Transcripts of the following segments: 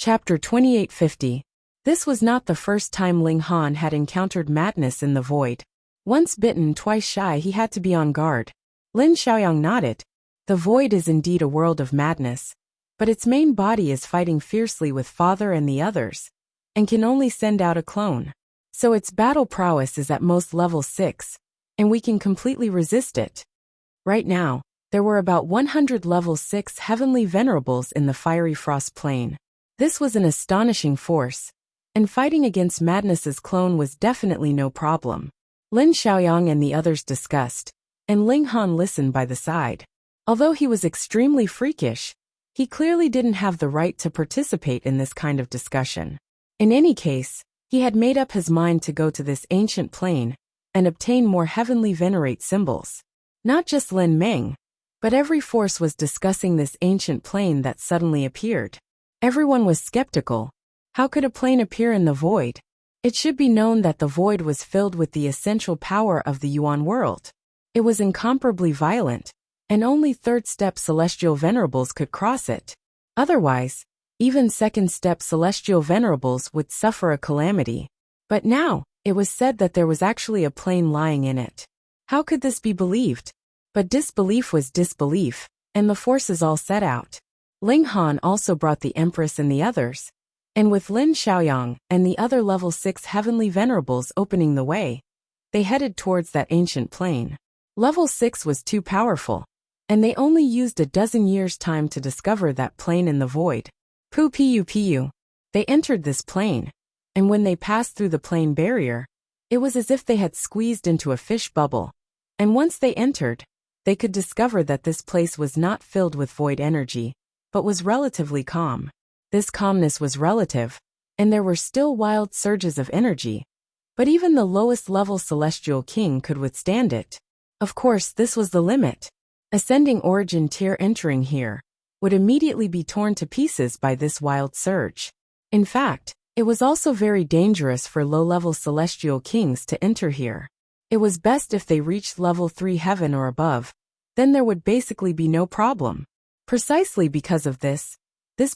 Chapter 2850. This was not the first time Ling Han had encountered madness in the void. Once bitten, twice shy, he had to be on guard. Lin Xiaoyang nodded. The void is indeed a world of madness, but its main body is fighting fiercely with Father and the others, and can only send out a clone. So its battle prowess is at most level 6, and we can completely resist it. Right now, there were about 100 level 6 heavenly venerables in the fiery frost plane. This was an astonishing force, and fighting against Madness's clone was definitely no problem. Lin Xiaoyang and the others discussed, and Ling Han listened by the side. Although he was extremely freakish, he clearly didn't have the right to participate in this kind of discussion. In any case, he had made up his mind to go to this ancient plane and obtain more heavenly venerate symbols. Not just Lin Meng, but every force was discussing this ancient plane that suddenly appeared. Everyone was skeptical. How could a plane appear in the void? It should be known that the void was filled with the essential power of the Yuan world. It was incomparably violent, and only third-step celestial venerables could cross it. Otherwise, even second-step celestial venerables would suffer a calamity. But now, it was said that there was actually a plane lying in it. How could this be believed? But disbelief was disbelief, and the forces all set out. Ling Han also brought the Empress and the others, and with Lin Xiaoyang and the other level 6 heavenly venerables opening the way, they headed towards that ancient plane. Level 6 was too powerful, and they only used a dozen years' time to discover that plane in the void. Pu. They entered this plane, and when they passed through the plane barrier, it was as if they had squeezed into a fish bubble. And once they entered, they could discover that this place was not filled with void energy, but was relatively calm. This calmness was relative, and there were still wild surges of energy, but even the lowest level celestial king could withstand it. Of course, this was the limit. Ascending origin tier entering here would immediately be torn to pieces by this wild surge. In fact, it was also very dangerous for low-level celestial kings to enter here. It was best if they reached level 3 heaven or above, then there would basically be no problem. Precisely because of this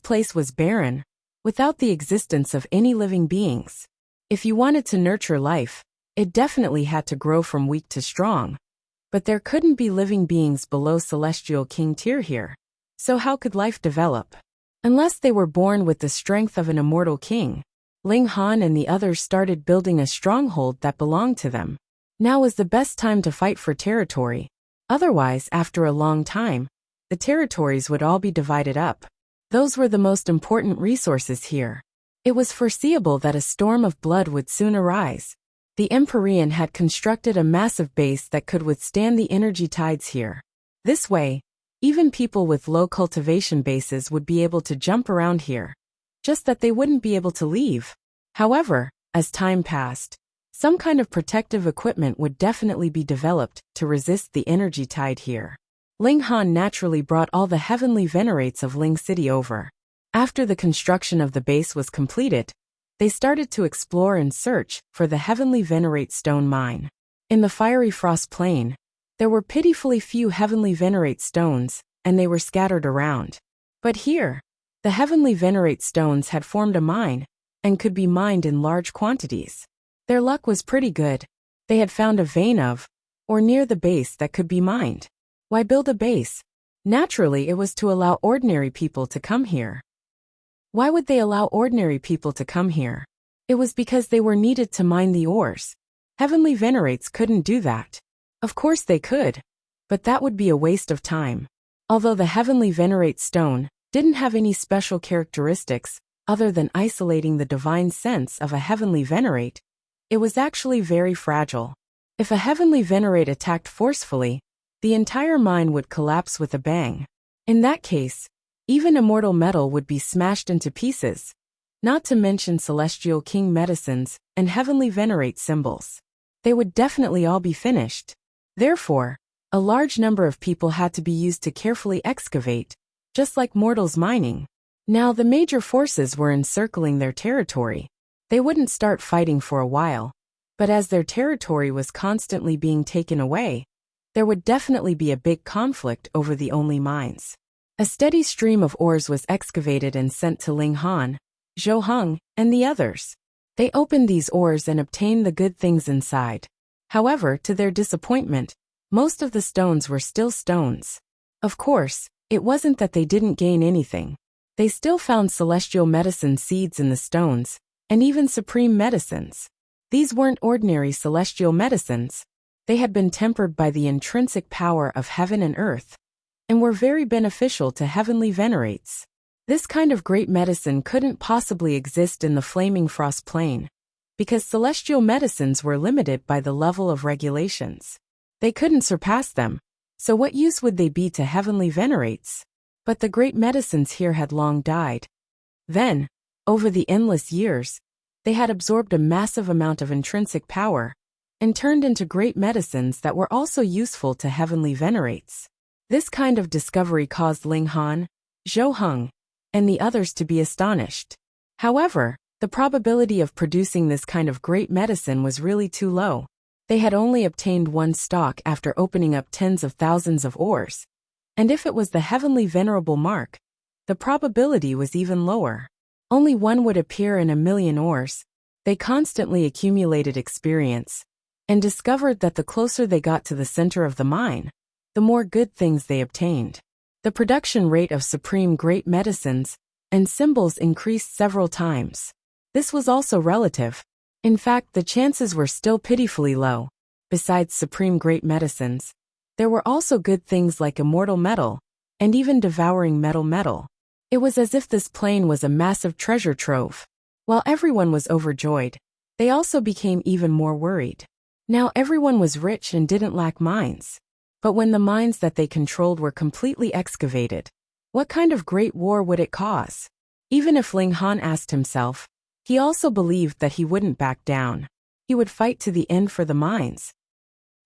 place was barren, without the existence of any living beings. If you wanted to nurture life, it definitely had to grow from weak to strong. But there couldn't be living beings below celestial king tier here. So how could life develop? Unless they were born with the strength of an immortal king. Ling Han and the others started building a stronghold that belonged to them. Now was the best time to fight for territory. Otherwise, after a long time, the territories would all be divided up. Those were the most important resources here. It was foreseeable that a storm of blood would soon arise. The Empyrean had constructed a massive base that could withstand the energy tides here. This way, even people with low cultivation bases would be able to jump around here. Just that they wouldn't be able to leave. However, as time passed, some kind of protective equipment would definitely be developed to resist the energy tide here. Ling Han naturally brought all the heavenly venerates of Ling City over. After the construction of the base was completed, they started to explore and search for the heavenly venerate stone mine. In the fiery frost plain, there were pitifully few heavenly venerate stones, and they were scattered around. But here, the heavenly venerate stones had formed a mine, and could be mined in large quantities. Their luck was pretty good. They had found a vein of, or near the base that could be mined. Why build a base? Naturally, it was to allow ordinary people to come here. Why would they allow ordinary people to come here? It was because they were needed to mine the ores. Heavenly venerates couldn't do that. Of course they could, but that would be a waste of time. Although the heavenly venerate stone didn't have any special characteristics other than isolating the divine sense of a heavenly venerate, it was actually very fragile. If a heavenly venerate attacked forcefully, the entire mine would collapse with a bang. In that case, even immortal metal would be smashed into pieces, not to mention celestial king medicines and heavenly venerate symbols. They would definitely all be finished. Therefore, a large number of people had to be used to carefully excavate, just like mortals mining. Now the major forces were encircling their territory. They wouldn't start fighting for a while, but as their territory was constantly being taken away, there would definitely be a big conflict over the only mines. A steady stream of ores was excavated and sent to Ling Han, Zhou Heng, and the others. They opened these ores and obtained the good things inside. However, to their disappointment, most of the stones were still stones. Of course, it wasn't that they didn't gain anything. They still found celestial medicine seeds in the stones, and even supreme medicines. These weren't ordinary celestial medicines. They had been tempered by the intrinsic power of heaven and earth, and were very beneficial to heavenly venerates. This kind of great medicine couldn't possibly exist in the flaming frost plane, because celestial medicines were limited by the level of regulations. They couldn't surpass them, so what use would they be to heavenly venerates? But the great medicines here had long died. Then, over the endless years, they had absorbed a massive amount of intrinsic power, and turned into great medicines that were also useful to heavenly venerates. This kind of discovery caused Ling Han, Zhou Heng, and the others to be astonished. However, the probability of producing this kind of great medicine was really too low. They had only obtained one stock after opening up tens of thousands of ores. And if it was the heavenly venerable mark, the probability was even lower. Only one would appear in 1,000,000 ores. They constantly accumulated experience, and discovered that the closer they got to the center of the mine, the more good things they obtained. The production rate of supreme great medicines and symbols increased several times. This was also relative. In fact, the chances were still pitifully low. Besides supreme great medicines, there were also good things like immortal metal, and even devouring metal. It was as if this plane was a massive treasure trove. While everyone was overjoyed, they also became even more worried. Now everyone was rich and didn't lack mines. But when the mines that they controlled were completely excavated, what kind of great war would it cause? Even if Ling Han asked himself, he also believed that he wouldn't back down. He would fight to the end for the mines.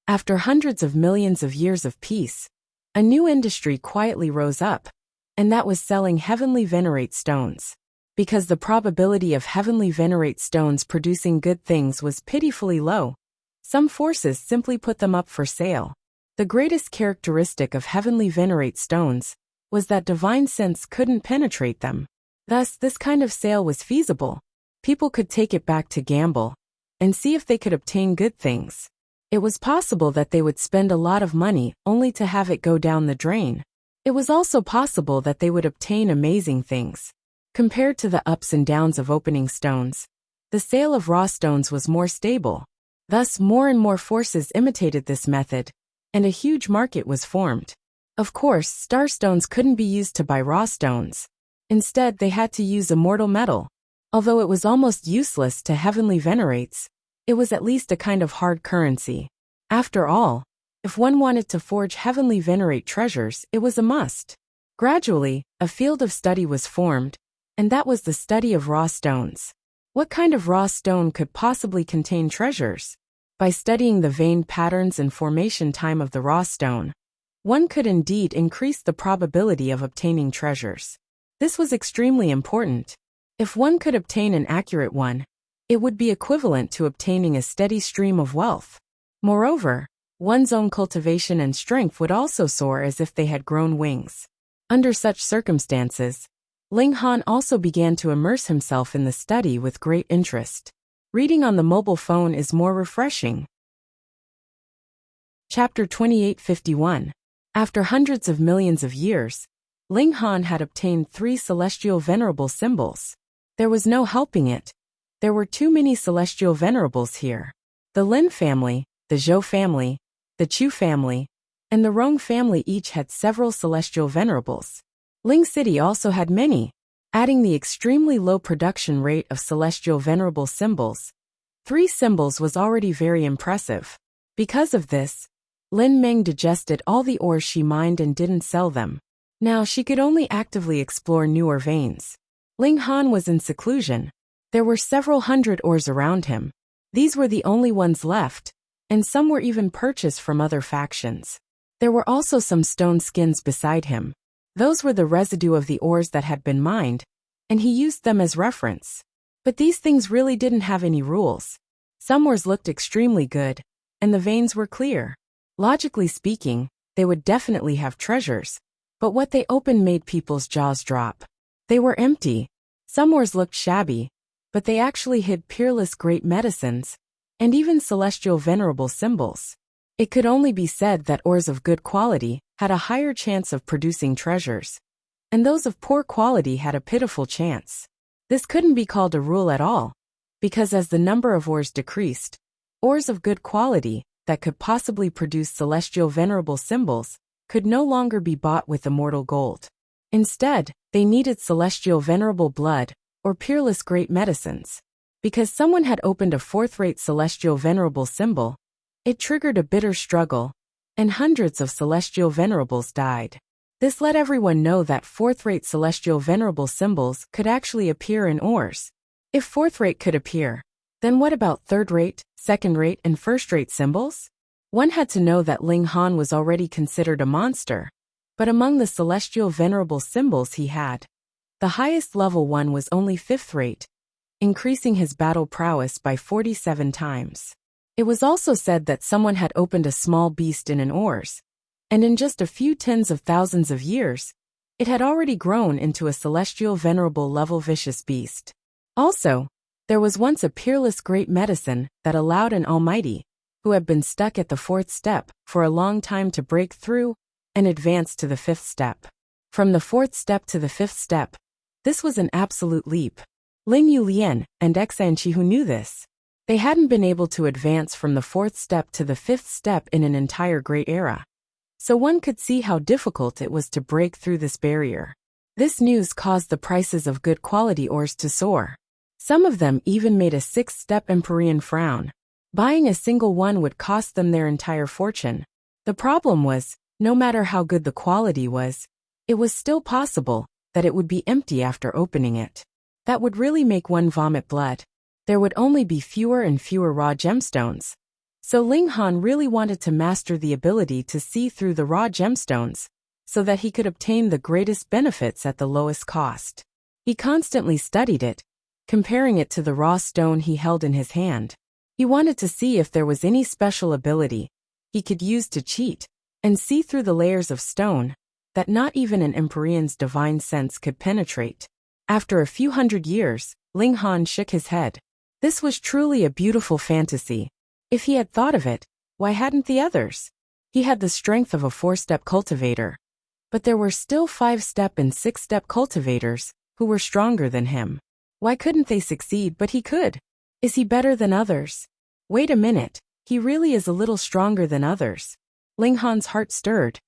After hundreds of millions of years of peace, a new industry quietly rose up, and that was selling heavenly venerate stones. Because the probability of heavenly venerate stones producing good things was pitifully low, some forces simply put them up for sale. The greatest characteristic of heavenly venerate stones was that divine sense couldn't penetrate them. Thus, this kind of sale was feasible. People could take it back to gamble and see if they could obtain good things. It was possible that they would spend a lot of money only to have it go down the drain. It was also possible that they would obtain amazing things. Compared to the ups and downs of opening stones, the sale of raw stones was more stable. Thus, more and more forces imitated this method, and a huge market was formed. Of course, star stones couldn't be used to buy raw stones. Instead, they had to use immortal metal. Although it was almost useless to heavenly venerates, it was at least a kind of hard currency. After all, if one wanted to forge heavenly venerate treasures, it was a must. Gradually, a field of study was formed, and that was the study of raw stones. What kind of raw stone could possibly contain treasures? By studying the vein patterns and formation time of the raw stone, one could indeed increase the probability of obtaining treasures. This was extremely important. If one could obtain an accurate one, it would be equivalent to obtaining a steady stream of wealth. Moreover, one's own cultivation and strength would also soar as if they had grown wings. Under such circumstances, Ling Han also began to immerse himself in the study with great interest. Reading on the mobile phone is more refreshing. Chapter 2851. After hundreds of millions of years, Ling Han had obtained 3 celestial venerable symbols. There was no helping it. There were too many celestial venerables here. The Lin family, the Zhou family, the Chu family, and the Rong family each had several celestial venerables. Ling City also had many. Adding the extremely low production rate of celestial venerable symbols, 3 symbols was already very impressive. Because of this, Lin Meng digested all the ores she mined and didn't sell them. Now she could only actively explore newer veins. Ling Han was in seclusion. There were several hundred ores around him. These were the only ones left, and some were even purchased from other factions. There were also some stone skins beside him. Those were the residue of the ores that had been mined, and he used them as reference. But these things really didn't have any rules. Some ores looked extremely good, and the veins were clear. Logically speaking, they would definitely have treasures, but what they opened made people's jaws drop. They were empty. Some ores looked shabby, but they actually hid peerless great medicines, and even celestial venerable symbols. It could only be said that ores of good quality had a higher chance of producing treasures, and those of poor quality had a pitiful chance. This couldn't be called a rule at all, because as the number of ores decreased, ores of good quality that could possibly produce celestial venerable symbols could no longer be bought with immortal gold. Instead, they needed celestial venerable blood or peerless great medicines. Because someone had opened a fourth-rate celestial venerable symbol, it triggered a bitter struggle, and hundreds of celestial venerables died. This let everyone know that fourth-rate celestial venerable symbols could actually appear in ores. If fourth-rate could appear, then what about third-rate, second-rate, and first-rate symbols? One had to know that Ling Han was already considered a monster, but among the celestial venerable symbols he had, the highest level one was only fifth-rate, increasing his battle prowess by 47 times. It was also said that someone had opened a small beast in an ores, and in just a few tens of thousands of years, it had already grown into a celestial venerable level vicious beast. Also, there was once a peerless great medicine that allowed an almighty, who had been stuck at the fourth step for a long time to break through and advance to the fifth step. From the fourth step to the fifth step, this was an absolute leap. Ling Yulian and Xanchi who knew this. They hadn't been able to advance from the fourth step to the fifth step in an entire great era. So one could see how difficult it was to break through this barrier. This news caused the prices of good quality ores to soar. Some of them even made a sixth-step Empyrean frown. Buying a single one would cost them their entire fortune. The problem was, no matter how good the quality was, it was still possible that it would be empty after opening it. That would really make one vomit blood. There would only be fewer and fewer raw gemstones. So Ling Han really wanted to master the ability to see through the raw gemstones, so that he could obtain the greatest benefits at the lowest cost. He constantly studied it, comparing it to the raw stone he held in his hand. He wanted to see if there was any special ability he could use to cheat and see through the layers of stone that not even an Empyrean's divine sense could penetrate. After a few hundred years, Ling Han shook his head. This was truly a beautiful fantasy. If he had thought of it, why hadn't the others? He had the strength of a four-step cultivator, but there were still five-step and six-step cultivators who were stronger than him. Why couldn't they succeed but he could? Is he better than others? Wait a minute, he really is a little stronger than others. Ling Han's heart stirred.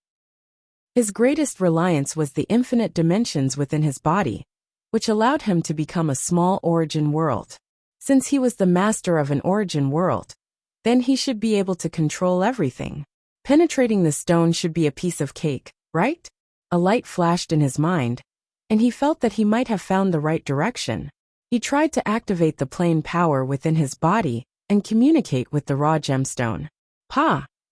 His greatest reliance was the infinite dimensions within his body, which allowed him to become a small origin world. Since he was the master of an origin world, then he should be able to control everything. Penetrating the stone should be a piece of cake, right? A light flashed in his mind, and he felt that he might have found the right direction. He tried to activate the plane power within his body and communicate with the raw gemstone.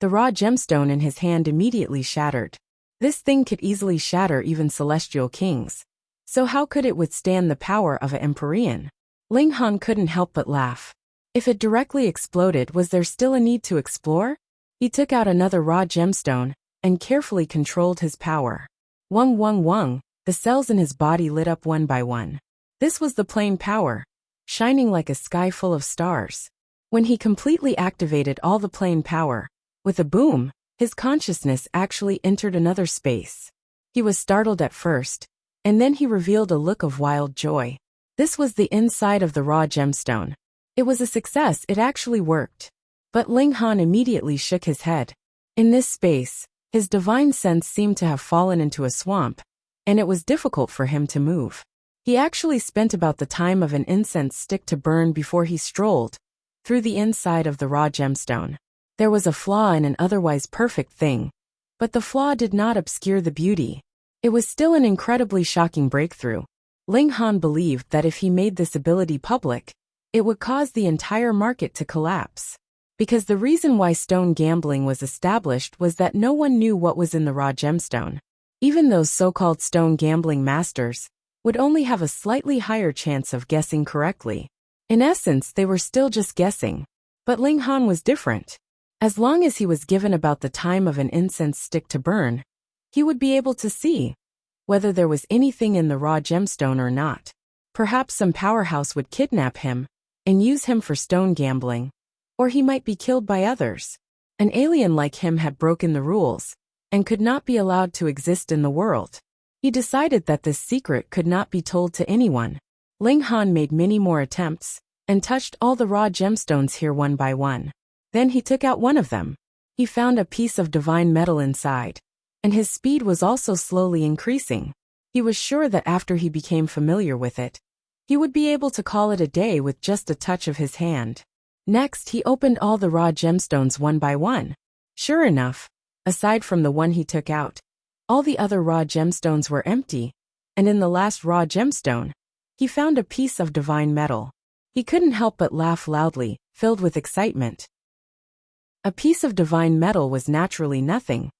The raw gemstone in his hand immediately shattered. This thing could easily shatter even celestial kings. So how could it withstand the power of an Empyrean? Ling Han couldn't help but laugh. If it directly exploded, was there still a need to explore? He took out another raw gemstone and carefully controlled his power. Wung wung wung, the cells in his body lit up one by one. This was the plane power, shining like a sky full of stars. When he completely activated all the plane power, with a boom, his consciousness actually entered another space. He was startled at first, and then he revealed a look of wild joy. This was the inside of the raw gemstone. It was a success, it actually worked. But Ling Han immediately shook his head. In this space, his divine sense seemed to have fallen into a swamp, and it was difficult for him to move. He actually spent about the time of an incense stick to burn before he strolled through the inside of the raw gemstone. There was a flaw in an otherwise perfect thing, but the flaw did not obscure the beauty. It was still an incredibly shocking breakthrough. Ling Han believed that if he made this ability public, it would cause the entire market to collapse. Because the reason why stone gambling was established was that no one knew what was in the raw gemstone. Even those so-called stone gambling masters would only have a slightly higher chance of guessing correctly. In essence, they were still just guessing. But Ling Han was different. As long as he was given about the time of an incense stick to burn, he would be able to see whether there was anything in the raw gemstone or not. Perhaps some powerhouse would kidnap him and use him for stone gambling. Or he might be killed by others. An alien like him had broken the rules and could not be allowed to exist in the world. He decided that this secret could not be told to anyone. Ling Han made many more attempts and touched all the raw gemstones here one by one. Then he took out one of them. He found a piece of divine metal inside, and his speed was also slowly increasing. He was sure that after he became familiar with it, he would be able to call it a day with just a touch of his hand. Next, he opened all the raw gemstones one by one. Sure enough, aside from the one he took out, all the other raw gemstones were empty, and in the last raw gemstone, he found a piece of divine metal. He couldn't help but laugh loudly, filled with excitement. A piece of divine metal was naturally nothing,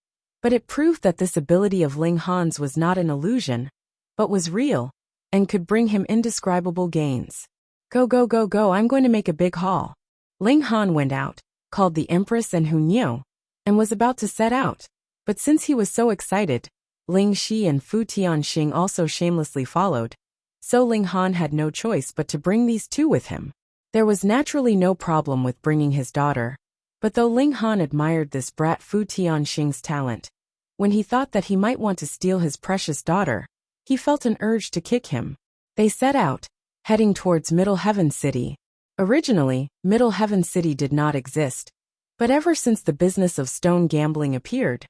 but it proved that this ability of Ling Han's was not an illusion, but was real, and could bring him indescribable gains. Go, go, go, go, I'm going to make a big haul. Ling Han went out, called the Empress and Hunyou, and was about to set out. But since he was so excited, Ling Shi and Fu Tianxing also shamelessly followed. So Ling Han had no choice but to bring these two with him. There was naturally no problem with bringing his daughter. But though Ling Han admired this brat Fu Tianxing's talent, when he thought that he might want to steal his precious daughter, he felt an urge to kick him. They set out, heading towards Middle Heaven City. Originally, Middle Heaven City did not exist. But ever since the business of stone gambling appeared,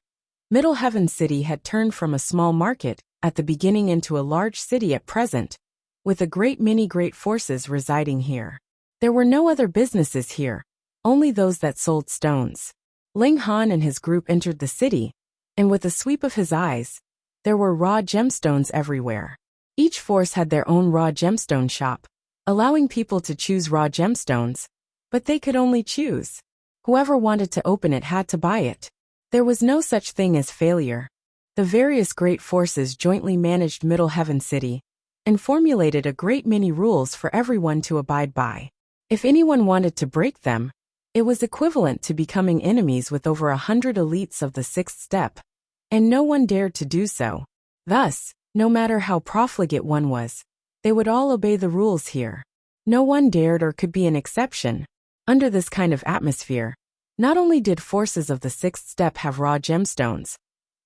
Middle Heaven City had turned from a small market at the beginning into a large city at present, with a great many great forces residing here. There were no other businesses here, only those that sold stones. Ling Han and his group entered the city, and with a sweep of his eyes, there were raw gemstones everywhere. Each force had their own raw gemstone shop, allowing people to choose raw gemstones, but they could only choose. Whoever wanted to open it had to buy it. There was no such thing as failure. The various great forces jointly managed Middle Heaven City, and formulated a great many rules for everyone to abide by. If anyone wanted to break them, it was equivalent to becoming enemies with over 100 elites of the sixth step, and no one dared to do so. Thus, no matter how profligate one was, they would all obey the rules here. No one dared or could be an exception. Under this kind of atmosphere, not only did forces of the sixth step have raw gemstones,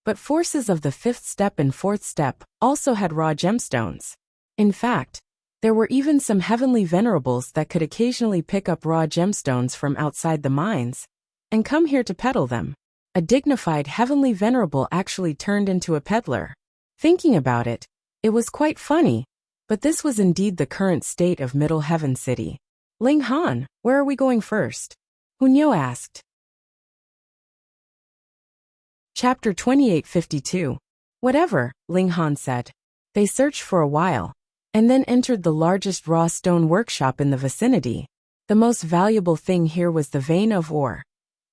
but forces of the fifth step and fourth step also had raw gemstones. In fact, there were even some heavenly venerables that could occasionally pick up raw gemstones from outside the mines and come here to peddle them. A dignified heavenly venerable actually turned into a peddler. Thinking about it, it was quite funny, but this was indeed the current state of Middle Heaven City. Ling Han, where are we going first? Hunyou asked. Chapter 2852. Whatever, Ling Han said. They searched for a while, and then entered the largest raw stone workshop in the vicinity. The most valuable thing here was the vein of ore,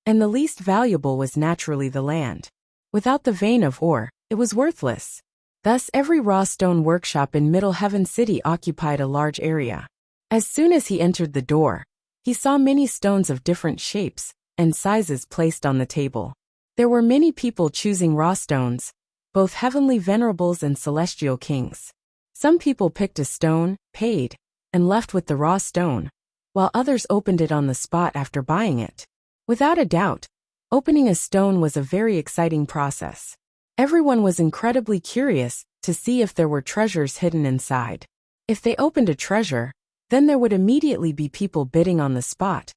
and the least valuable was naturally the land. Without the vein of ore, it was worthless. Thus every raw stone workshop in Middle Heaven City occupied a large area. As soon as he entered the door, he saw many stones of different shapes and sizes placed on the table. There were many people choosing raw stones, both heavenly venerables and celestial kings. Some people picked a stone, paid, and left with the raw stone, while others opened it on the spot after buying it. Without a doubt, opening a stone was a very exciting process. Everyone was incredibly curious to see if there were treasures hidden inside. If they opened a treasure, then there would immediately be people bidding on the spot,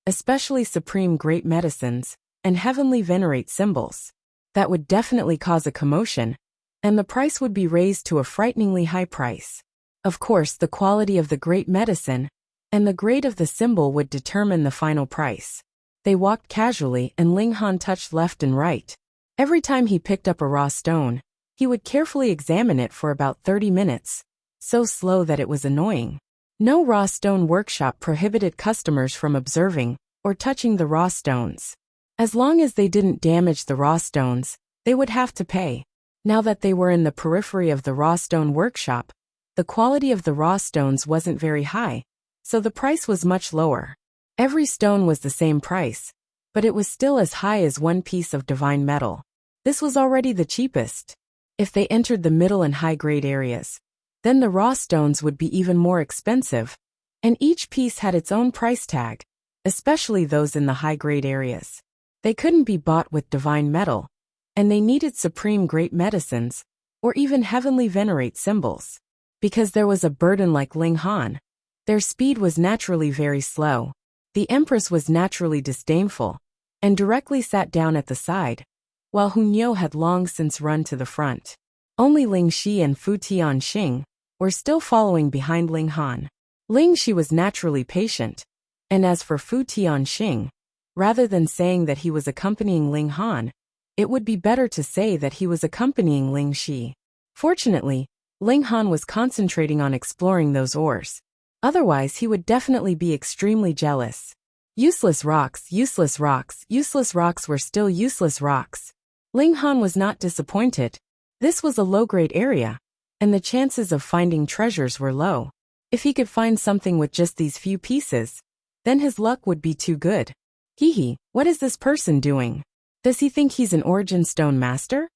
especially supreme great medicines and heavenly venerate symbols. That would definitely cause a commotion, and the price would be raised to a frighteningly high price. Of course, the quality of the great medicine and the grade of the symbol would determine the final price. They walked casually, and Ling Han touched left and right. Every time he picked up a raw stone, he would carefully examine it for about 30 minutes, so slow that it was annoying. No raw stone workshop prohibited customers from observing or touching the raw stones. As long as they didn't damage the raw stones, they would have to pay. Now that they were in the periphery of the raw stone workshop, the quality of the raw stones wasn't very high, so the price was much lower. Every stone was the same price, but it was still as high as one piece of divine metal. This was already the cheapest. If they entered the middle and high-grade areas, then the raw stones would be even more expensive, and each piece had its own price tag, especially those in the high-grade areas. They couldn't be bought with divine metal, and they needed supreme great medicines, or even heavenly venerate symbols. Because there was a burden like Ling Han, their speed was naturally very slow. The empress was naturally disdainful, and directly sat down at the side, while Hunyou had long since run to the front. Only Ling Shi and Fu Tianxing were still following behind Ling Han. Ling Shi was naturally patient, and as for Fu Tianxing, rather than saying that he was accompanying Ling Han, it would be better to say that he was accompanying Ling Shi. Fortunately, Ling Han was concentrating on exploring those ores. Otherwise he would definitely be extremely jealous. Useless rocks, useless rocks, useless rocks were still useless rocks. Ling Han was not disappointed. This was a low-grade area, and the chances of finding treasures were low. If he could find something with just these few pieces, then his luck would be too good. Hee, what is this person doing? Does he think he's an origin stone master?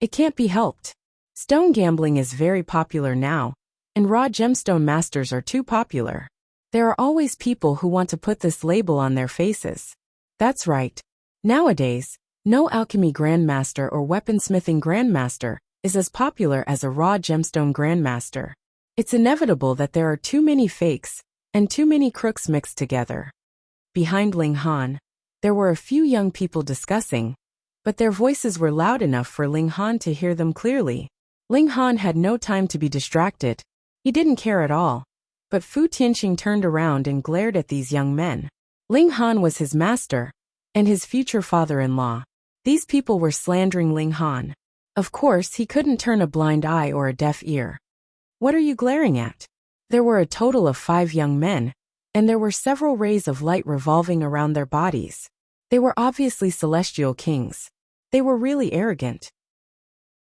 It can't be helped. Stone gambling is very popular now, and raw gemstone masters are too popular. There are always people who want to put this label on their faces. That's right. Nowadays, no alchemy grandmaster or weaponsmithing grandmaster is as popular as a raw gemstone grandmaster. It's inevitable that there are too many fakes and too many crooks mixed together. Behind Ling Han, there were a few young people discussing, but their voices were loud enough for Ling Han to hear them clearly. Ling Han had no time to be distracted. He didn't care at all. But Fu Tianxing turned around and glared at these young men. Ling Han was his master, and his future father-in-law. These people were slandering Ling Han. Of course, he couldn't turn a blind eye or a deaf ear. What are you glaring at? There were a total of 5 young men, and there were several rays of light revolving around their bodies. They were obviously celestial kings. They were really arrogant.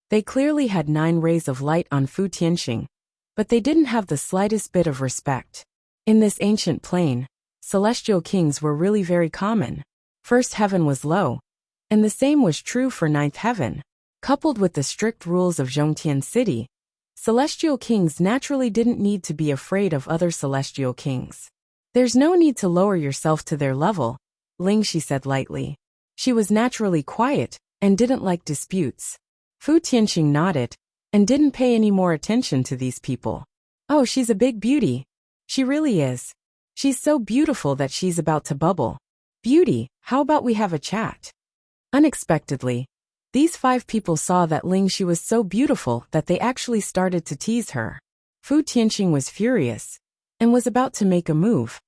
They clearly had 9 rays of light on Fu Tianxing, but they didn't have the slightest bit of respect. In this ancient plane, celestial kings were really very common. First heaven was low, and the same was true for 9th heaven. Coupled with the strict rules of Zhongtian City, celestial kings naturally didn't need to be afraid of other celestial kings. There's no need to lower yourself to their level, Ling Shi said lightly. She was naturally quiet and didn't like disputes. Fu Tianxing nodded and didn't pay any more attention to these people. Oh, she's a big beauty. She really is. She's so beautiful that she's about to bubble. Beauty, how about we have a chat? Unexpectedly, these 5 people saw that Ling Shi was so beautiful that they actually started to tease her. Fu Tianxing was furious and was about to make a move.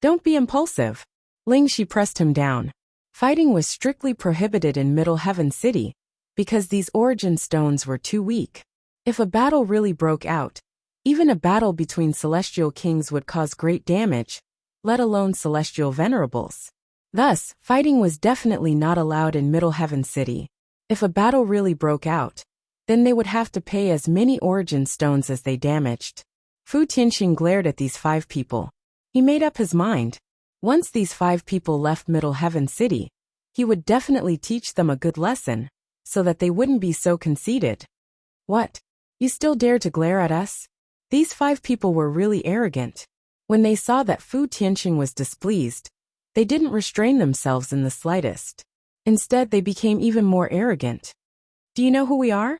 Don't be impulsive. Ling Shi pressed him down. Fighting was strictly prohibited in Middle Heaven City because these origin stones were too weak. If a battle really broke out, even a battle between celestial kings would cause great damage, let alone celestial venerables. Thus, fighting was definitely not allowed in Middle Heaven City. If a battle really broke out, then they would have to pay as many origin stones as they damaged. Fu Tianxing glared at these 5 people. He made up his mind. Once these 5 people left Middle Heaven City, he would definitely teach them a good lesson, so that they wouldn't be so conceited. What? You still dare to glare at us? These 5 people were really arrogant. When they saw that Fu Tianxing was displeased, they didn't restrain themselves in the slightest. Instead, they became even more arrogant. Do you know who we are?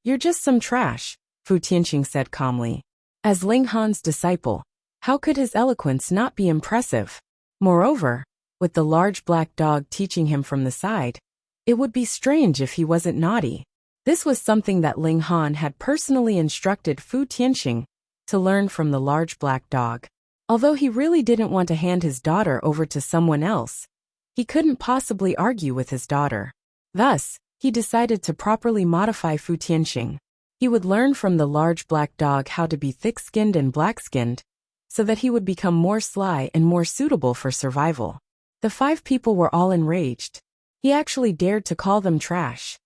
You're just some trash, Fu Tianxing said calmly. As Ling Han's disciple, how could his eloquence not be impressive? Moreover, with the large black dog teaching him from the side, it would be strange if he wasn't naughty. This was something that Ling Han had personally instructed Fu Tianxing to learn from the large black dog. Although he really didn't want to hand his daughter over to someone else, he couldn't possibly argue with his daughter. Thus, he decided to properly modify Fu Tianxing. He would learn from the large black dog how to be thick-skinned and black-skinned, so that he would become more sly and more suitable for survival. The 5 people were all enraged. He actually dared to call them trash.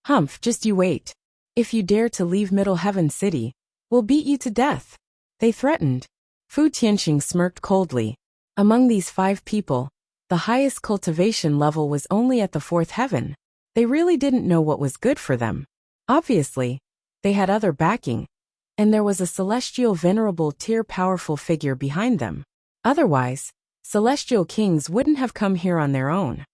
Humph, just you wait. If you dare to leave Middle Heaven City, we'll beat you to death, they threatened. Fu Tianxing smirked coldly. Among these 5 people, the highest cultivation level was only at the 4th heaven. They really didn't know what was good for them. Obviously, they had other backing, and there was a celestial venerable tier powerful figure behind them. Otherwise, celestial kings wouldn't have come here on their own.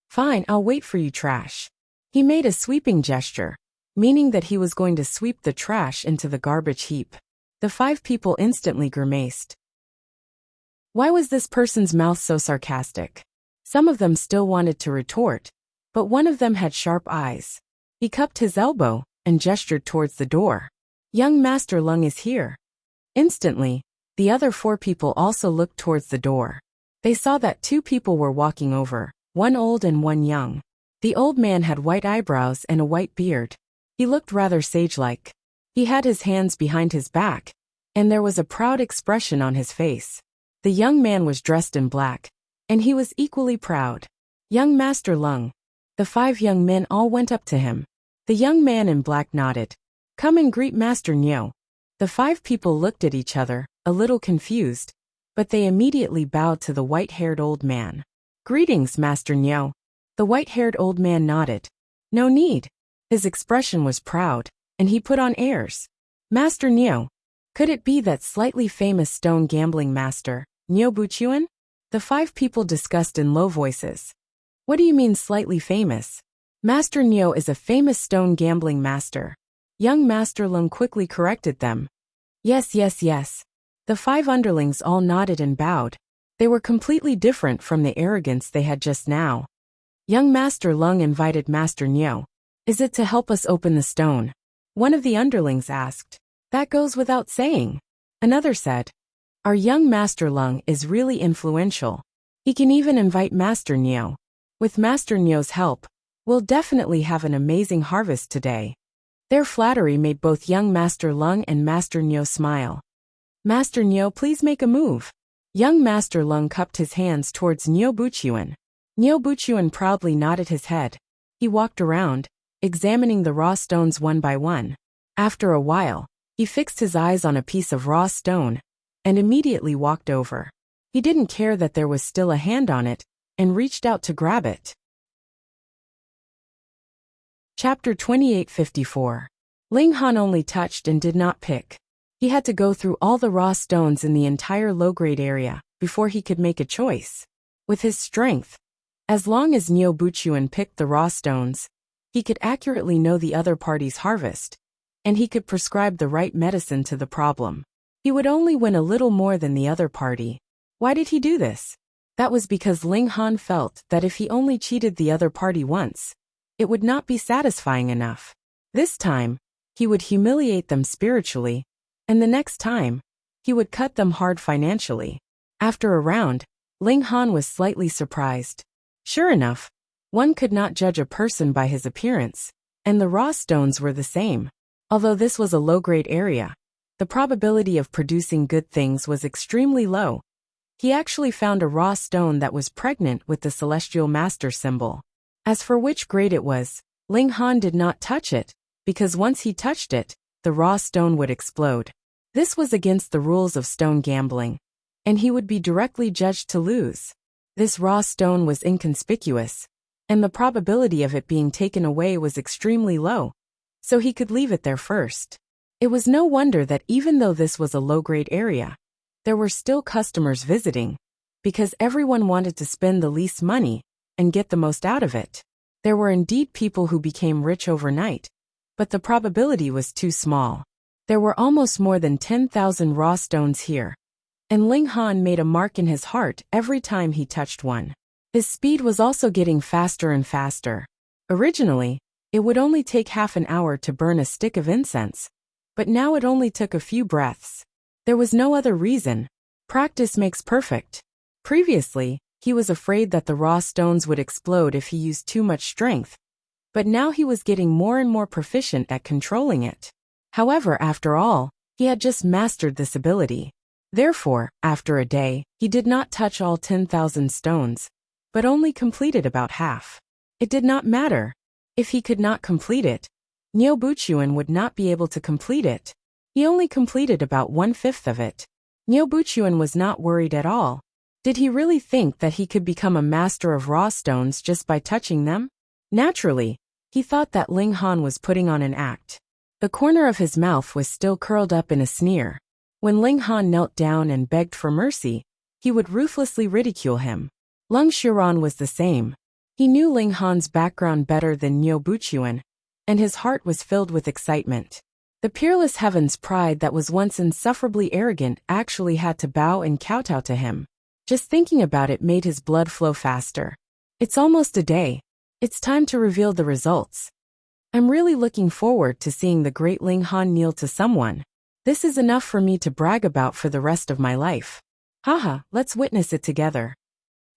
Fine, I'll wait for you, trash. He made a sweeping gesture, meaning that he was going to sweep the trash into the garbage heap. The 5 people instantly grimaced. Why was this person's mouth so sarcastic? Some of them still wanted to retort, but one of them had sharp eyes. He cupped his elbow and gestured towards the door. Young Master Lung is here. Instantly, the other 4 people also looked towards the door. They saw that 2 people were walking over, one old and one young. The old man had white eyebrows and a white beard. He looked rather sage-like. He had his hands behind his back, and there was a proud expression on his face. The young man was dressed in black, and he was equally proud. Young Master Lung. The 5 young men all went up to him. The young man in black nodded. Come and greet Master Nyo. The 5 people looked at each other, a little confused, but they immediately bowed to the white-haired old man. Greetings, Master Nyo. The white-haired old man nodded. No need. His expression was proud, and he put on airs. Master Nyo. Could it be that slightly famous stone gambling master, Nyo Buchuan? The 5 people discussed in low voices. What do you mean slightly famous? Master Nyo is a famous stone gambling master. Young Master Lung quickly corrected them. Yes, yes, yes. The 5 underlings all nodded and bowed. They were completely different from the arrogance they had just now. Young Master Lung invited Master Nyo. Is it to help us open the stone? One of the underlings asked. That goes without saying. Another said. Our young Master Lung is really influential. He can even invite Master Nyo. With Master Nyo's help, we'll definitely have an amazing harvest today. Their flattery made both young Master Lung and Master Nyo smile. Master Nyo, please make a move. Young Master Lung cupped his hands towards Nyo Buchuan. Nyo Buchuan proudly nodded his head. He walked around, examining the raw stones one by one. After a while, he fixed his eyes on a piece of raw stone, and immediately walked over. He didn't care that there was still a hand on it, and reached out to grab it. Chapter 2854. Ling Han only touched and did not pick. He had to go through all the raw stones in the entire low-grade area before he could make a choice. With his strength, as long as Nyo Buchuan picked the raw stones, he could accurately know the other party's harvest, and he could prescribe the right medicine to the problem. He would only win a little more than the other party. Why did he do this? That was because Ling Han felt that if he only cheated the other party once, it would not be satisfying enough. This time, he would humiliate them spiritually, and the next time, he would cut them hard financially. After a round, Ling Han was slightly surprised. Sure enough, one could not judge a person by his appearance, and the raw stones were the same. Although this was a low-grade area, the probability of producing good things was extremely low. He actually found a raw stone that was pregnant with the Celestial Master symbol. As for which grade it was, Ling Han did not touch it, because once he touched it, the raw stone would explode. This was against the rules of stone gambling, and he would be directly judged to lose. This raw stone was inconspicuous, and the probability of it being taken away was extremely low, so he could leave it there first. It was no wonder that even though this was a low-grade area, there were still customers visiting, because everyone wanted to spend the least money and get the most out of it. There were indeed people who became rich overnight, but the probability was too small. There were almost more than 10,000 raw stones here, and Ling Han made a mark in his heart every time he touched one. His speed was also getting faster and faster. Originally, it would only take half an hour to burn a stick of incense, but now it only took a few breaths. There was no other reason. Practice makes perfect. Previously, he was afraid that the raw stones would explode if he used too much strength, but now he was getting more and more proficient at controlling it. However, after all, he had just mastered this ability. Therefore, after a day, he did not touch all 10,000 stones, but only completed about half. It did not matter. If he could not complete it, Nyo Buchuan would not be able to complete it. He only completed about 1/5 of it. Nyo Buchuan was not worried at all. Did he really think that he could become a master of raw stones just by touching them? Naturally, he thought that Ling Han was putting on an act. The corner of his mouth was still curled up in a sneer. When Ling Han knelt down and begged for mercy, he would ruthlessly ridicule him. Lung Xiaoran was the same. He knew Ling Han's background better than Niu Buchuan, and his heart was filled with excitement. The peerless heaven's pride that was once insufferably arrogant actually had to bow and kowtow to him. Just thinking about it made his blood flow faster. It's almost a day. It's time to reveal the results. I'm really looking forward to seeing the great Ling Han kneel to someone. This is enough for me to brag about for the rest of my life. Haha, let's witness it together.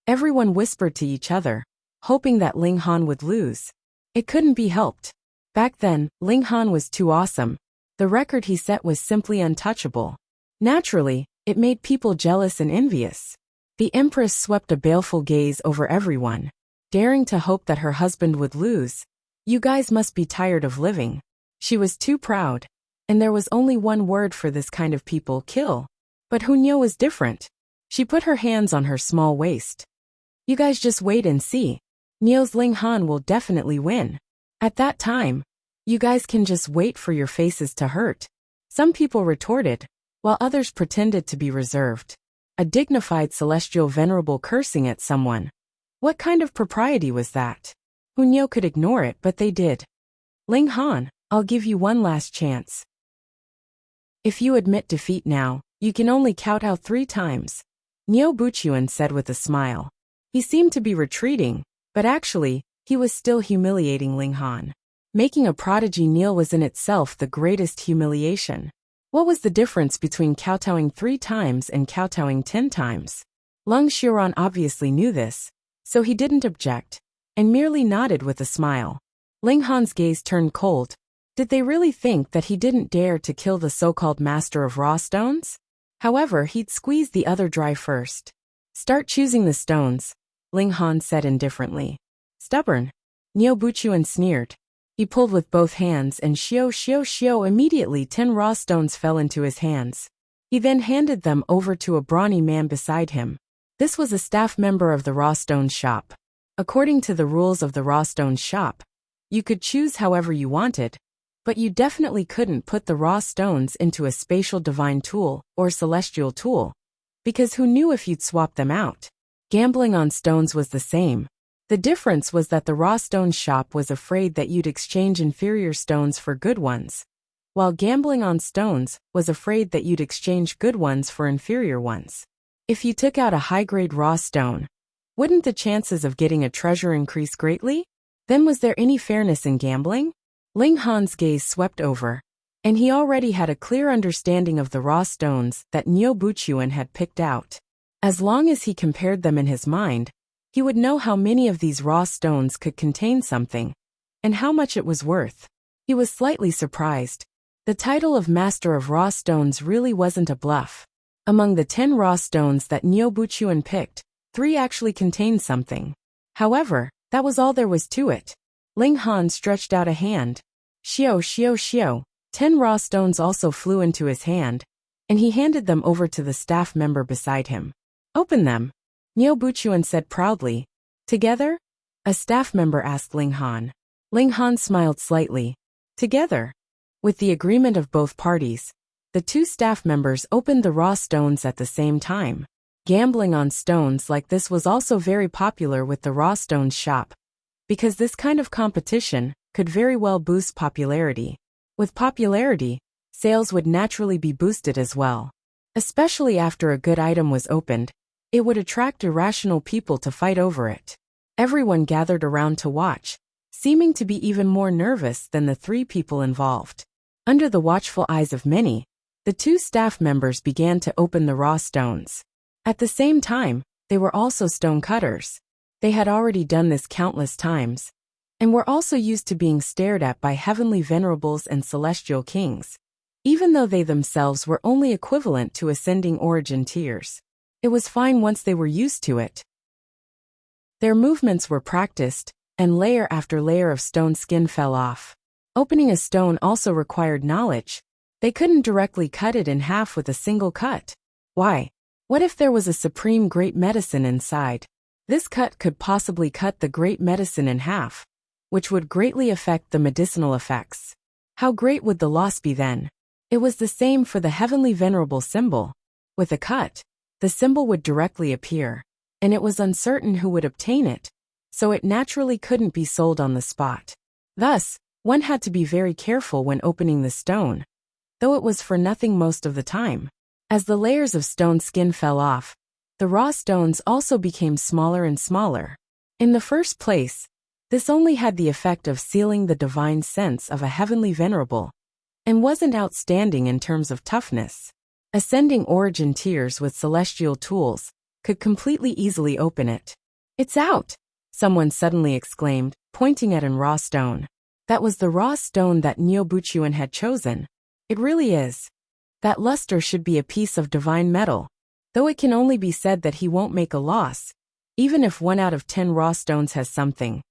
Everyone whispered to each other, hoping that Ling Han would lose. It couldn't be helped. Back then, Ling Han was too awesome. The record he set was simply untouchable. Naturally, it made people jealous and envious. The Empress swept a baleful gaze over everyone, daring to hope that her husband would lose. You guys must be tired of living. She was too proud. And there was only one word for this kind of people: kill. But Hunyo was different. She put her hands on her small waist. You guys just wait and see. Nio's Ling Han will definitely win. At that time, you guys can just wait for your faces to hurt. Some people retorted, while others pretended to be reserved. A dignified celestial venerable cursing at someone. What kind of propriety was that? Hunyo could ignore it, but they did. Ling Han, I'll give you one last chance. If you admit defeat now, you can only kowtow 3 times. Niu Buchuan said with a smile. He seemed to be retreating, but actually, he was still humiliating Ling Han. Making a prodigy kneel was in itself the greatest humiliation. What was the difference between kowtowing 3 times and kowtowing 10 times? Lung Xiaoran obviously knew this, so he didn't object, and merely nodded with a smile. Ling Han's gaze turned cold. Did they really think that he didn't dare to kill the so-called master of raw stones? However, he'd squeeze the other dry first. Start choosing the stones, Ling Han said indifferently. Stubborn. Niu Buchuan sneered. He pulled with both hands and shio, immediately 10 raw stones fell into his hands. He then handed them over to a brawny man beside him. This was a staff member of the raw stones shop. According to the rules of the raw stones shop, you could choose however you wanted, but you definitely couldn't put the raw stones into a spatial divine tool or celestial tool, because who knew if you'd swap them out? Gambling on stones was the same. The difference was that the raw stones shop was afraid that you'd exchange inferior stones for good ones, while gambling on stones was afraid that you'd exchange good ones for inferior ones. If you took out a high-grade raw stone, wouldn't the chances of getting a treasure increase greatly? Then was there any fairness in gambling? Ling Han's gaze swept over, and he already had a clear understanding of the raw stones that Niu Buchuan had picked out. As long as he compared them in his mind, he would know how many of these raw stones could contain something, and how much it was worth. He was slightly surprised. The title of Master of Raw Stones really wasn't a bluff. Among the 10 raw stones that Niu Buchuan picked, 3 actually contained something. However, that was all there was to it. Ling Han stretched out a hand. Shio. 10 raw stones also flew into his hand, and he handed them over to the staff member beside him. Open them, Niu Buchuan said proudly. Together? A staff member asked Ling Han. Ling Han smiled slightly. Together. With the agreement of both parties, the 2 staff members opened the raw stones at the same time. Gambling on stones like this was also very popular with the raw stones shop, because this kind of competition could very well boost popularity. With popularity, sales would naturally be boosted as well. Especially after a good item was opened, it would attract irrational people to fight over it. Everyone gathered around to watch, seeming to be even more nervous than the 3 people involved. Under the watchful eyes of many, the 2 staff members began to open the raw stones. At the same time, they were also stone cutters. They had already done this countless times, and were also used to being stared at by heavenly venerables and celestial kings, even though they themselves were only equivalent to ascending origin tiers. It was fine once they were used to it. Their movements were practiced, and layer after layer of stone skin fell off. Opening a stone also required knowledge. They couldn't directly cut it in half with a single cut. Why? What if there was a supreme great medicine inside? This cut could possibly cut the great medicine in half, which would greatly affect the medicinal effects. How great would the loss be then? It was the same for the heavenly venerable symbol. With a cut, the symbol would directly appear, and it was uncertain who would obtain it, so it naturally couldn't be sold on the spot. Thus, one had to be very careful when opening the stone, though it was for nothing most of the time. As the layers of stone skin fell off, the raw stones also became smaller and smaller. In the first place, this only had the effect of sealing the divine sense of a heavenly venerable, and wasn't outstanding in terms of toughness. Ascending origin tiers with celestial tools could completely easily open it. "It's out!" someone suddenly exclaimed, pointing at an raw stone. That was the raw stone that Nyobuchuan had chosen. It really is. That luster should be a piece of divine metal, though it can only be said that he won't make a loss, even if 1 out of 10 raw stones has something.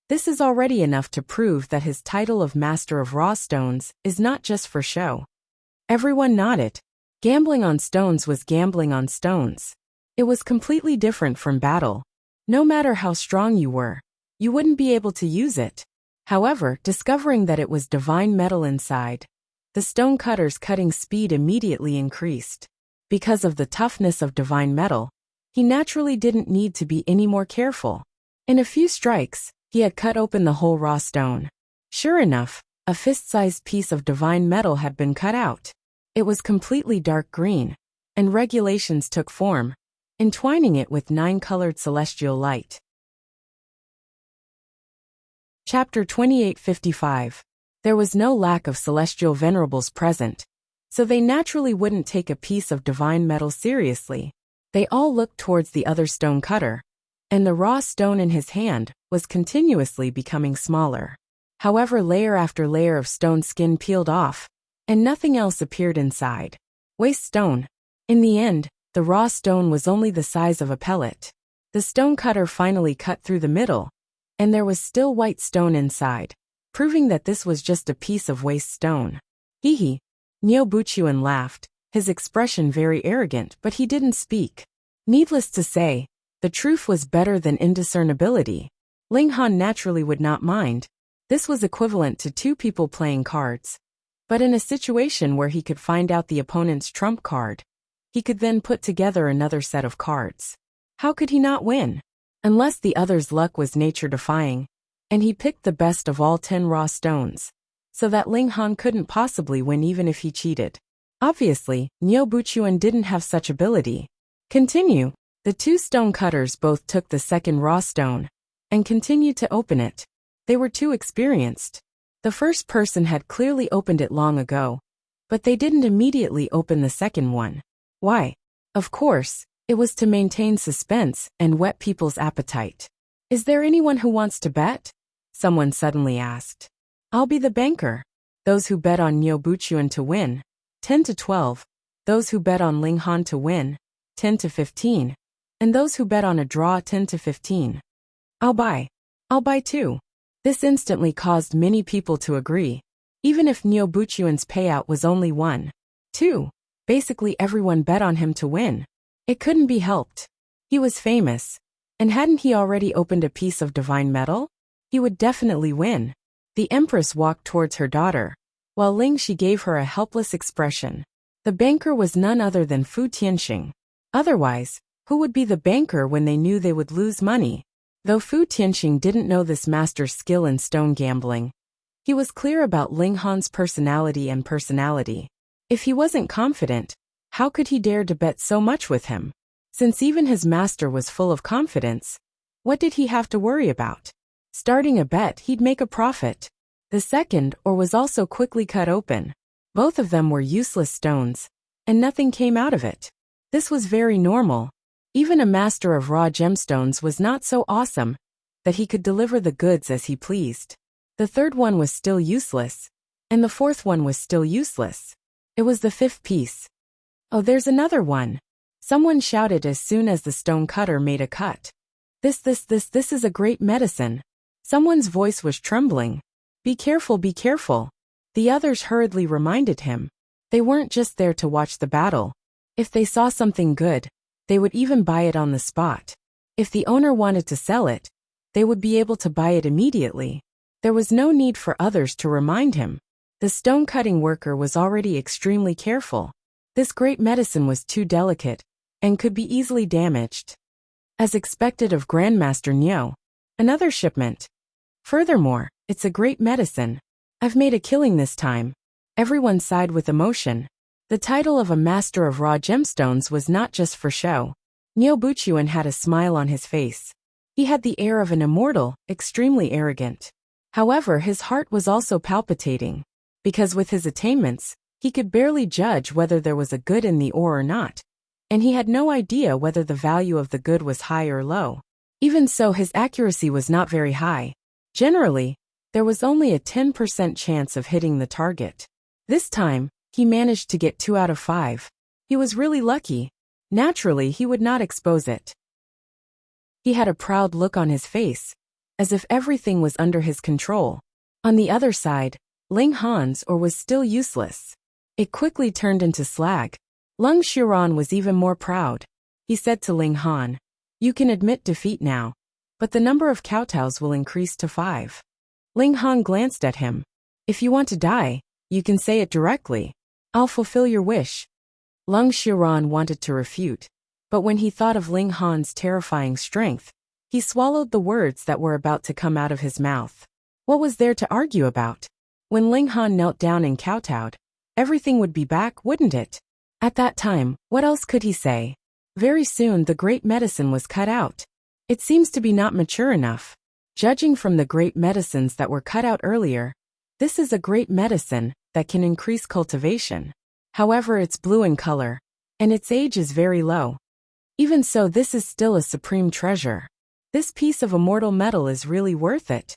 This is already enough to prove that his title of Master of Raw Stones is not just for show. Everyone nodded. Gambling on stones was gambling on stones. It was completely different from battle. No matter how strong you were, you wouldn't be able to use it. However, discovering that it was divine metal inside, the stonecutter's cutting speed immediately increased. Because of the toughness of divine metal, he naturally didn't need to be any more careful. In a few strikes, he had cut open the whole raw stone. Sure enough, a fist-sized piece of divine metal had been cut out. It was completely dark green, and regulations took form, entwining it with 9-colored celestial light. Chapter 2855. There was no lack of celestial venerables present, so they naturally wouldn't take a piece of divine metal seriously. They all looked towards the other stone cutter, and the raw stone in his hand was continuously becoming smaller. However, layer after layer of stone skin peeled off, and nothing else appeared inside. Waste stone. In the end, the raw stone was only the size of a pellet. The stone cutter finally cut through the middle, and there was still white stone inside, proving that this was just a piece of waste stone. Hee. Nyobuchuan laughed, his expression very arrogant, but he didn't speak. Needless to say, the truth was better than indiscernibility. Ling Han naturally would not mind. This was equivalent to 2 people playing cards. But in a situation where he could find out the opponent's trump card, he could then put together another set of cards. How could he not win? Unless the other's luck was nature-defying, and he picked the best of all 10 raw stones, so that Ling Han couldn't possibly win even if he cheated. Obviously, Nyobuchuan didn't have such ability. Continue. The 2 stone cutters both took the second raw stone, and continued to open it. They were too experienced. The first person had clearly opened it long ago, but they didn't immediately open the second one. Why? Of course, it was to maintain suspense and whet people's appetite. "Is there anyone who wants to bet?" someone suddenly asked. "I'll be the banker." Those who bet on Nyobuchuan to win, 10 to 12. Those who bet on Ling Han to win, 10 to 15. And those who bet on a draw, 10 to 15. I'll buy too." This instantly caused many people to agree. Even if Nyobuchuan's payout was only 1, 2, basically everyone bet on him to win. It couldn't be helped. He was famous, and hadn't he already opened a piece of divine metal? He would definitely win. The Empress walked towards her daughter, while Ling Shi gave her a helpless expression. The banker was none other than Fu Tianxing. Otherwise, who would be the banker when they knew they would lose money? Though Fu Tianxing didn't know this master's skill in stone gambling, he was clear about Ling Han's personality. If he wasn't confident, how could he dare to bet so much with him? Since even his master was full of confidence, what did he have to worry about? Starting a bet, he'd make a profit. The second ore was also quickly cut open. Both of them were useless stones, and nothing came out of it. This was very normal. Even a master of raw gemstones was not so awesome that he could deliver the goods as he pleased. The third one was still useless, and the fourth one was still useless. It was the 5th piece. "Oh, there's another one," someone shouted as soon as the stone cutter made a cut. This is a great medicine." Someone's voice was trembling. Be careful. The others hurriedly reminded him. They weren't just there to watch the battle. If they saw something good, they would even buy it on the spot. If the owner wanted to sell it, they would be able to buy it immediately. There was no need for others to remind him. The stone-cutting worker was already extremely careful. This great medicine was too delicate and could be easily damaged. As expected of Grandmaster Nyo. Another shipment. Furthermore, it's a great medicine. I've made a killing this time. Everyone sighed with emotion. The title of a master of raw gemstones was not just for show. Nyo Buchuan had a smile on his face. He had the air of an immortal, extremely arrogant. However, his heart was also palpitating. Because with his attainments, he could barely judge whether there was a good in the ore or not. And he had no idea whether the value of the good was high or low. Even so, his accuracy was not very high. Generally, there was only a 10% chance of hitting the target. This time, he managed to get 2 out of 5. He was really lucky. Naturally, he would not expose it. He had a proud look on his face, as if everything was under his control. On the other side, Ling Han's ore was still useless. It quickly turned into slag. Lung Xiran was even more proud. He said to Ling Han, "You can admit defeat now, but the number of kowtows will increase to 5. Ling Han glanced at him. "If you want to die, you can say it directly. I'll fulfill your wish." Lung Xiran wanted to refute, but when he thought of Ling Han's terrifying strength, he swallowed the words that were about to come out of his mouth. What was there to argue about? When Ling Han knelt down and kowtowed, everything would be back, wouldn't it? At that time, what else could he say? Very soon the great medicine was cut out. It seems to be not mature enough. Judging from the great medicines that were cut out earlier, this is a great medicine that can increase cultivation. However, it's blue in color, and its age is very low. Even so, this is still a supreme treasure. This piece of immortal metal is really worth it.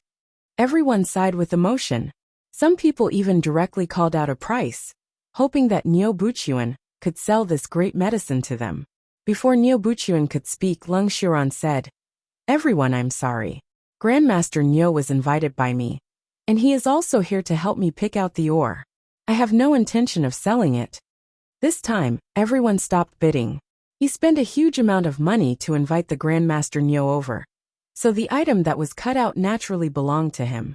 Everyone sighed with emotion. Some people even directly called out a price, hoping that Nyo Buchuan could sell this great medicine to them. Before Nyo Buchuan could speak, Lung Xiran said, "Everyone, I'm sorry. Grandmaster Nyo was invited by me, and he is also here to help me pick out the ore. I have no intention of selling it." This time, everyone stopped bidding. He spent a huge amount of money to invite the Grandmaster Nyo over, so the item that was cut out naturally belonged to him.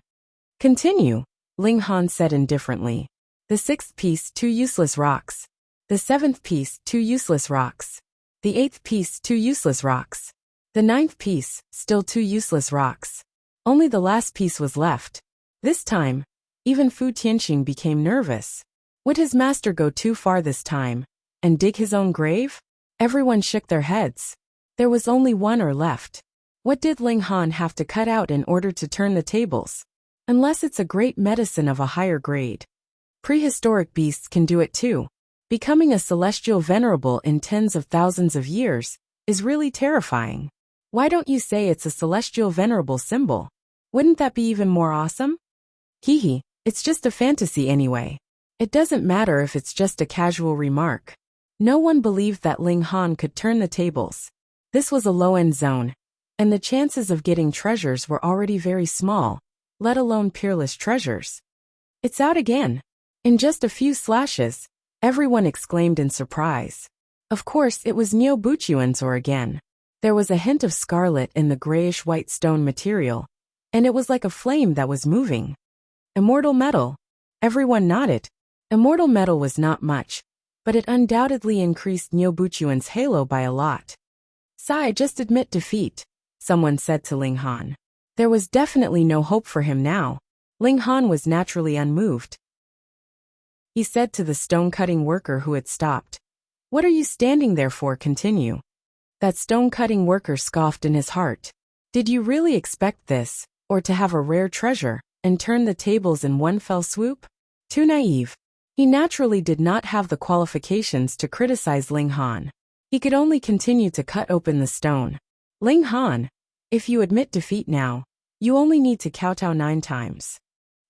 "Continue," Ling Han said indifferently. "The 6th piece, 2 useless rocks. The 7th piece, 2 useless rocks. The 8th piece, 2 useless rocks. The 9th piece, still 2 useless rocks. Only the last piece was left." This time, even Fu Tianqing became nervous. Would his master go too far this time and dig his own grave? Everyone shook their heads. There was only 1 ore left. What did Ling Han have to cut out in order to turn the tables? Unless it's a great medicine of a higher grade. Prehistoric beasts can do it too. Becoming a celestial venerable in tens of thousands of years is really terrifying. Why don't you say it's a celestial venerable symbol? Wouldn't that be even more awesome? Hehe, it's just a fantasy anyway. It doesn't matter if it's just a casual remark. No one believed that Ling Han could turn the tables. This was a low-end zone, and the chances of getting treasures were already very small, let alone peerless treasures. "It's out again." In just a few slashes, everyone exclaimed in surprise. Of course, it was Nyo Buchuan's ore again. There was a hint of scarlet in the grayish-white stone material, and it was like a flame that was moving. Immortal metal. Everyone nodded. Immortal metal was not much, but it undoubtedly increased Nyo Buchuan's halo by a lot. "Sai, just admit defeat," someone said to Ling Han. There was definitely no hope for him now. Ling Han was naturally unmoved. He said to the stone-cutting worker who had stopped, "What are you standing there for? Continue." That stone-cutting worker scoffed in his heart. Did you really expect this, or to have a rare treasure and turn the tables in one fell swoop? Too naive. He naturally did not have the qualifications to criticize Ling Han. He could only continue to cut open the stone. "Ling Han, if you admit defeat now, you only need to kowtow 9 times.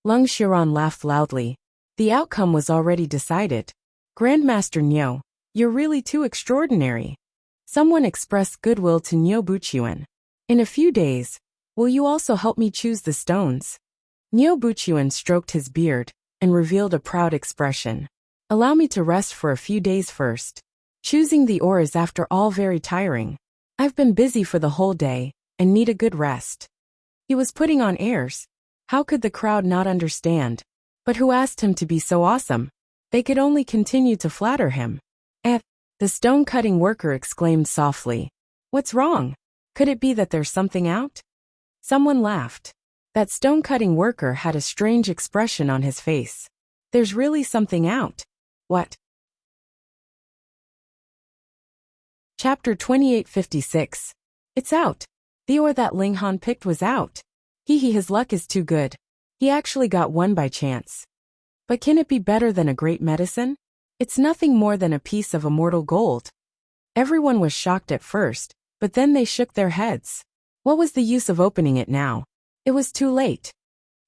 Lung Xiran laughed loudly. The outcome was already decided. "Grandmaster Nyo, you're really too extraordinary." Someone expressed goodwill to Nyo Buchuan. "In a few days, will you also help me choose the stones?" Nyo Buchuan stroked his beard and revealed a proud expression. "Allow me to rest for a few days first. Choosing the ore is after all very tiring. I've been busy for the whole day and need a good rest." He was putting on airs. How could the crowd not understand? But who asked him to be so awesome? They could only continue to flatter him. Eh, the stone-cutting worker exclaimed softly. What's wrong? Could it be that there's something out? Someone laughed. That stone-cutting worker had a strange expression on his face. There's really something out. What? Chapter 2856. It's out. The ore that Ling Han picked was out. His luck is too good. He actually got one by chance. But can it be better than a great medicine? It's nothing more than a piece of immortal gold. Everyone was shocked at first, but then they shook their heads. What was the use of opening it now? It was too late.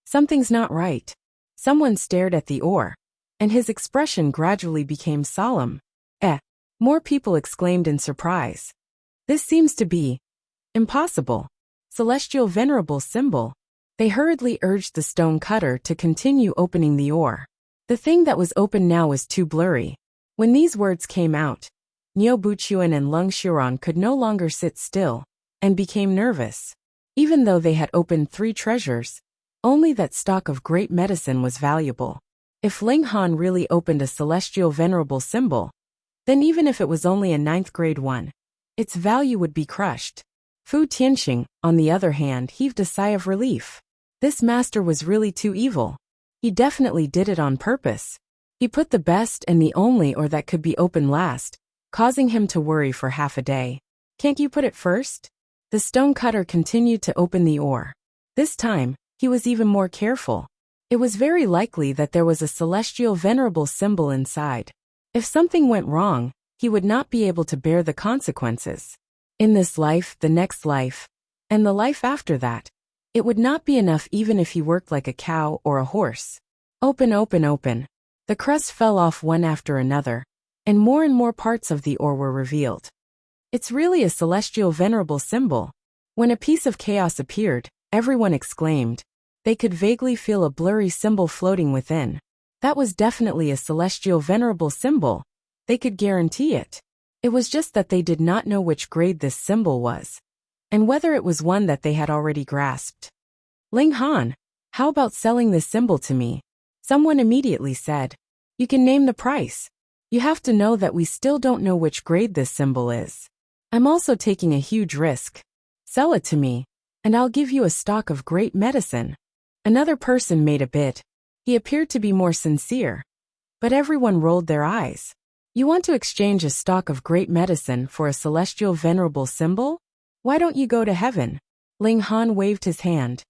Something's not right. Someone stared at the ore, and his expression gradually became solemn. More people exclaimed in surprise. This seems to be impossible. Celestial venerable symbol. They hurriedly urged the stone cutter to continue opening the ore. The thing that was open now was too blurry. When these words came out, Niu Buchuan and Lung Xiran could no longer sit still, and became nervous. Even though they had opened 3 treasures, only that stock of great medicine was valuable. If Ling Han really opened a celestial venerable symbol, then even if it was only a 9th grade one, its value would be crushed. Fu Tianxing, on the other hand, heaved a sigh of relief. This master was really too evil. He definitely did it on purpose. He put the best and the only ore that could be opened last, causing him to worry for half a day. Can't you put it first? The stone cutter continued to open the ore. This time, he was even more careful. It was very likely that there was a celestial venerable symbol inside. If something went wrong, he would not be able to bear the consequences. In this life, the next life, and the life after that, it would not be enough even if he worked like a cow or a horse. Open, open, open. The crust fell off one after another, and more parts of the ore were revealed. It's really a celestial venerable symbol. When a piece of chaos appeared, everyone exclaimed. They could vaguely feel a blurry symbol floating within. That was definitely a celestial venerable symbol. They could guarantee it. It was just that they did not know which grade this symbol was, and whether it was one that they had already grasped. Ling Han, how about selling this symbol to me? Someone immediately said. You can name the price. You have to know that we still don't know which grade this symbol is. I'm also taking a huge risk. Sell it to me, and I'll give you a stock of great medicine. Another person made a bid. He appeared to be more sincere. But everyone rolled their eyes. You want to exchange a stock of great medicine for a celestial venerable symbol? Why don't you go to heaven? Ling Han waved his hand.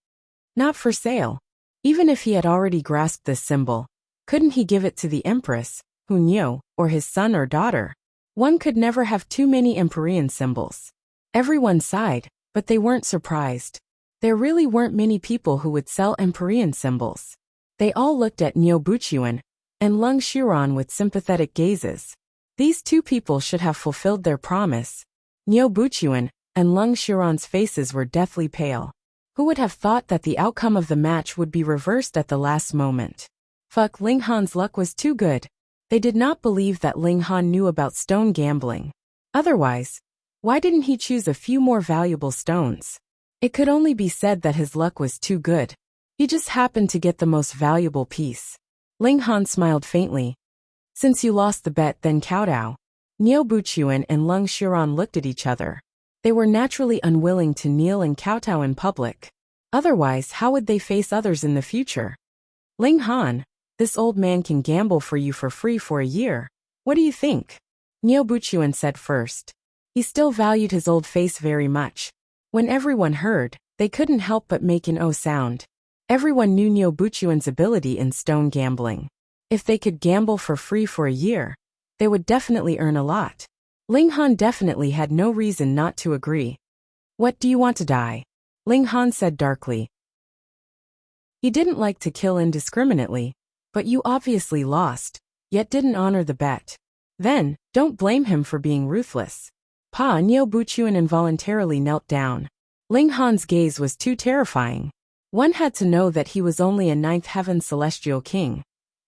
Not for sale. Even if he had already grasped this symbol, couldn't he give it to the Empress, Hu Niu, or his son or daughter? One could never have too many Empyrean symbols. Everyone sighed, but they weren't surprised. There really weren't many people who would sell Empyrean symbols. They all looked at Niu Buchuan and Lung Xiran with sympathetic gazes. These 2 people should have fulfilled their promise. Niu Buchuan and Lung Xiran's faces were deathly pale. Who would have thought that the outcome of the match would be reversed at the last moment? Ling Han's luck was too good. They did not believe that Ling Han knew about stone gambling. Otherwise, why didn't he choose a few more valuable stones? It could only be said that his luck was too good. He just happened to get the most valuable piece. Ling Han smiled faintly. Since you lost the bet, then kowtow. Niu Buchuan and Lung Xiran looked at each other. They were naturally unwilling to kneel and kowtow in public. Otherwise, how would they face others in the future? Ling Han, this old man can gamble for you for free for a year. What do you think? Niu Buchuan said first. He still valued his old face very much. When everyone heard, they couldn't help but make an "oh" sound. Everyone knew Niu Buchuan's ability in stone gambling. If they could gamble for free for a year, they would definitely earn a lot. Ling Han definitely had no reason not to agree. What do you want to die? Ling Han said darkly. He didn't like to kill indiscriminately, but you obviously lost, yet didn't honor the bet. Then, don't blame him for being ruthless. Niu Buchuan involuntarily knelt down. Ling Han's gaze was too terrifying. One had to know that he was only a 9th heaven celestial king.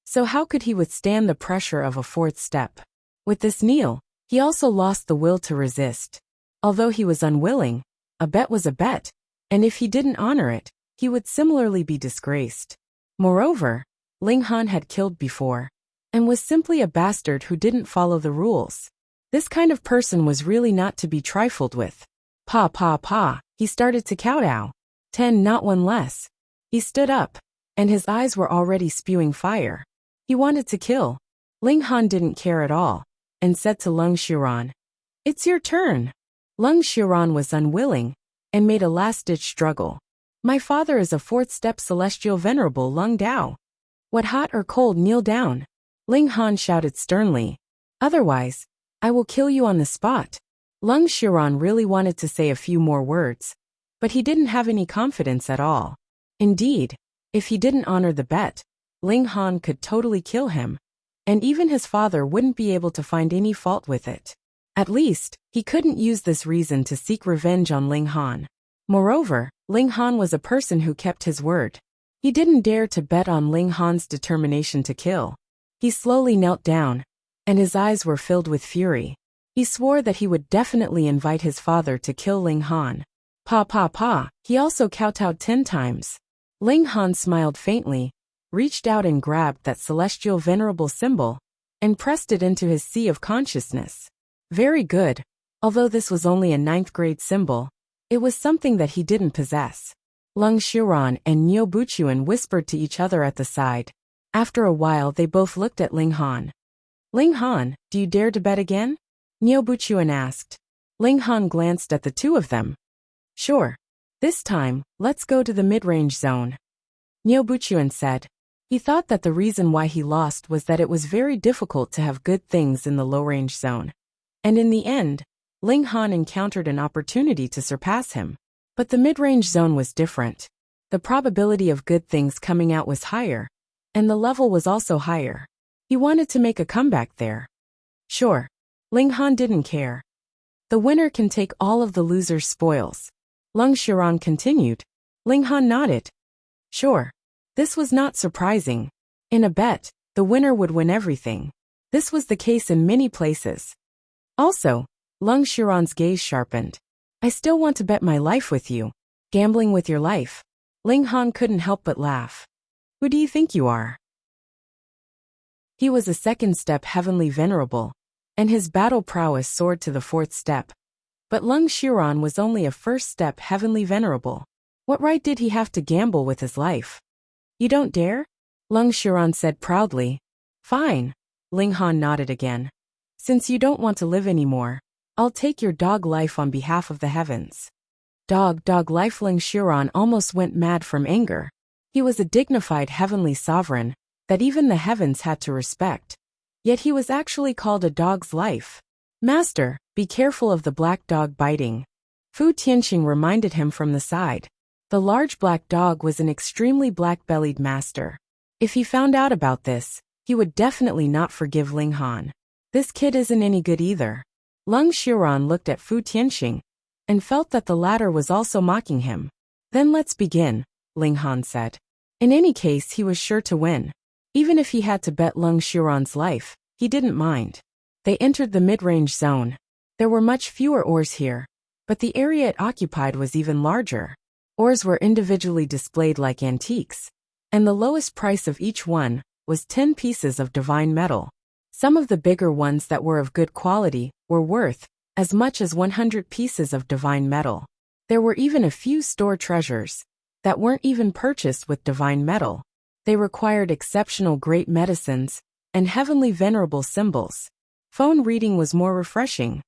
So how could he withstand the pressure of a 4th step? With this kneel, he also lost the will to resist. Although he was unwilling, a bet was a bet, and if he didn't honor it, he would similarly be disgraced. Moreover, Ling Han had killed before, and was simply a bastard who didn't follow the rules. This kind of person was really not to be trifled with. Pa pa pa, he started to kowtow. 10 not one less. He stood up, and his eyes were already spewing fire. He wanted to kill. Ling Han didn't care at all, and said to Lung Xiran, "It's your turn." Lung Xiran was unwilling, and made a last-ditch struggle. "My father is a fourth-step celestial venerable Lung Dao. What hot or cold, kneel down." Ling Han shouted sternly. "Otherwise, I will kill you on the spot." Lung Xiran really wanted to say a few more words, but he didn't have any confidence at all. Indeed, if he didn't honor the bet, Ling Han could totally kill him, and even his father wouldn't be able to find any fault with it. At least, he couldn't use this reason to seek revenge on Ling Han. Moreover, Ling Han was a person who kept his word. He didn't dare to bet on Ling Han's determination to kill. He slowly knelt down, and his eyes were filled with fury. He swore that he would definitely invite his father to kill Ling Han. Pa pa pa, he also kowtowed 10 times. Ling Han smiled faintly, reached out and grabbed that celestial venerable symbol, and pressed it into his sea of consciousness. Very good. Although this was only a 9th grade symbol, it was something that he didn't possess. Lung Xiran and Niu Buchuan whispered to each other at the side. After a while they both looked at Ling Han. "Ling Han, do you dare to bet again?" Niu Buchuan asked. Ling Han glanced at the two of them. "Sure. This time, let's go to the mid-range zone," Niu Buchuan said. He thought that the reason why he lost was that it was very difficult to have good things in the low-range zone. And in the end, Ling Han encountered an opportunity to surpass him. But the mid-range zone was different. The probability of good things coming out was higher, and the level was also higher. He wanted to make a comeback there. Sure. Ling Han didn't care. The winner can take all of the loser's spoils. Lung Xiran continued. Ling Han nodded. Sure. This was not surprising. In a bet, the winner would win everything. This was the case in many places. Also, Lung Xiran's gaze sharpened. I still want to bet my life with you. Gambling with your life. Ling Han couldn't help but laugh. Who do you think you are? He was a 2nd step heavenly venerable, and his battle prowess soared to the 4th step. But Lung Xiran was only a 1st step heavenly venerable. What right did he have to gamble with his life? You don't dare? Lung Xiran said proudly. Fine. Ling Han nodded again. Since you don't want to live anymore, I'll take your dog life on behalf of the heavens. Dog life. Lung Xiran almost went mad from anger. He was a dignified heavenly sovereign that even the heavens had to respect. Yet he was actually called a dog's life. Master, be careful of the black dog biting. Fu Tianqing reminded him from the side. The large black dog was an extremely black-bellied master. If he found out about this, he would definitely not forgive Ling Han. This kid isn't any good either. Lung Xiran looked at Fu Tianqing and felt that the latter was also mocking him. Then let's begin, Ling Han said. In any case, he was sure to win. Even if he had to bet Lung Xiran's life, he didn't mind. They entered the mid-range zone. There were much fewer ores here, but the area it occupied was even larger. Ores were individually displayed like antiques, and the lowest price of each one was 10 pieces of divine metal. Some of the bigger ones that were of good quality were worth as much as 100 pieces of divine metal. There were even a few store treasures that weren't even purchased with divine metal. They required exceptional great medicines and heavenly venerable symbols. Phone reading was more refreshing.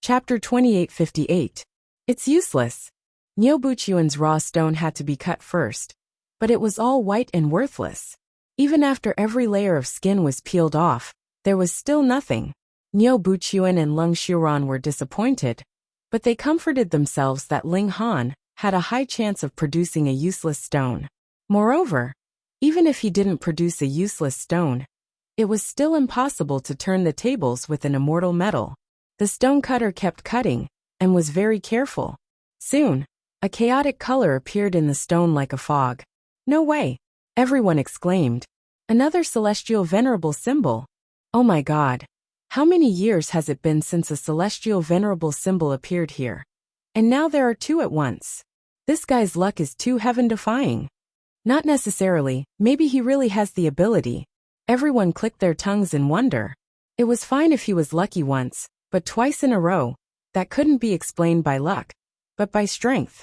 Chapter 2858. It's useless. Niu Buchuan's raw stone had to be cut first, but it was all white and worthless. Even after every layer of skin was peeled off, there was still nothing. Niu Buchuan and Lung Xiran were disappointed, but they comforted themselves that Ling Han had a high chance of producing a useless stone. Moreover, even if he didn't produce a useless stone, it was still impossible to turn the tables with an immortal metal. The stonecutter kept cutting, and was very careful. Soon, a chaotic color appeared in the stone like a fog. No way! Everyone exclaimed. Another celestial venerable symbol. Oh my God! How many years has it been since a celestial venerable symbol appeared here? And now there are 2 at once. This guy's luck is too heaven-defying. Not necessarily, maybe he really has the ability. Everyone clicked their tongues in wonder. It was fine if he was lucky once, but twice in a row, that couldn't be explained by luck, but by strength.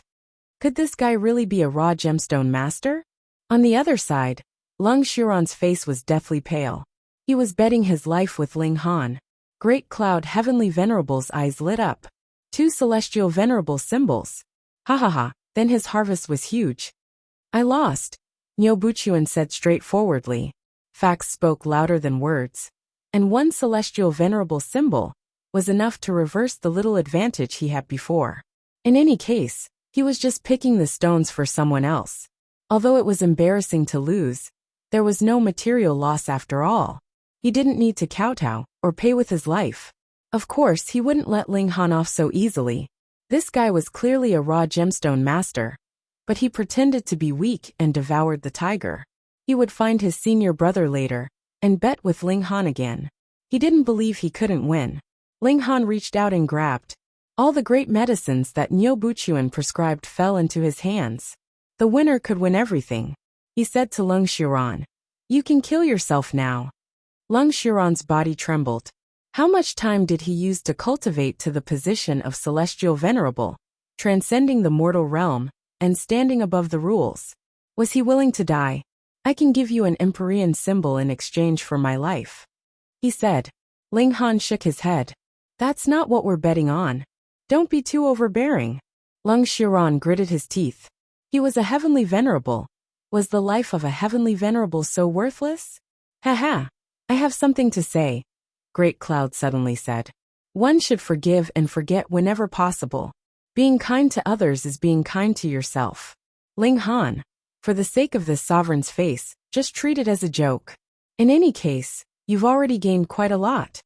Could this guy really be a raw gemstone master? On the other side, Lung Xiuran's face was deathly pale. He was betting his life with Ling Han. Great Cloud Heavenly Venerable's eyes lit up. 2 celestial venerable symbols. Ha ha ha, then his harvest was huge. I lost, Niu Buchuan said straightforwardly. Facts spoke louder than words. And 1 celestial venerable symbol was enough to reverse the little advantage he had before. In any case, he was just picking the stones for someone else. Although it was embarrassing to lose, there was no material loss after all. He didn't need to kowtow or pay with his life. Of course, he wouldn't let Ling Han off so easily. This guy was clearly a raw gemstone master. But he pretended to be weak and devoured the tiger. He would find his senior brother later and bet with Ling Han again. He didn't believe he couldn't win. Ling Han reached out and grabbed. All the great medicines that Niu Buchuan prescribed fell into his hands. The winner could win everything. He said to Lung Xiuran, "You can kill yourself now." Lung Xiuran's body trembled. How much time did he use to cultivate to the position of celestial venerable, transcending the mortal realm, and standing above the rules? Was he willing to die? "I can give you an Empyrean symbol in exchange for my life," he said. Ling Han shook his head. "That's not what we're betting on. Don't be too overbearing." Lung Xiuran gritted his teeth. He was a heavenly venerable. Was the life of a heavenly venerable so worthless? "Ha, I have something to say," Great Cloud suddenly said. "One should forgive and forget whenever possible. Being kind to others is being kind to yourself. Ling Han, for the sake of this sovereign's face, just treat it as a joke. In any case, you've already gained quite a lot."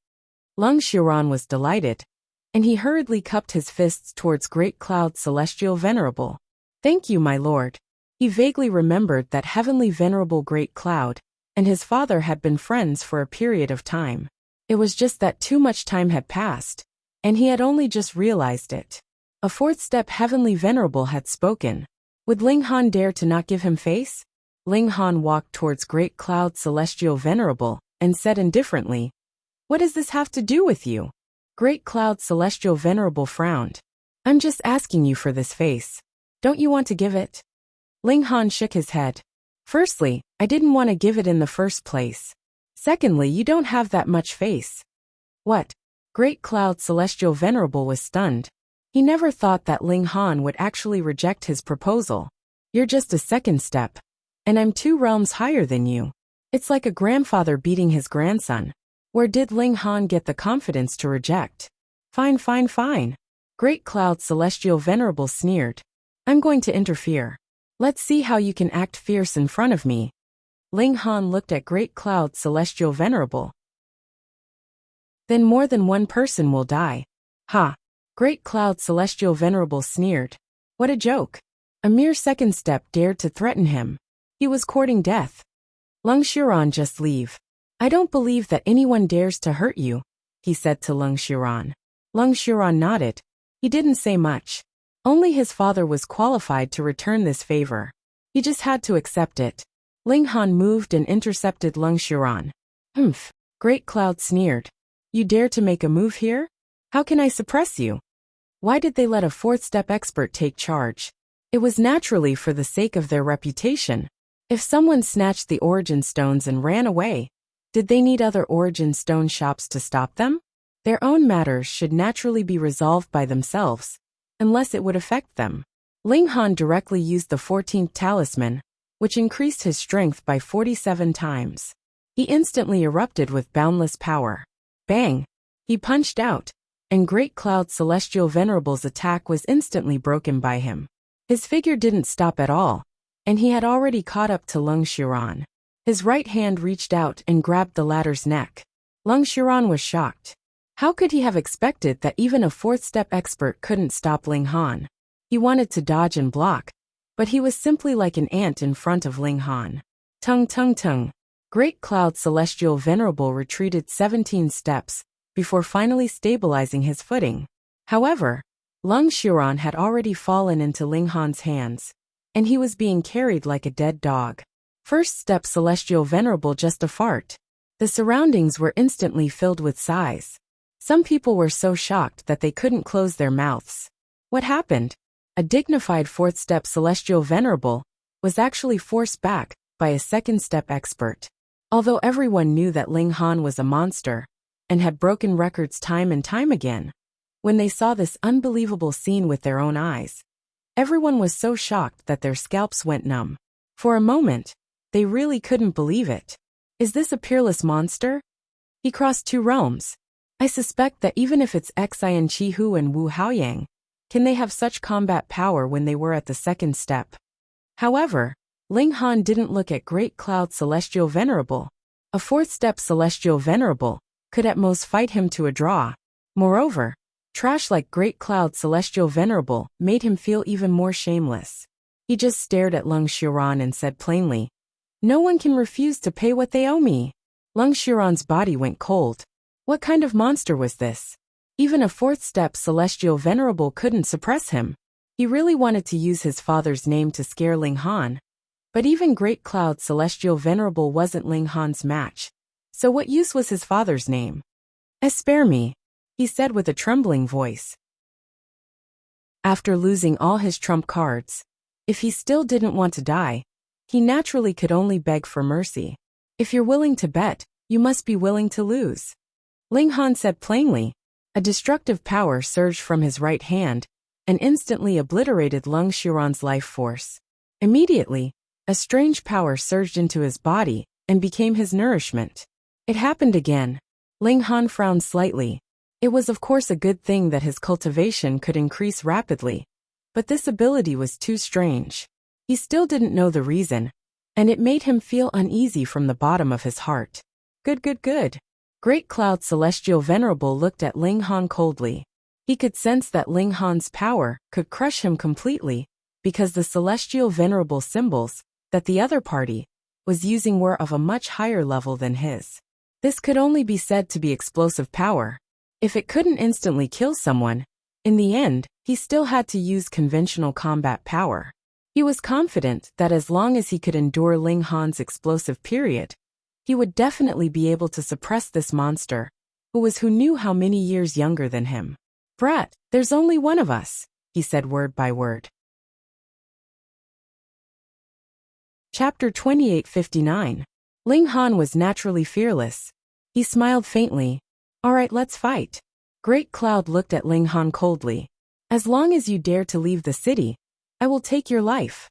Lung Xiuran was delighted, and he hurriedly cupped his fists towards Great Cloud Celestial Venerable. "Thank you, my lord." He vaguely remembered that Heavenly Venerable Great Cloud and his father had been friends for a period of time. It was just that too much time had passed, and he had only just realized it. A 4th step Heavenly Venerable had spoken. Would Ling Han dare to not give him face? Ling Han walked towards Great Cloud Celestial Venerable and said indifferently, "What does this have to do with you?" Great Cloud Celestial Venerable frowned. "I'm just asking you for this face. Don't you want to give it?" Ling Han shook his head. "Firstly, I didn't want to give it in the first place. Secondly, you don't have that much face." "What?" Great Cloud Celestial Venerable was stunned. He never thought that Ling Han would actually reject his proposal. "You're just a 2nd step, and I'm 2 realms higher than you. It's like a grandfather beating his grandson." Where did Ling Han get the confidence to reject? Fine. Great Cloud Celestial Venerable sneered. "I'm going to interfere. Let's see how you can act fierce in front of me." Ling Han looked at Great Cloud Celestial Venerable. "Then more than one person will die." "Ha!" Great Cloud Celestial Venerable sneered. What a joke. A mere 2nd step dared to threaten him. He was courting death. "Lung Xiuran, just leave. I don't believe that anyone dares to hurt you," he said to Lung Xiuran. Lung Xiuran nodded. He didn't say much. Only his father was qualified to return this favor. He just had to accept it. Ling Han moved and intercepted Lung Xiuran. "Humph," Great Cloud sneered. "You dare to make a move here? How can I suppress you?" Why did they let a 4th step expert take charge? It was naturally for the sake of their reputation. If someone snatched the origin stones and ran away, did they need other origin stone shops to stop them? Their own matters should naturally be resolved by themselves, unless it would affect them. Ling Han directly used the 14th talisman, which increased his strength by 47 times. He instantly erupted with boundless power. Bang! He punched out, and Great Cloud Celestial Venerable's attack was instantly broken by him. His figure didn't stop at all, and he had already caught up to Lung Xiuran. His right hand reached out and grabbed the latter's neck. Lung Xiuran was shocked. How could he have expected that even a 4th step expert couldn't stop Ling Han? He wanted to dodge and block, but he was simply like an ant in front of Ling Han. Tung. Great Cloud Celestial Venerable retreated 17 steps, before finally stabilizing his footing. However, Lung Xiuran had already fallen into Ling Han's hands, and he was being carried like a dead dog. First step Celestial Venerable, just a fart. The surroundings were instantly filled with sighs. Some people were so shocked that they couldn't close their mouths. What happened? A dignified fourth step Celestial Venerable was actually forced back by a second step expert. Although everyone knew that Ling Han was a monster and had broken records time and time again, when they saw this unbelievable scene with their own eyes, everyone was so shocked that their scalps went numb. For a moment, they really couldn't believe it. Is this a peerless monster? He crossed two realms. I suspect that even if it's Xian Qihu and Wu Haoyang, can they have such combat power when they were at the second step? However, Ling Han didn't look at Great Cloud Celestial Venerable. A fourth step Celestial Venerable could at most fight him to a draw. Moreover, trash like Great Cloud Celestial Venerable made him feel even more shameless. He just stared at Leng Xiuran and said plainly, "No one can refuse to pay what they owe me." Leng Xiuran's body went cold. What kind of monster was this? Even a fourth step Celestial Venerable couldn't suppress him. He really wanted to use his father's name to scare Ling Han. But even Great Cloud Celestial Venerable wasn't Ling Han's match. So what use was his father's name? "Spare me," he said with a trembling voice. After losing all his trump cards, if he still didn't want to die, he naturally could only beg for mercy. If you're willing to bet, you must be willing to lose. Ling Han said plainly. A destructive power surged from his right hand and instantly obliterated Leng Xiuran's life force. Immediately, a strange power surged into his body and became his nourishment. It happened again. Ling Han frowned slightly. It was of course a good thing that his cultivation could increase rapidly, but this ability was too strange. He still didn't know the reason, and it made him feel uneasy from the bottom of his heart. Good. Great Cloud Celestial Venerable looked at Ling Han coldly. He could sense that Ling Han's power could crush him completely, because the Celestial Venerable symbols that the other party was using were of a much higher level than his. This could only be said to be explosive power. If it couldn't instantly kill someone, in the end, he still had to use conventional combat power. He was confident that as long as he could endure Ling Han's explosive period, he would definitely be able to suppress this monster, who knew how many years younger than him. "Brat, there's only one of us," he said word by word. Chapter 2859. Ling Han was naturally fearless. He smiled faintly. "All right, let's fight." Great Cloud looked at Ling Han coldly. "As long as you dare to leave the city, I will take your life."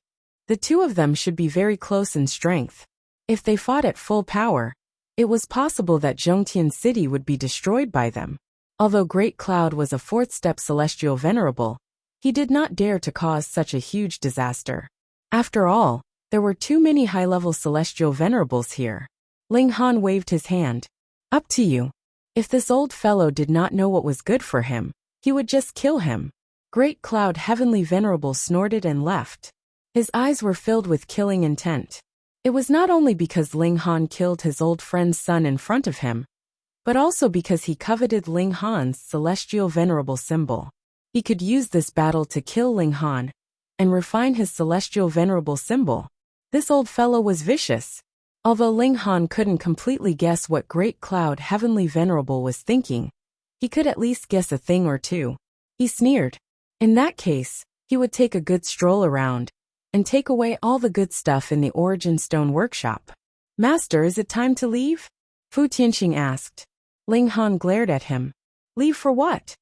The two of them should be very close in strength. If they fought at full power, it was possible that Zhongtian City would be destroyed by them. Although Great Cloud was a fourth step Celestial Venerable, he did not dare to cause such a huge disaster. After all, there were too many high-level Celestial Venerables here. Ling Han waved his hand. "Up to you. If this old fellow did not know what was good for him, he would just kill him." Great Cloud Heavenly Venerable snorted and left. His eyes were filled with killing intent. It was not only because Ling Han killed his old friend's son in front of him, but also because he coveted Ling Han's Celestial Venerable symbol. He could use this battle to kill Ling Han and refine his Celestial Venerable symbol. This old fellow was vicious. Although Ling Han couldn't completely guess what Great Cloud Heavenly Venerable was thinking, he could at least guess a thing or two. He sneered. In that case, he would take a good stroll around and take away all the good stuff in the Origin Stone workshop. "Master, is it time to leave?" Fu Tianxing asked. Ling Han glared at him. "Leave for what?"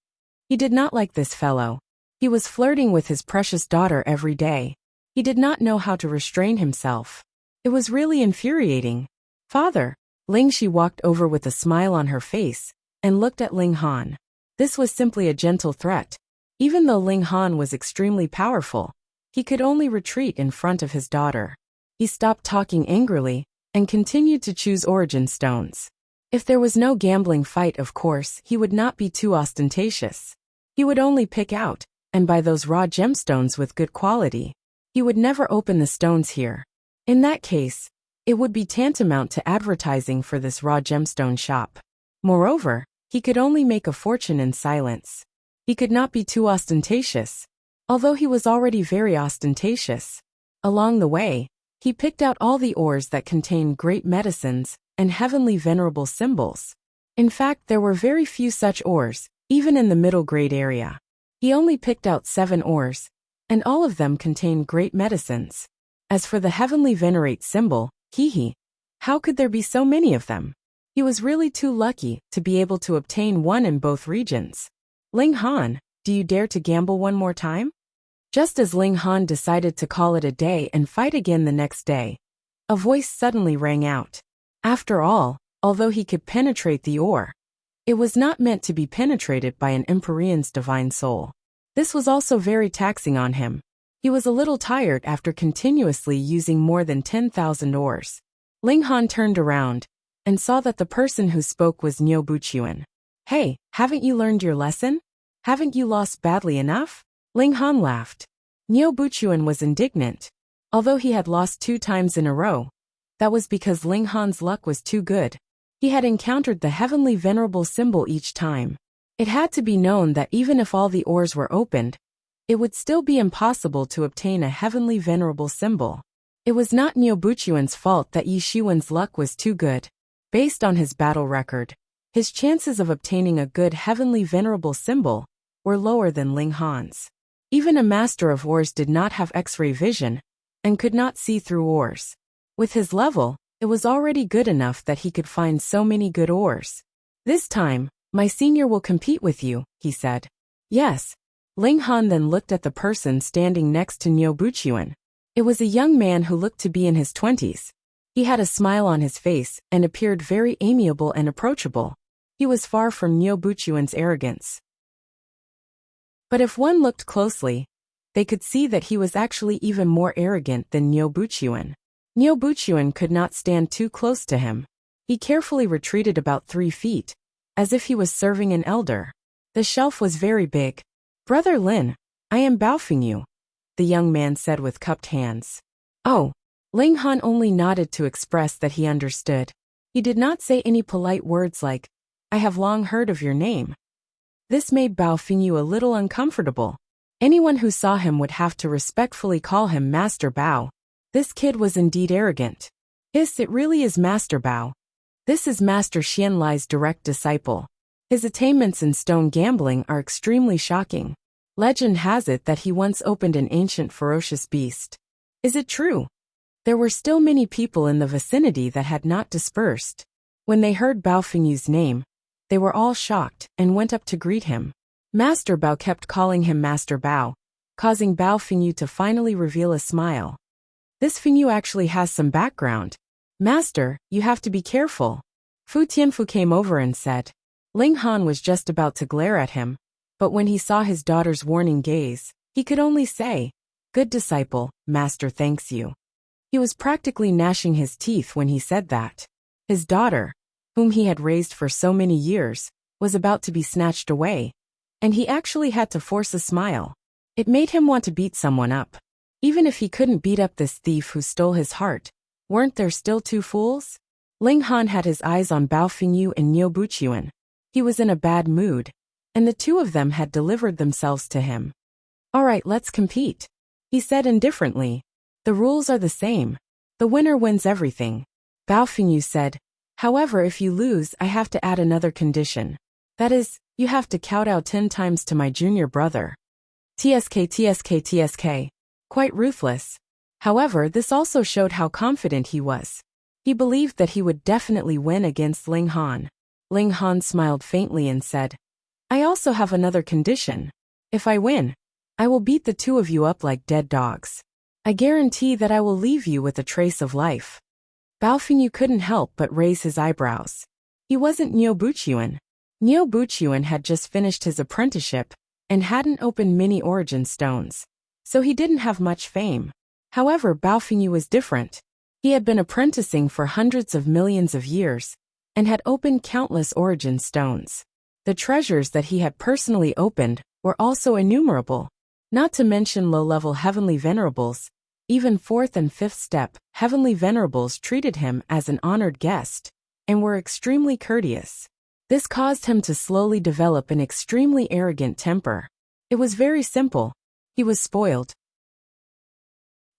He did not like this fellow. He was flirting with his precious daughter every day. He did not know how to restrain himself. It was really infuriating. "Father." Ling Shi walked over with a smile on her face and looked at Ling Han. This was simply a gentle threat. Even though Ling Han was extremely powerful, he could only retreat in front of his daughter. He stopped talking angrily and continued to choose Origin Stones. If there was no gambling fight, of course, he would not be too ostentatious. He would only pick out and buy those raw gemstones with good quality. He would never open the stones here. In that case, it would be tantamount to advertising for this raw gemstone shop. Moreover, he could only make a fortune in silence. He could not be too ostentatious, although he was already very ostentatious. Along the way, he picked out all the ores that contained great medicines and heavenly venerable symbols. In fact, there were very few such ores, even in the middle grade area. He only picked out 7 ores, and all of them contained great medicines. As for the heavenly venerate symbol, how could there be so many of them? He was really too lucky to be able to obtain one in both regions. Ling Han, do you dare to gamble one more time? Just as Ling Han decided to call it a day and fight again the next day, a voice suddenly rang out. After all, although he could penetrate the ore, it was not meant to be penetrated by an Empyrean's divine soul. This was also very taxing on him. He was a little tired after continuously using more than 10,000 ores. Ling Han turned around and saw that the person who spoke was Niu Buchuan. Hey, haven't you learned your lesson? Haven't you lost badly enough? Ling Han laughed. Niu Buchuan was indignant. Although he had lost 2 times in a row, that was because Ling Han's luck was too good. He had encountered the heavenly venerable symbol each time. It had to be known that even if all the ores were opened, it would still be impossible to obtain a heavenly venerable symbol. It was not Niu Buchuan's fault that Yi Shiwen's luck was too good. Based on his battle record, his chances of obtaining a good heavenly venerable symbol were lower than Ling Han's. Even a master of ores did not have X-ray vision and could not see through ores. With his level, it was already good enough that he could find so many good ores. This time, my senior will compete with you, he said. Yes. Ling Han then looked at the person standing next to Niu Buchuan. It was a young man who looked to be in his 20s. He had a smile on his face and appeared very amiable and approachable. He was far from Niu Buchuan's arrogance. But if one looked closely, they could see that he was actually even more arrogant than Niu Buchuan. Niu Buchuan could not stand too close to him. He carefully retreated about 3 feet, as if he was serving an elder. The shelf was very big. Brother Lin, I am baofing you, the young man said with cupped hands. Oh. Ling Han only nodded to express that he understood. He did not say any polite words like, I have long heard of your name. This made Bao Fingyu a little uncomfortable. Anyone who saw him would have to respectfully call him Master Bao. This kid was indeed arrogant. Yes, it really is Master Bao. This is Master Xianlai's direct disciple. His attainments in stone gambling are extremely shocking. Legend has it that he once opened an ancient ferocious beast. Is it true? There were still many people in the vicinity that had not dispersed. When they heard Bao Fingyu's name, they were all shocked and went up to greet him. Master Bao kept calling him Master Bao, causing Bao Fingyu to finally reveal a smile. This Fingyu actually has some background. Master, you have to be careful. Fu Tianfu came over and said. Ling Han was just about to glare at him, but when he saw his daughter's warning gaze, he could only say, Good disciple, Master thanks you. He was practically gnashing his teeth when he said that. His daughter, whom he had raised for so many years, was about to be snatched away, and he actually had to force a smile. It made him want to beat someone up. Even if he couldn't beat up this thief who stole his heart, weren't there still 2 fools? Ling Han had his eyes on Bao Fingyu and Niu Buchuan. He was in a bad mood, and the 2 of them had delivered themselves to him. All right, let's compete, he said indifferently. The rules are the same. The winner wins everything. Bao Fingyu said, however, if you lose, I have to add another condition. That is, you have to kowtow 10 times to my junior brother. TSK. Quite ruthless. However, this also showed how confident he was. He believed that he would definitely win against Ling Han. Ling Han smiled faintly and said, I also have another condition. If I win, I will beat the 2 of you up like dead dogs. I guarantee that I will leave you with a trace of life. Bao Fingyu couldn't help but raise his eyebrows. He wasn't Niu Buchuan. Niu Buchuan had just finished his apprenticeship and hadn't opened many origin stones, so he didn't have much fame. However, Bao Fingyu was different. He had been apprenticing for hundreds of millions of years and had opened countless origin stones. The treasures that he had personally opened were also innumerable, not to mention low-level heavenly venerables. Even 4th and 5th step heavenly venerables treated him as an honored guest and were extremely courteous. This caused him to slowly develop an extremely arrogant temper. It was very simple. He was spoiled.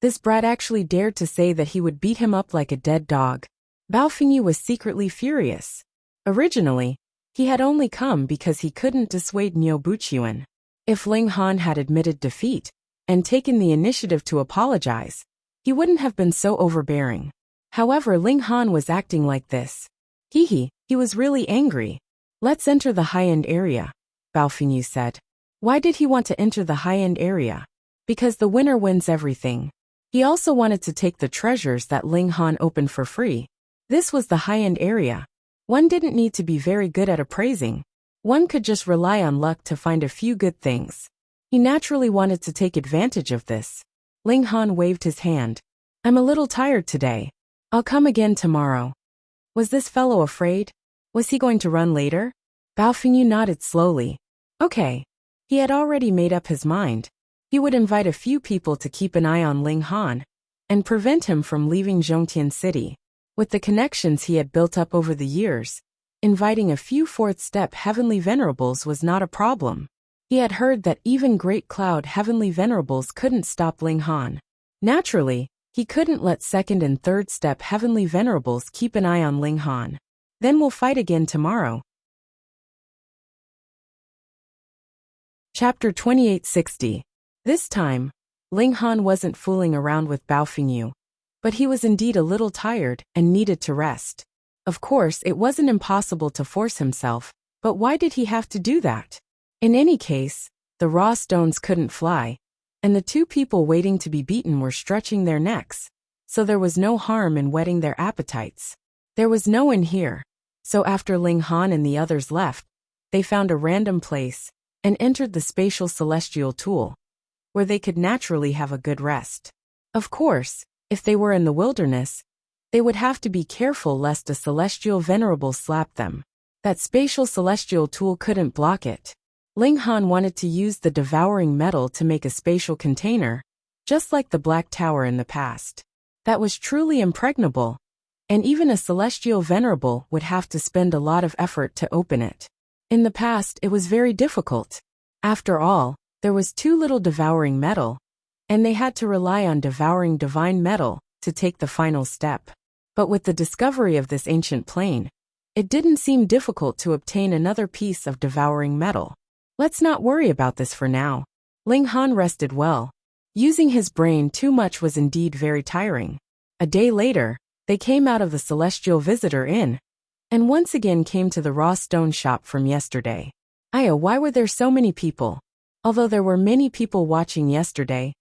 This brat actually dared to say that he would beat him up like a dead dog. Bao Fengyu was secretly furious. Originally, he had only come because he couldn't dissuade Niu Buqian. If Ling Han had admitted defeat and taken the initiative to apologize, he wouldn't have been so overbearing. However, Ling Han was acting like this. He was really angry. Let's enter the high-end area, Bao Fengyu said. Why did he want to enter the high-end area? Because the winner wins everything. He also wanted to take the treasures that Ling Han opened for free. This was the high-end area. One didn't need to be very good at appraising. One could just rely on luck to find a few good things. He naturally wanted to take advantage of this. Ling Han waved his hand. I'm a little tired today. I'll come again tomorrow. Was this fellow afraid? Was he going to run later? Bao Fengyu nodded slowly. Okay. He had already made up his mind. He would invite a few people to keep an eye on Ling Han and prevent him from leaving Zhongtian City. With the connections he had built up over the years, inviting a few fourth-step heavenly venerables was not a problem. He had heard that even Great Cloud heavenly venerables couldn't stop Ling Han. Naturally, he couldn't let second and third-step heavenly venerables keep an eye on Ling Han. Then we'll fight again tomorrow. Chapter 2860. This time, Ling Han wasn't fooling around with Bao Fengyu, but he was indeed a little tired and needed to rest. Of course, it wasn't impossible to force himself, but why did he have to do that? In any case, the raw stones couldn't fly, and the two people waiting to be beaten were stretching their necks, so there was no harm in whetting their appetites. There was no one here, so after Ling Han and the others left, they found a random place and entered the spatial celestial tool, where they could naturally have a good rest. Of course, if they were in the wilderness, they would have to be careful lest a celestial venerable slap them. That spatial celestial tool couldn't block it. Ling Han wanted to use the devouring metal to make a spatial container, just like the Black Tower in the past. That was truly impregnable, and even a celestial venerable would have to spend a lot of effort to open it. In the past, it was very difficult. After all, there was too little devouring metal, and they had to rely on devouring divine metal to take the final step. But with the discovery of this ancient plane, it didn't seem difficult to obtain another piece of devouring metal. Let's not worry about this for now. Ling Han rested well. Using his brain too much was indeed very tiring. A day later, they came out of the Celestial Visitor Inn, and once again came to the raw stone shop from yesterday. Why were there so many people? Although there were many people watching yesterday,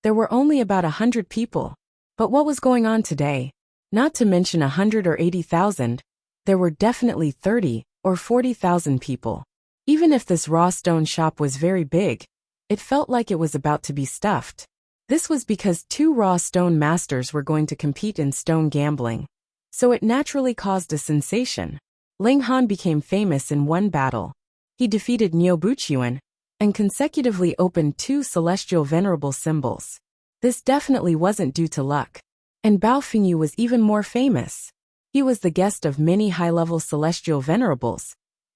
there were only about 100 people. But what was going on today? Not to mention 100 or 80,000, there were definitely 30 or 40,000 people. Even if this raw stone shop was very big, it felt like it was about to be stuffed. This was because two raw stone masters were going to compete in stone gambling, so it naturally caused a sensation. Ling Han became famous in one battle. He defeated Niu Buqian and consecutively opened two celestial venerable symbols. This definitely wasn't due to luck. And Bao Fengyu was even more famous. He was the guest of many high-level celestial venerables,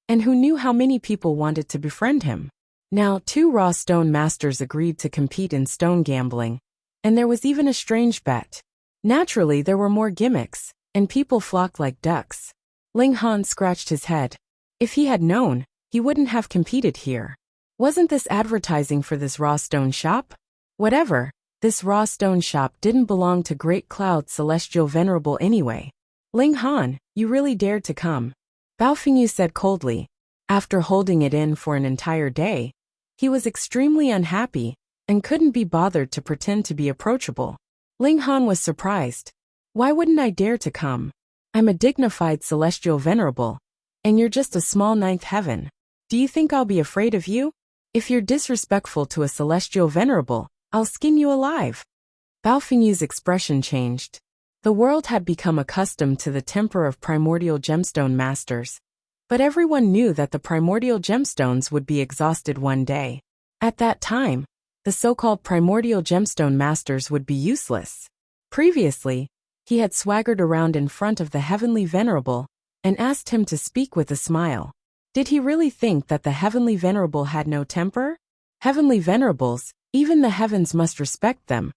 and who knew how many people wanted to befriend him. Now, two raw stone masters agreed to compete in stone gambling, and there was even a strange bet. Naturally, there were more gimmicks, and people flocked like ducks. Ling Han scratched his head. If he had known, he wouldn't have competed here. Wasn't this advertising for this raw stone shop? Whatever, this raw stone shop didn't belong to Great Cloud Celestial Venerable anyway. Ling Han, you really dared to come. Bao Fengyu said coldly. After holding it in for an entire day, he was extremely unhappy and couldn't be bothered to pretend to be approachable. Ling Han was surprised. Why wouldn't I dare to come? I'm a dignified celestial venerable, and you're just a small ninth heaven. Do you think I'll be afraid of you? If you're disrespectful to a celestial venerable, I'll skin you alive. Bao Fengyu's expression changed. The world had become accustomed to the temper of primordial gemstone masters, but everyone knew that the primordial gemstones would be exhausted one day. At that time, the so-called primordial gemstone masters would be useless. Previously, he had swaggered around in front of the heavenly venerable and asked him to speak with a smile. Did he really think that the heavenly venerable had no temper? Heavenly venerables, even the heavens must respect them.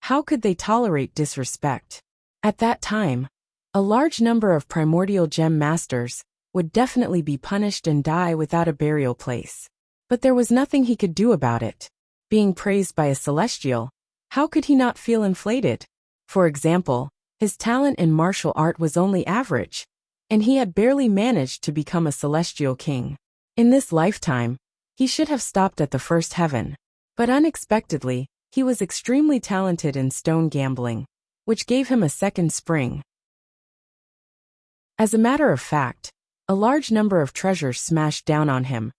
How could they tolerate disrespect? At that time, a large number of primordial gem masters would definitely be punished and die without a burial place. But there was nothing he could do about it. Being praised by a celestial, how could he not feel inflated? For example, his talent in martial art was only average, and he had barely managed to become a celestial king. In this lifetime, he should have stopped at the first heaven. But unexpectedly, he was extremely talented in stone gambling, which gave him a second spring. As a matter of fact, a large number of treasures smashed down on him,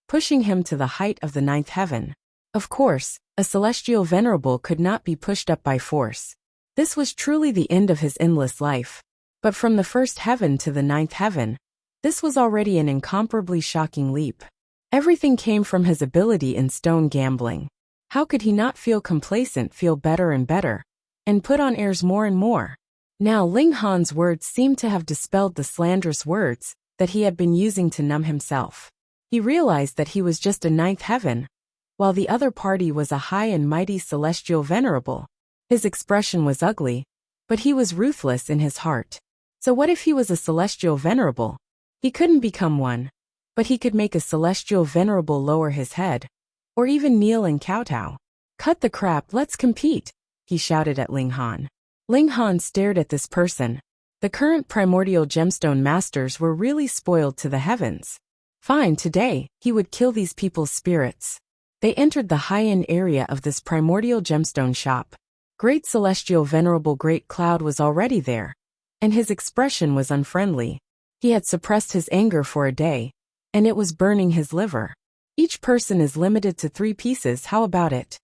pushing him to the height of the ninth heaven. Of course, a celestial venerable could not be pushed up by force. This was truly the end of his endless life. But from the first heaven to the ninth heaven, this was already an incomparably shocking leap. Everything came from his ability in stone gambling. How could he not feel complacent, feel better and better, and put on airs more and more? Now Ling Han's words seemed to have dispelled the slanderous words that he had been using to numb himself. He realized that he was just a ninth heaven, while the other party was a high and mighty celestial venerable. His expression was ugly, but he was ruthless in his heart. So what if he was a celestial venerable? He couldn't become one, but he could make a celestial venerable lower his head, or even kneel and kowtow. Cut the crap, let's compete, he shouted at Ling Han. Ling Han stared at this person. The current primordial gemstone masters were really spoiled to the heavens. Fine, today, he would kill these people's spirits. They entered the high-end area of this primordial gemstone shop. Great Celestial Venerable Great Cloud was already there, and his expression was unfriendly. He had suppressed his anger for a day, and it was burning his liver. Each person is limited to 3 pieces, how about it?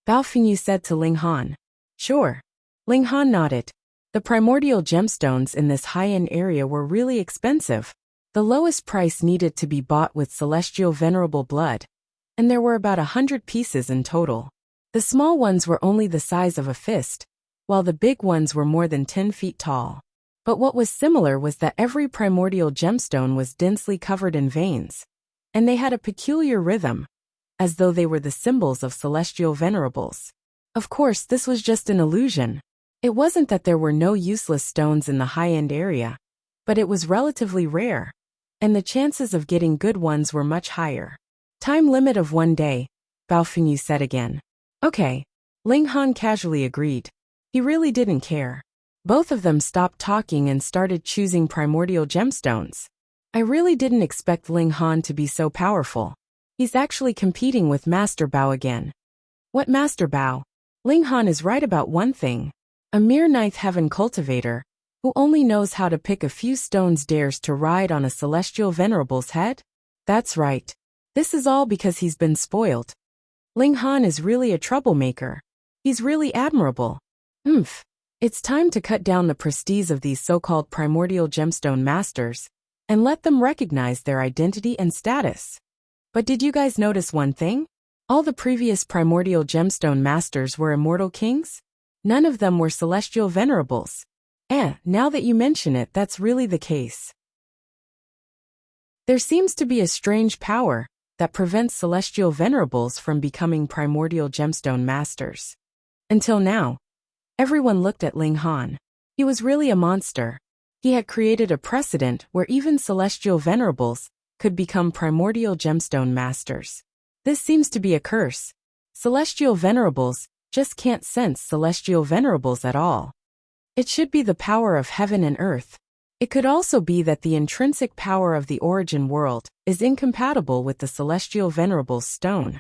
Bao Fengyu said to Ling Han. Sure. Ling Han nodded. The primordial gemstones in this high-end area were really expensive. The lowest price needed to be bought with celestial venerable blood, and there were about 100 pieces in total. The small ones were only the size of a fist, while the big ones were more than 10 feet tall. But what was similar was that every primordial gemstone was densely covered in veins, and they had a peculiar rhythm, as though they were the symbols of celestial venerables. Of course, this was just an illusion. It wasn't that there were no useless stones in the high-end area, but it was relatively rare, and the chances of getting good ones were much higher. Time limit of 1 day, Bao Fengyu said again. Okay. Ling Han casually agreed. He really didn't care. Both of them stopped talking and started choosing primordial gemstones. I really didn't expect Ling Han to be so powerful. He's actually competing with Master Bao again. What Master Bao? Ling Han is right about one thing. A mere ninth heaven cultivator, who only knows how to pick a few stones, dares to ride on a celestial venerable's head? That's right. This is all because he's been spoiled. Ling Han is really a troublemaker. He's really admirable. It's time to cut down the prestige of these so-called primordial gemstone masters, and let them recognize their identity and status. But did you guys notice one thing? All the previous primordial gemstone masters were immortal kings? None of them were celestial venerables. Now that you mention it, that's really the case. There seems to be a strange power that prevents celestial venerables from becoming primordial gemstone masters. Until now, everyone looked at Ling Han. He was really a monster. He had created a precedent where even celestial venerables could become primordial gemstone masters. This seems to be a curse. Celestial venerables just can't sense celestial venerables at all. It should be the power of heaven and earth. It could also be that the intrinsic power of the origin world is incompatible with the celestial venerable's stone.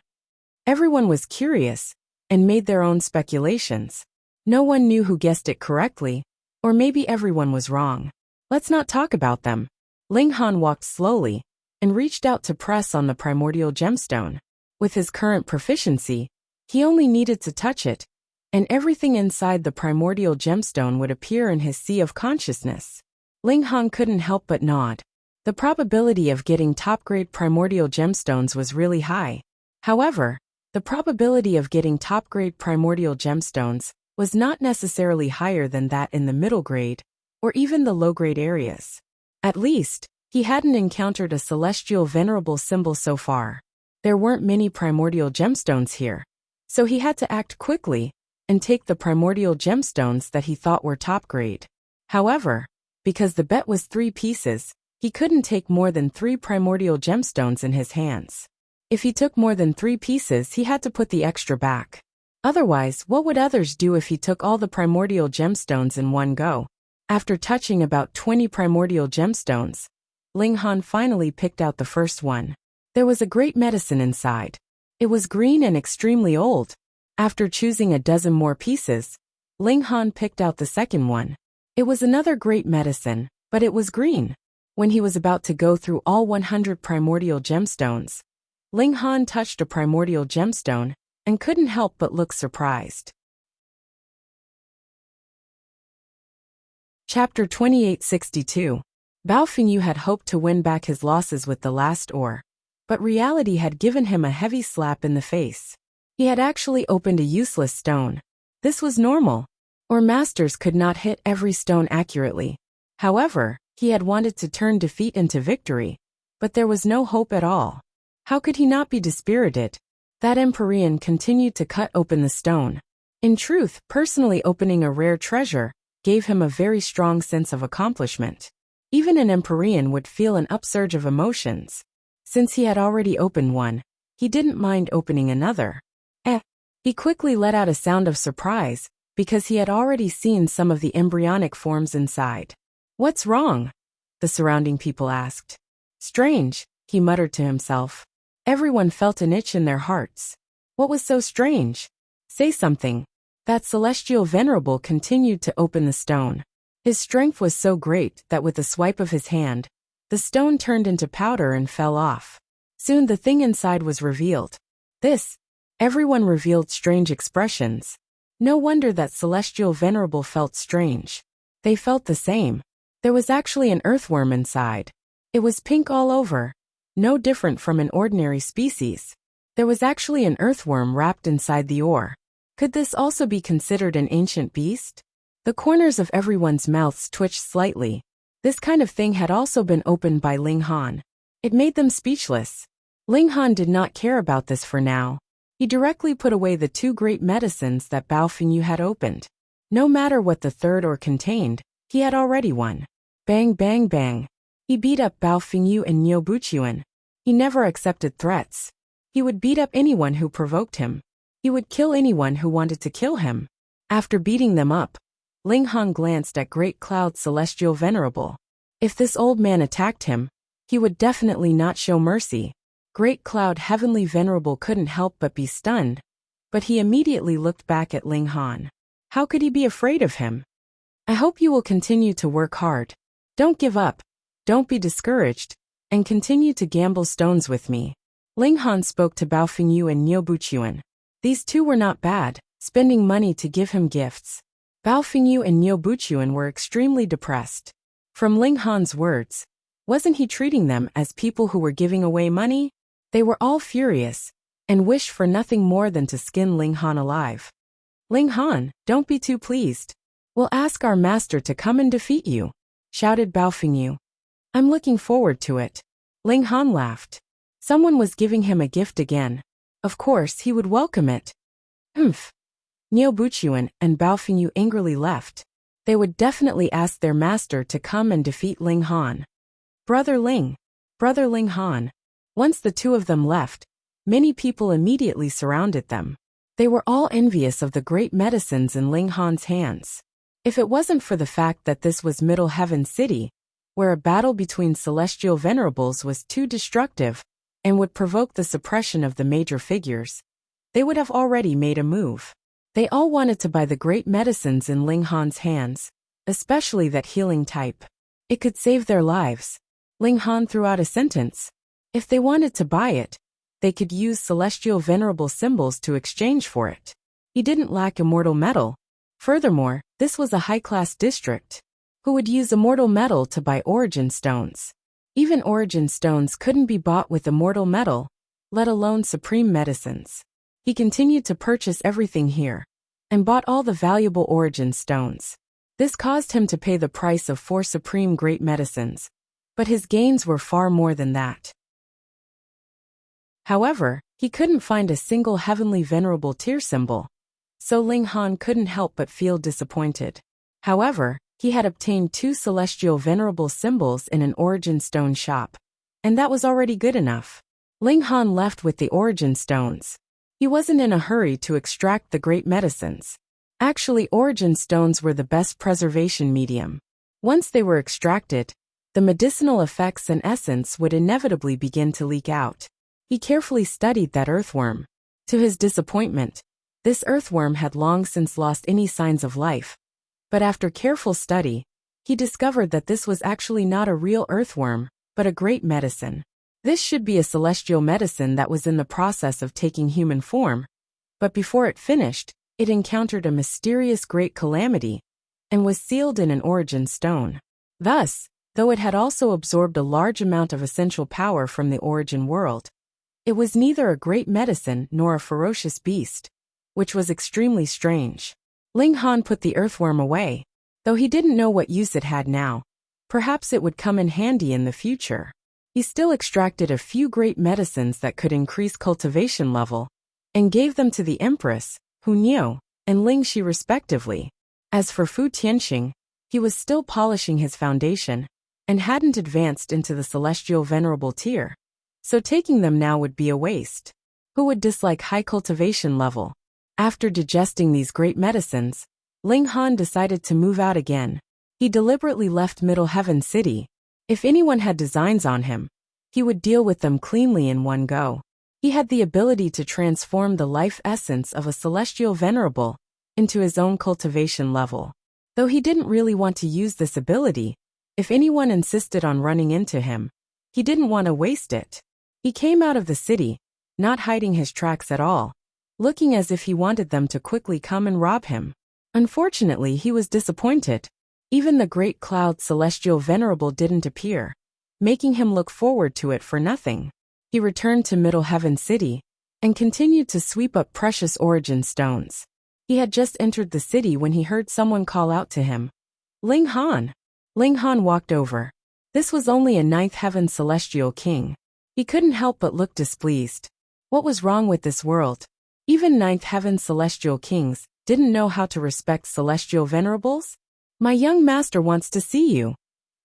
Everyone was curious and made their own speculations. No one knew who guessed it correctly, or maybe everyone was wrong. Let's not talk about them. Ling Han walked slowly and reached out to press on the primordial gemstone. With his current proficiency, he only needed to touch it, and everything inside the primordial gemstone would appear in his sea of consciousness. Ling Han couldn't help but nod. The probability of getting top-grade primordial gemstones was really high. However, the probability of getting top-grade primordial gemstones was not necessarily higher than that in the middle grade, or even the low-grade areas. At least, he hadn't encountered a celestial venerable symbol so far. There weren't many primordial gemstones here, so he had to act quickly and take the primordial gemstones that he thought were top grade. However, because the bet was 3 pieces, he couldn't take more than 3 primordial gemstones in his hands. If he took more than 3 pieces, he had to put the extra back. Otherwise, what would others do if he took all the primordial gemstones in one go? After touching about 20 primordial gemstones, Ling Han finally picked out the first one. There was a great medicine inside. It was green and extremely old. After choosing a dozen more pieces, Ling Han picked out the second one. It was another great medicine, but it was green. When he was about to go through all 100 primordial gemstones, Ling Han touched a primordial gemstone and couldn't help but look surprised. Chapter 2862. Bao Fengyu had hoped to win back his losses with the last ore, but reality had given him a heavy slap in the face. He had actually opened a useless stone. This was normal. Ore masters could not hit every stone accurately. However, he had wanted to turn defeat into victory, but there was no hope at all. How could he not be dispirited? That Empyrean continued to cut open the stone. In truth, personally opening a rare treasure gave him a very strong sense of accomplishment. Even an Empyrean would feel an upsurge of emotions. Since he had already opened one, he didn't mind opening another. He quickly let out a sound of surprise, because he had already seen some of the embryonic forms inside. "What's wrong?" the surrounding people asked. "Strange," he muttered to himself. Everyone felt an itch in their hearts. What was so strange? "Say something." That celestial venerable continued to open the stone. His strength was so great that with a swipe of his hand, the stone turned into powder and fell off. Soon the thing inside was revealed. Everyone revealed strange expressions. No wonder that celestial venerable felt strange. They felt the same. There was actually an earthworm inside. It was pink all over, no different from an ordinary species. There was actually an earthworm wrapped inside the ore. Could this also be considered an ancient beast? The corners of everyone's mouths twitched slightly. This kind of thing had also been opened by Ling Han. It made them speechless. Ling Han did not care about this for now. He directly put away the 2 great medicines that Bao Fengyu had opened. No matter what the third ore contained, he had already won. Bang bang bang. He beat up Bao Fengyu and Niu Buchuan. He never accepted threats. He would beat up anyone who provoked him. He would kill anyone who wanted to kill him. After beating them up, Ling Han glanced at Great Cloud Celestial Venerable. If this old man attacked him, he would definitely not show mercy. Great Cloud Heavenly Venerable couldn't help but be stunned, but he immediately looked back at Ling Han. How could he be afraid of him? "I hope you will continue to work hard. Don't give up, don't be discouraged, and continue to gamble stones with me." Ling Han spoke to Bao Fengyu and Niu Buchuan. These 2 were not bad, spending money to give him gifts. Bao Fengyu and Niu Buchuan were extremely depressed. From Ling Han's words, wasn't he treating them as people who were giving away money? They were all furious, and wished for nothing more than to skin Ling Han alive. "Ling Han, don't be too pleased. We'll ask our master to come and defeat you," shouted Bao Fengyu. "I'm looking forward to it." Ling Han laughed. Someone was giving him a gift again. Of course he would welcome it. Niu Buchuan and Bao Fengyu angrily left. They would definitely ask their master to come and defeat Ling Han. Brother Ling Han. Once the 2 of them left, many people immediately surrounded them. They were all envious of the great medicines in Ling Han's hands. If it wasn't for the fact that this was Middle Heaven City, where a battle between celestial venerables was too destructive and would provoke the suppression of the major figures, they would have already made a move. They all wanted to buy the great medicines in Ling Han's hands, especially that healing type. It could save their lives. Ling Han threw out a sentence. If they wanted to buy it, they could use celestial venerable symbols to exchange for it. He didn't lack immortal metal. Furthermore, this was a high-class district. Who would use immortal metal to buy origin stones? Even origin stones couldn't be bought with immortal metal, let alone supreme medicines. He continued to purchase everything here, and bought all the valuable origin stones. This caused him to pay the price of 4 supreme great medicines, but his gains were far more than that. However, he couldn't find a single heavenly venerable tier symbol. so Ling Han couldn't help but feel disappointed. However, he had obtained 2 celestial venerable symbols in an origin stone shop, and that was already good enough. Ling Han left with the origin stones. He wasn't in a hurry to extract the great medicines. Actually, origin stones were the best preservation medium. Once they were extracted, the medicinal effects and essence would inevitably begin to leak out. He carefully studied that earthworm. To his disappointment, this earthworm had long since lost any signs of life. But after careful study, he discovered that this was actually not a real earthworm, but a great medicine. This should be a celestial medicine that was in the process of taking human form, but before it finished, it encountered a mysterious great calamity and was sealed in an origin stone. Thus, though it had also absorbed a large amount of essential power from the origin world, it was neither a great medicine nor a ferocious beast, which was extremely strange. Ling Han put the earthworm away, though he didn't know what use it had now. Perhaps it would come in handy in the future. He still extracted a few great medicines that could increase cultivation level, and gave them to the Empress, Hu Niu, and Ling Shi respectively. As for Fu Tianxing, he was still polishing his foundation, and hadn't advanced into the celestial venerable tier, so taking them now would be a waste. Who would dislike high cultivation level? After digesting these great medicines, Ling Han decided to move out again. He deliberately left Middle Heaven City. If anyone had designs on him, he would deal with them cleanly in one go. He had the ability to transform the life essence of a celestial venerable into his own cultivation level. Though he didn't really want to use this ability, if anyone insisted on running into him, he didn't want to waste it. He came out of the city, not hiding his tracks at all, looking as if he wanted them to quickly come and rob him. Unfortunately, he was disappointed. Even the great cloud celestial venerable didn't appear, making him look forward to it for nothing. He returned to Middle Heaven City and continued to sweep up precious origin stones. He had just entered the city when he heard someone call out to him, "Ling Han!" Ling Han walked over. This was only a 9th Heaven Celestial King. He couldn't help but look displeased. What was wrong with this world? Even 9th Heaven Celestial Kings didn't know how to respect celestial venerables? "My young master wants to see you,"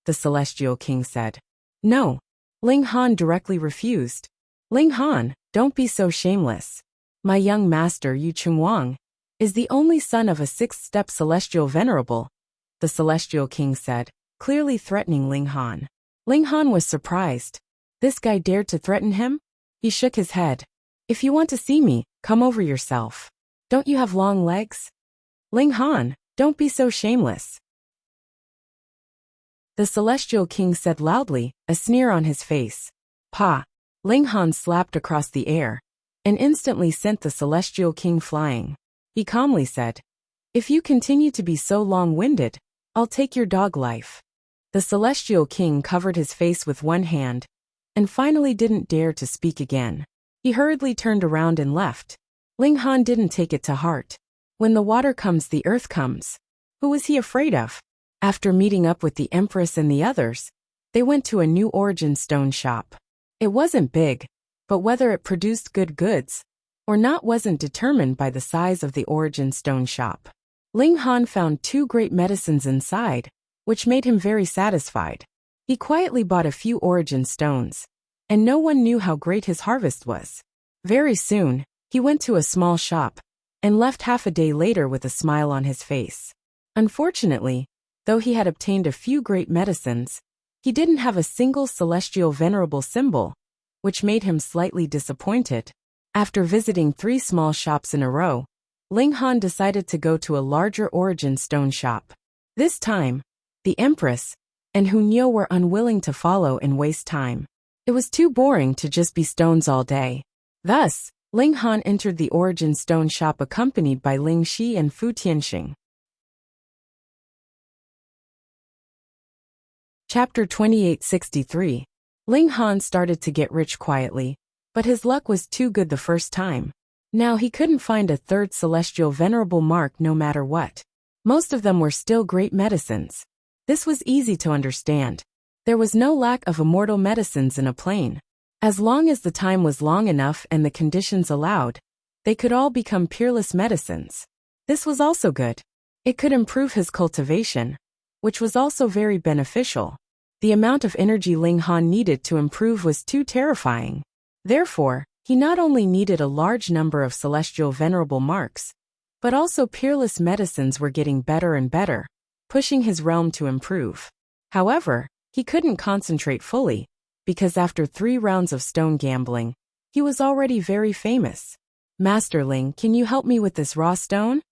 the Celestial King said. "No." Ling Han directly refused. "Ling Han, don't be so shameless. My young master Yu Chungwang is the only son of a 6th-step celestial venerable," the Celestial King said, clearly threatening Ling Han. Ling Han was surprised. This guy dared to threaten him? He shook his head. "If you want to see me, come over yourself. Don't you have long legs?" "Ling Han, don't be so shameless," the Celestial King said loudly, a sneer on his face. "Pa!" Ling Han slapped across the air, and instantly sent the Celestial King flying. He calmly said, "If you continue to be so long-winded, I'll take your dog life." The Celestial King covered his face with one hand, and finally didn't dare to speak again. He hurriedly turned around and left. Ling Han didn't take it to heart. When the water comes, the earth comes. Who was he afraid of? After meeting up with the Empress and the others, they went to a new origin stone shop. It wasn't big, but whether it produced good goods or not wasn't determined by the size of the origin stone shop. Ling Han found 2 great medicines inside, which made him very satisfied. He quietly bought a few origin stones, and no one knew how great his harvest was. Very soon, he went to a small shop, and left half a day later with a smile on his face. Unfortunately, though he had obtained a few great medicines, he didn't have a single celestial venerable symbol, which made him slightly disappointed. After visiting 3 small shops in a row, Ling Han decided to go to a larger origin stone shop. This time, the Empress and Hu Niu were unwilling to follow and waste time. It was too boring to just be stones all day. Thus, Ling Han entered the origin stone shop accompanied by Ling Shi and Fu Tianxing. Chapter 2863. Ling Han started to get rich quietly, but his luck was too good the first time. Now he couldn't find a 3rd celestial venerable mark no matter what. Most of them were still great medicines. This was easy to understand. There was no lack of immortal medicines in a plane. As long as the time was long enough and the conditions allowed, they could all become peerless medicines. This was also good. It could improve his cultivation, which was also very beneficial. The amount of energy Ling Han needed to improve was too terrifying. Therefore, he not only needed a large number of celestial venerable marks, but also peerless medicines were getting better and better, pushing his realm to improve. However, he couldn't concentrate fully, because after 3 rounds of stone gambling, he was already very famous. Master Ling, can you help me with this raw stone?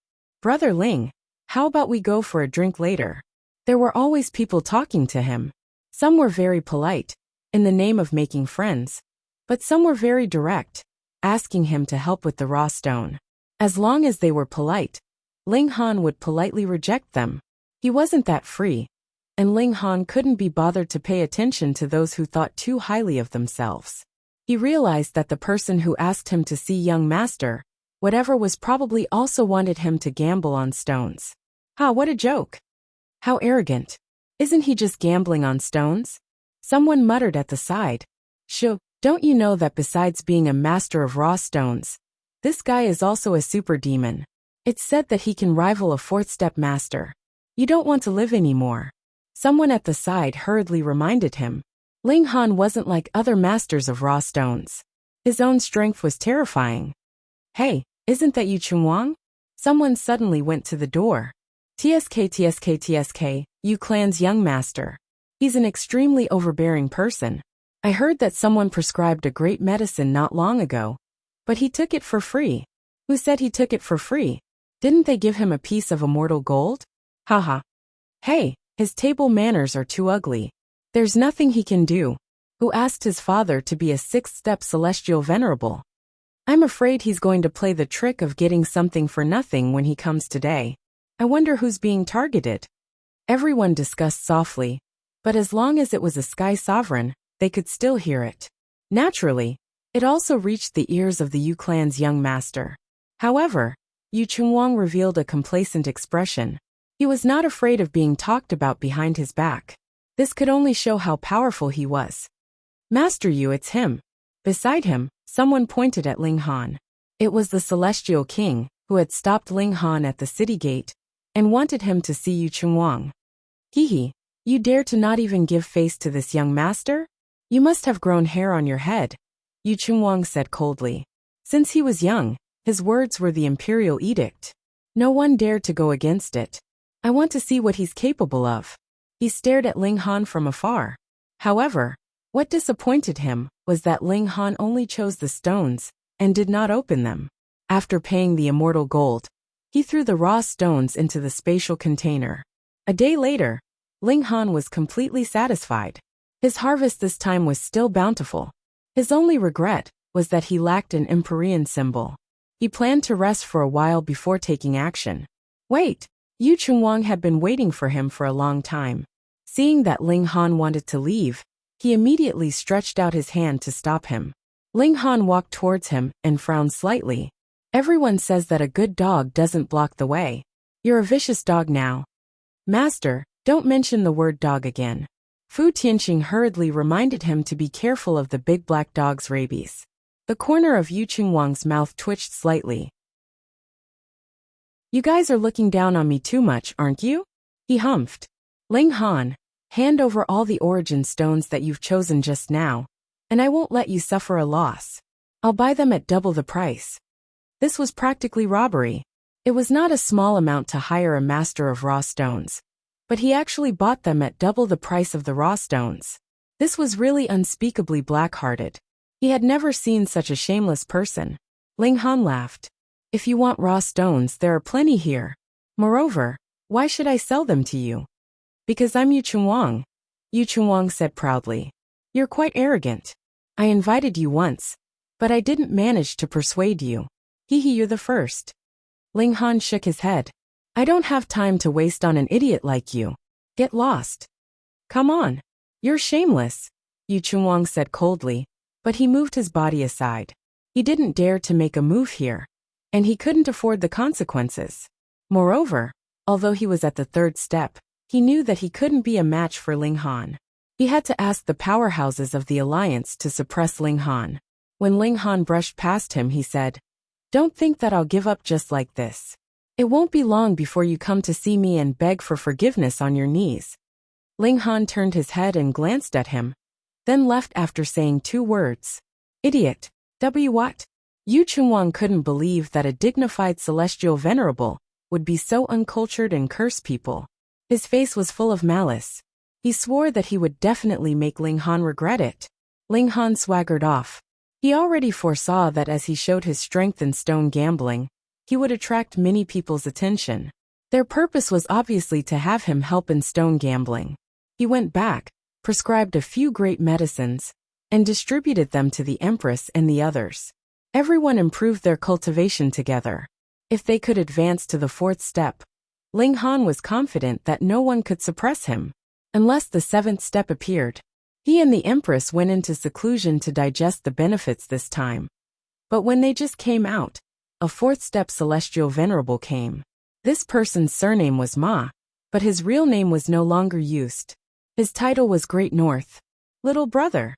Brother Ling, how about we go for a drink later? There were always people talking to him. Some were very polite, in the name of making friends, but some were very direct, asking him to help with the raw stone. As long as they were polite, Ling Han would politely reject them. He wasn't that free, and Ling Han couldn't be bothered to pay attention to those who thought too highly of themselves. He realized that the person who asked him to see young master, whatever was probably also wanted him to gamble on stones. What a joke. How arrogant. Isn't he just gambling on stones? Someone muttered at the side. Don't you know that besides being a master of raw stones, this guy is also a super demon? It's said that he can rival a 4th-step master. You don't want to live anymore. Someone at the side hurriedly reminded him. Ling Han wasn't like other masters of raw stones. His own strength was terrifying. Hey, isn't that Yu Chunwang? Someone suddenly went to the door. TSK, Yu Clan's young master. He's an extremely overbearing person. I heard that someone prescribed a great medicine not long ago, but he took it for free. Who said he took it for free? Didn't they give him a piece of immortal gold? Haha. Hey, his table manners are too ugly. There's nothing he can do. Who asked his father to be a 6th-step celestial venerable? I'm afraid he's going to play the trick of getting something for nothing when he comes today. I wonder who's being targeted. Everyone discussed softly, but as long as it was a sky sovereign, they could still hear it. Naturally, it also reached the ears of the Yu clan's young master. However, Yu Chunwang revealed a complacent expression. He was not afraid of being talked about behind his back. This could only show how powerful he was. Master Yu, it's him. Beside him, someone pointed at Ling Han. It was the Celestial King, who had stopped Ling Han at the city gate and wanted him to see Yu Chunwang. Hehe, you dare to not even give face to this young master? You must have grown hair on your head, Yu Chunwang said coldly. Since he was young, his words were the imperial edict. No one dared to go against it. I want to see what he's capable of. He stared at Ling Han from afar. However, what disappointed him was that Ling Han only chose the stones and did not open them. After paying the immortal gold, he threw the raw stones into the spatial container. A day later, Ling Han was completely satisfied. His harvest this time was still bountiful. His only regret was that he lacked an Empyrean symbol. He planned to rest for a while before taking action. Wait! Yu Chunwang had been waiting for him for a long time. Seeing that Ling Han wanted to leave, he immediately stretched out his hand to stop him. Ling Han walked towards him and frowned slightly. Everyone says that a good dog doesn't block the way. You're a vicious dog now. Master, don't mention the word dog again. Fu Tianqing hurriedly reminded him to be careful of the big black dog's rabies. The corner of Yu Chunwang's mouth twitched slightly. You guys are looking down on me too much, aren't you? He humphed. Ling Han, hand over all the origin stones that you've chosen just now, and I won't let you suffer a loss. I'll buy them at double the price. This was practically robbery. It was not a small amount to hire a master of raw stones, but he actually bought them at double the price of the raw stones. This was really unspeakably black-hearted. He had never seen such a shameless person. Ling Han laughed. If you want raw stones, there are plenty here. Moreover, why should I sell them to you? Because I'm Yu Chunwang, Yu Chunwang said proudly. You're quite arrogant. I invited you once, but I didn't manage to persuade you. Hehe, you're the first. Ling Han shook his head. I don't have time to waste on an idiot like you. Get lost. Come on. You're shameless, Yu Chunwang said coldly, but he moved his body aside. He didn't dare to make a move here, and he couldn't afford the consequences. Moreover, although he was at the 3rd step, he knew that he couldn't be a match for Ling Han. He had to ask the powerhouses of the alliance to suppress Ling Han. When Ling Han brushed past him, he said, Don't think that I'll give up just like this. It won't be long before you come to see me and beg for forgiveness on your knees. Ling Han turned his head and glanced at him, then left after saying 2 words. Idiot. What? Yu Chunwang couldn't believe that a dignified celestial venerable would be so uncultured and curse people. His face was full of malice. He swore that he would definitely make Ling Han regret it. Ling Han swaggered off. He already foresaw that as he showed his strength in stone gambling, he would attract many people's attention. Their purpose was obviously to have him help in stone gambling. He went back, prescribed a few great medicines, and distributed them to the Empress and the others. Everyone improved their cultivation together. If they could advance to the 4th step, Ling Han was confident that no one could suppress him. Unless the 7th step appeared, he and the Empress went into seclusion to digest the benefits this time. But when they just came out, a 4th step celestial venerable came. This person's surname was Ma, but his real name was no longer used. His title was Great North. Little brother.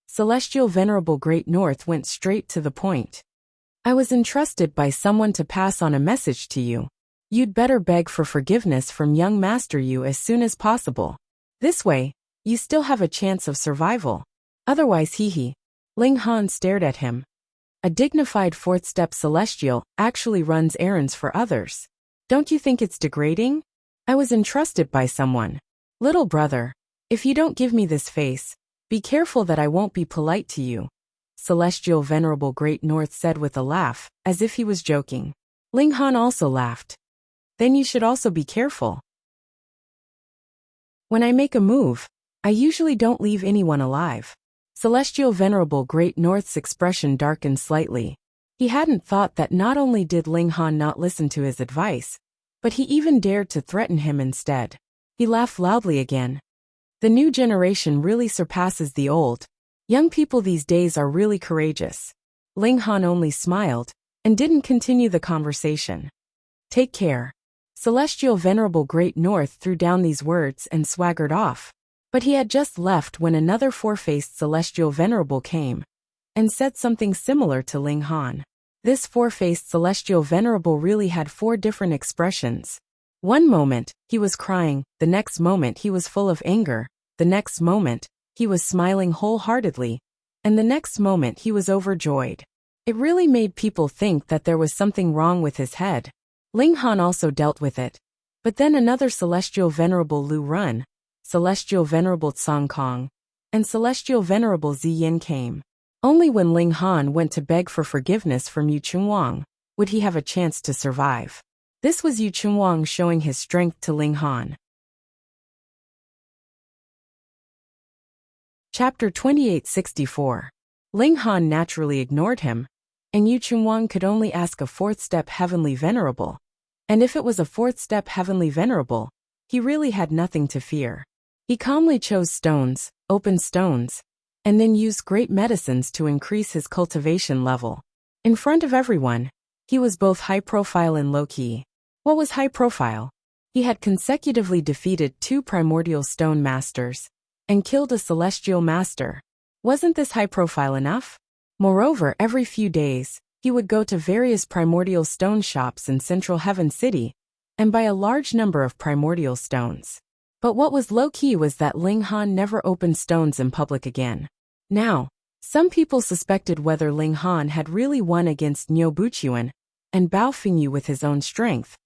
Celestial Venerable Great North went straight to the point. I was entrusted by someone to pass on a message to you. You'd better beg for forgiveness from young Master Yu as soon as possible. This way, you still have a chance of survival. Otherwise, hee. Ling Han stared at him. A dignified 4th step celestial actually runs errands for others. Don't you think it's degrading? I was entrusted by someone. Little brother, if you don't give me this face, be careful that I won't be polite to you. Celestial Venerable Great North said with a laugh, as if he was joking. Ling Han also laughed. Then you should also be careful. When I make a move, I usually don't leave anyone alive. Celestial Venerable Great North's expression darkened slightly. He hadn't thought that not only did Ling Han not listen to his advice, but he even dared to threaten him instead. He laughed loudly again. The new generation really surpasses the old. Young people these days are really courageous. Ling Han only smiled and didn't continue the conversation. Take care. Celestial Venerable Great North threw down these words and swaggered off. But he had just left when another 4-faced Celestial Venerable came and said something similar to Ling Han. This 4-faced Celestial Venerable really had 4 different expressions. One moment, he was crying, the next moment he was full of anger, the next moment, he was smiling wholeheartedly, and the next moment he was overjoyed. It really made people think that there was something wrong with his head. Ling Han also dealt with it. But then another Celestial Venerable Lu Run, Celestial Venerable Tsong Kong, and Celestial Venerable Ziyin came. Only when Ling Han went to beg for forgiveness from Yu Chunwang would he have a chance to survive. This was Yu Chunwang showing his strength to Ling Han. Chapter 2864. Ling Han naturally ignored him, and Yu Chunwang could only ask a 4th step Heavenly Venerable. And if it was a 4th step Heavenly Venerable, he really had nothing to fear. He calmly chose stones, open stones, and then used great medicines to increase his cultivation level. In front of everyone, he was both high profile and low key. What was high profile? He had consecutively defeated 2 primordial stone masters and killed a celestial master. Wasn't this high profile enough? Moreover, every few days, he would go to various primordial stone shops in Central Heaven City and buy a large number of primordial stones. But what was low-key was that Ling Han never opened stones in public again. Now, some people suspected whether Ling Han had really won against Niu Buchuan and Bao Fingyu with his own strength,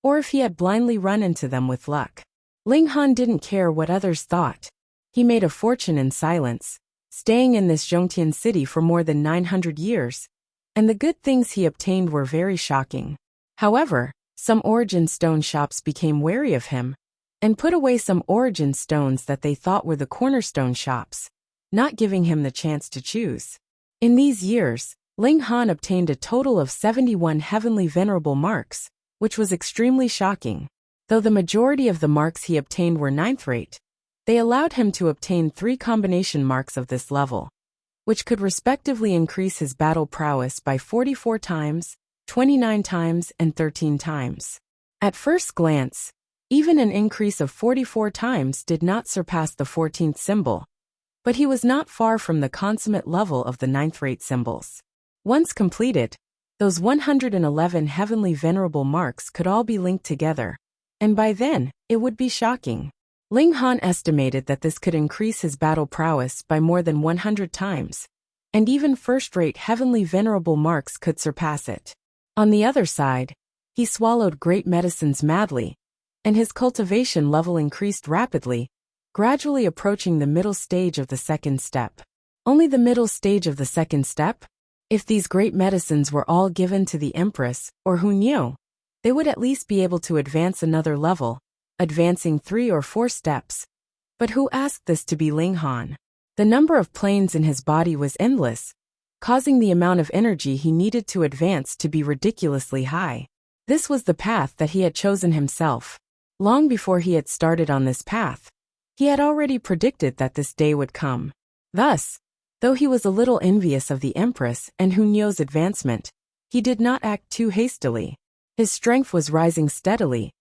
or if he had blindly run into them with luck. Ling Han didn't care what others thought. He made a fortune in silence, staying in this Zhongtian city for more than 900 years, and the good things he obtained were very shocking. However, some origin stone shops became wary of him and put away some origin stones that they thought were the cornerstone shops, not giving him the chance to choose. In these years, Ling Han obtained a total of 71 heavenly venerable marks, which was extremely shocking. Though the majority of the marks he obtained were 9th rate, they allowed him to obtain 3 combination marks of this level, which could respectively increase his battle prowess by 44 times, 29 times, and 13 times. At first glance, even an increase of 44 times did not surpass the 14th symbol, but he was not far from the consummate level of the 9th rate symbols. Once completed, Those 111 heavenly venerable marks could all be linked together. And by then, it would be shocking. Ling Han estimated that this could increase his battle prowess by more than 100 times. And even first-rate heavenly venerable marks could surpass it. On the other side, he swallowed great medicines madly, and his cultivation level increased rapidly, gradually approaching the middle stage of the second step. Only the middle stage of the second step? If these great medicines were all given to the Empress, or who knew, they would at least be able to advance another level, advancing 3 or 4 steps. But who asked this to be Ling Han? The number of planes in his body was endless, causing the amount of energy he needed to advance to be ridiculously high. This was the path that he had chosen himself. Long before he had started on this path, he had already predicted that this day would come. Thus, though he was a little envious of the Empress and Hunyou's advancement, he did not act too hastily. His strength was rising steadily,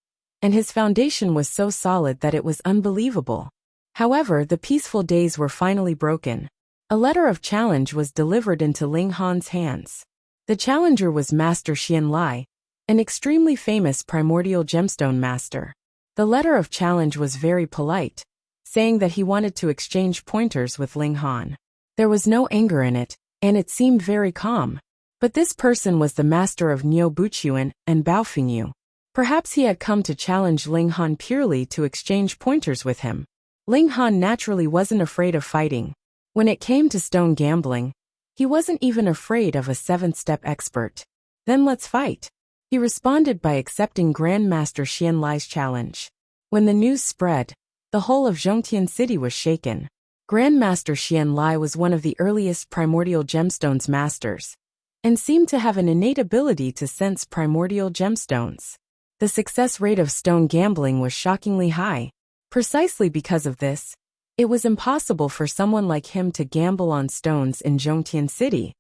and his foundation was so solid that it was unbelievable. However, the peaceful days were finally broken. A letter of challenge was delivered into Ling Han's hands. The challenger was Master Xian Lai, an extremely famous primordial gemstone master. The letter of challenge was very polite, saying that he wanted to exchange pointers with Ling Han. There was no anger in it, and it seemed very calm. But this person was the master of Niu Buchuan and Baofengyu. Perhaps he had come to challenge Ling Han purely to exchange pointers with him. Ling Han naturally wasn't afraid of fighting. When it came to stone gambling, he wasn't even afraid of a 7th-step expert. Then let's fight. He responded by accepting Grandmaster Xian Lai's challenge. When the news spread, the whole of Zhongtian City was shaken. Grandmaster Xian Lai was one of the earliest primordial gemstones masters, and seemed to have an innate ability to sense primordial gemstones. The success rate of stone gambling was shockingly high. Precisely because of this, it was impossible for someone like him to gamble on stones in Zhongtian City.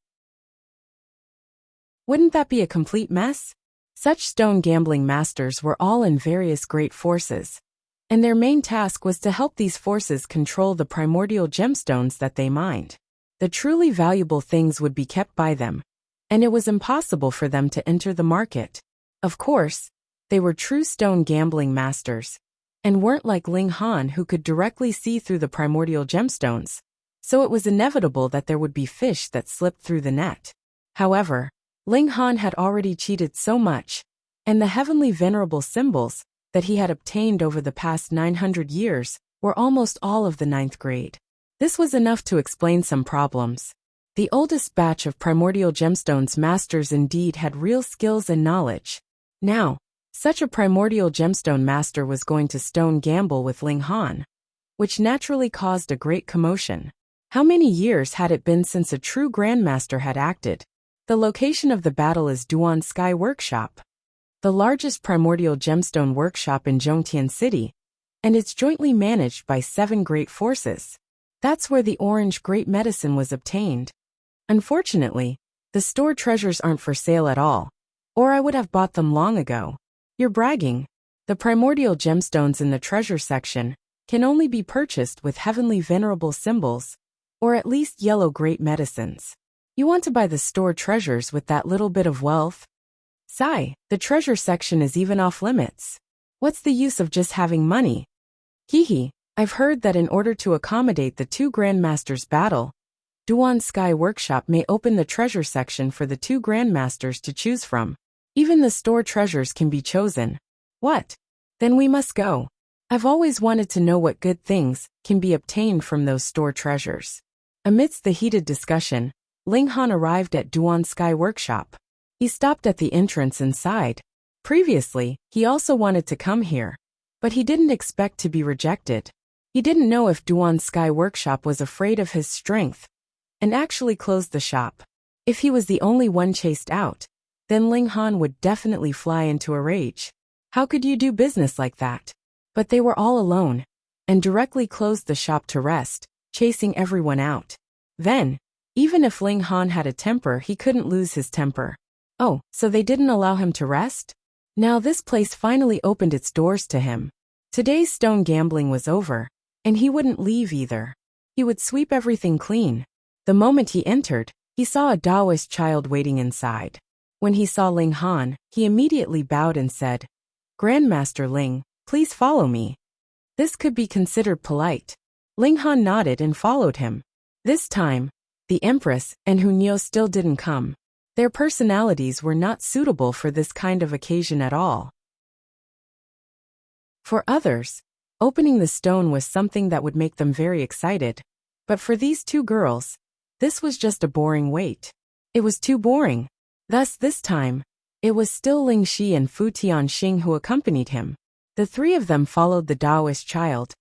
Wouldn't that be a complete mess? Such stone gambling masters were all in various great forces, and their main task was to help these forces control the primordial gemstones that they mined. The truly valuable things would be kept by them, and it was impossible for them to enter the market. Of course, they were true stone gambling masters, and weren't like Ling Han who could directly see through the primordial gemstones, so it was inevitable that there would be fish that slipped through the net. However, Ling Han had already cheated so much, and the heavenly venerable symbols that he had obtained over the past 900 years were almost all of the 9th grade. This was enough to explain some problems. The oldest batch of primordial gemstones masters indeed had real skills and knowledge. Now, such a primordial gemstone master was going to stone gamble with Ling Han, which naturally caused a great commotion. How many years had it been since a true grandmaster had acted? The location of the battle is Duan Sky Workshop, the largest primordial gemstone workshop in Zhongtian City, and it's jointly managed by 7 great forces. That's where the orange great medicine was obtained. Unfortunately, the store treasures aren't for sale at all, or I would have bought them long ago. You're bragging. The primordial gemstones in the treasure section can only be purchased with heavenly venerable symbols, or at least yellow great medicines. You want to buy the store treasures with that little bit of wealth? Sigh, the treasure section is even off limits. What's the use of just having money? Hehe, I've heard that in order to accommodate the 2 grandmasters' battle, Duan Sky Workshop may open the treasure section for the 2 grandmasters to choose from. Even the store treasures can be chosen. What? Then we must go. I've always wanted to know what good things can be obtained from those store treasures. Amidst the heated discussion, Ling Han arrived at Duan Sky Workshop. He stopped at the entrance and sighed. Previously, he also wanted to come here, but he didn't expect to be rejected. He didn't know if Duan Sky Workshop was afraid of his strength, and actually closed the shop. If he was the only one chased out, then Ling Han would definitely fly into a rage. How could you do business like that? But they were all alone, and directly closed the shop to rest, chasing everyone out. Then, even if Ling Han had a temper, he couldn't lose his temper. Oh, so they didn't allow him to rest? Now this place finally opened its doors to him. Today's stone gambling was over, and he wouldn't leave either. He would sweep everything clean. The moment he entered, he saw a Taoist child waiting inside. When he saw Ling Han, he immediately bowed and said, "Grandmaster Ling, please follow me." This could be considered polite. Ling Han nodded and followed him. This time, the Empress and Hunyo still didn't come. Their personalities were not suitable for this kind of occasion at all. For others, opening the stone was something that would make them very excited. But for these two girls, this was just a boring wait. It was too boring. Thus this time, it was still Ling Shi and Fu Tianxing who accompanied him. The three of them followed the Taoist child,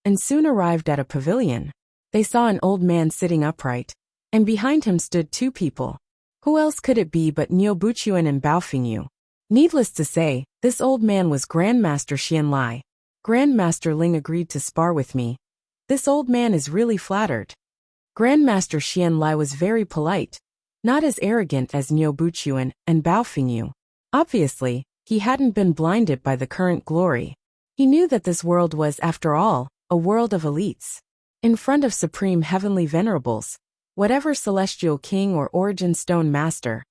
and soon arrived at a pavilion. They saw an old man sitting upright, and behind him stood two people. Who else could it be but Niu Buchuan and Bao Fingyu? Needless to say, this old man was Grandmaster Xian Lai. "Grandmaster Ling agreed to spar with me. This old man is really flattered." Grandmaster Xian Lai was very polite, not as arrogant as Niu Buchuan and Bao Fingyu. Obviously, he hadn't been blinded by the current glory. He knew that this world was, after all, a world of elites. In front of supreme heavenly venerables, whatever celestial king or origin stone master,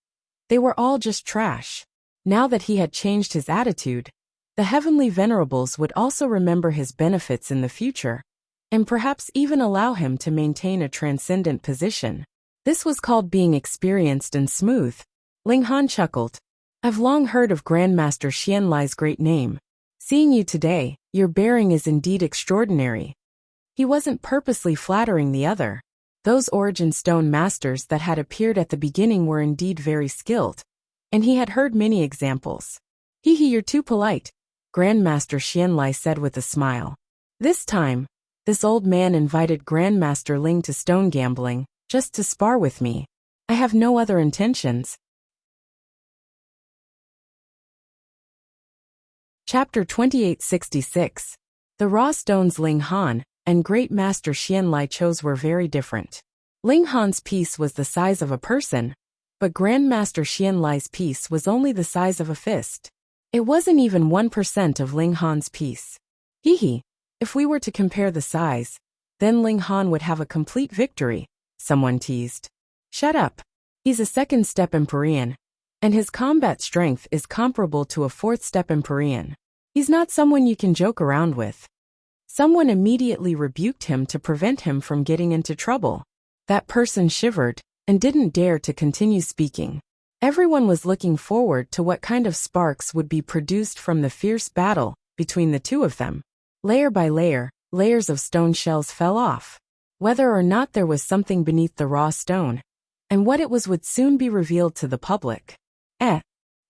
they were all just trash. Now that he had changed his attitude, the heavenly venerables would also remember his benefits in the future, and perhaps even allow him to maintain a transcendent position. This was called being experienced and smooth. Ling Han chuckled. "I've long heard of Grandmaster Xian Lai's great name. Seeing you today, your bearing is indeed extraordinary." He wasn't purposely flattering the other. Those origin stone masters that had appeared at the beginning were indeed very skilled, and he had heard many examples. "Hee, you're too polite," Grandmaster Xian Lai said with a smile. This time, this old man invited Grandmaster Ling to stone gambling, just to spar with me. "I have no other intentions." Chapter 2866. The raw stones Ling Han and Great Master Xian Lai chose were very different. Ling Han's piece was the size of a person, but Grandmaster Xian Lai's piece was only the size of a fist. It wasn't even 1% of Ling Han's piece. If we were to compare the size, then Ling Han would have a complete victory, someone teased. "Shut up. He's a second-step Empyrean, and his combat strength is comparable to a fourth-step Empyrean. He's not someone you can joke around with." Someone immediately rebuked him to prevent him from getting into trouble. That person shivered and didn't dare to continue speaking. Everyone was looking forward to what kind of sparks would be produced from the fierce battle between the two of them. Layer by layer, layers of stone shells fell off. Whether or not there was something beneath the raw stone, and what it was would soon be revealed to the public.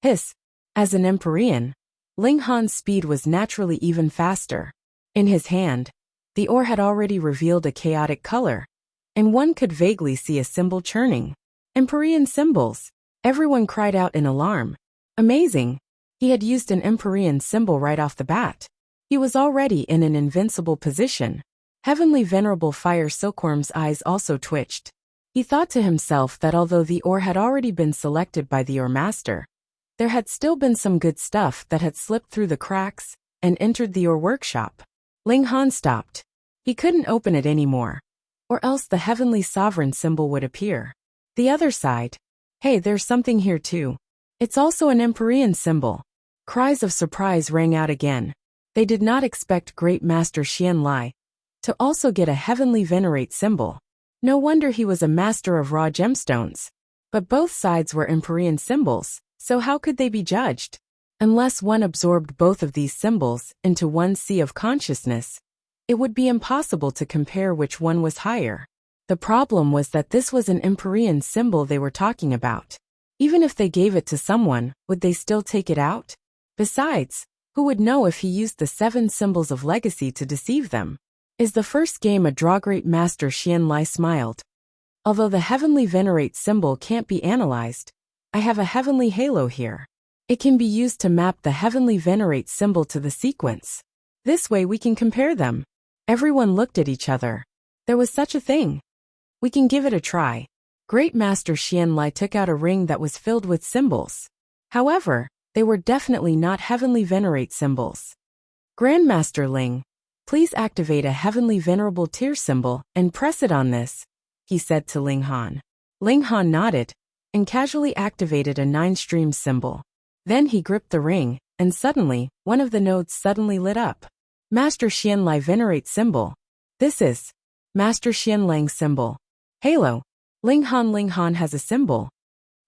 Hiss. As an Empyrean, Ling Han's speed was naturally even faster. In his hand, the ore had already revealed a chaotic color, and one could vaguely see a symbol churning. Empyrean symbols! Everyone cried out in alarm. Amazing! He had used an Empyrean symbol right off the bat. He was already in an invincible position. Heavenly Venerable Fire Silkworm's eyes also twitched. He thought to himself that although the ore had already been selected by the ore master, there had still been some good stuff that had slipped through the cracks and entered the ore workshop. Ling Han stopped. He couldn't open it anymore, or else the heavenly sovereign symbol would appear. The other side. Hey, there's something here too. It's also an Empyrean symbol. Cries of surprise rang out again. They did not expect Great Master Xian Lai to also get a heavenly venerate symbol. No wonder he was a master of raw gemstones. But both sides were Empyrean symbols, so how could they be judged? Unless one absorbed both of these symbols into one sea of consciousness, it would be impossible to compare which one was higher. The problem was that this was an Empyrean symbol they were talking about. Even if they gave it to someone, would they still take it out? Besides, who would know if he used the 7 symbols of legacy to deceive them? Is the first game a draw? Great Master Xian Lai smiled. Although the heavenly venerate symbol can't be analyzed, I have a heavenly halo here. It can be used to map the heavenly venerate symbol to the sequence. This way we can compare them. Everyone looked at each other. There was such a thing. We can give it a try. Great Master Xian Lai took out a ring that was filled with symbols. However, they were definitely not heavenly venerate symbols. Grandmaster Ling, please activate a heavenly venerable tear symbol and press it on this, he said to Ling Han. Ling Han nodded, and casually activated a 9-stream symbol. Then he gripped the ring, and suddenly, one of the nodes suddenly lit up. Master Xianlai Venerate symbol. This is Master Xianlang symbol. Halo. Linghan has a symbol.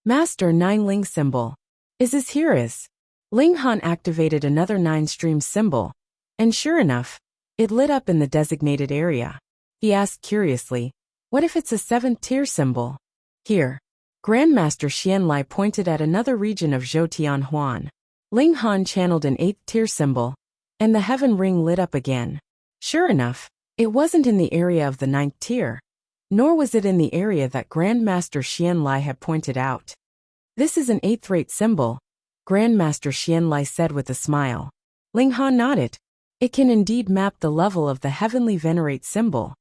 Master 9 Ling symbol. Here is. Linghan activated another 9-stream symbol. And sure enough, it lit up in the designated area. He asked curiously, what if it's a 7th tier symbol? Here. Grandmaster Xianlai pointed at another region of Zhou-Tian-Huan. Linghan channeled an 8th tier symbol, and the heaven ring lit up again. Sure enough, it wasn't in the area of the 9th tier, nor was it in the area that Grandmaster Xianlai had pointed out. This is an 8th rate symbol, Grandmaster Xianlai said with a smile. Linghan nodded. It can indeed map the level of the heavenly venerate symbol.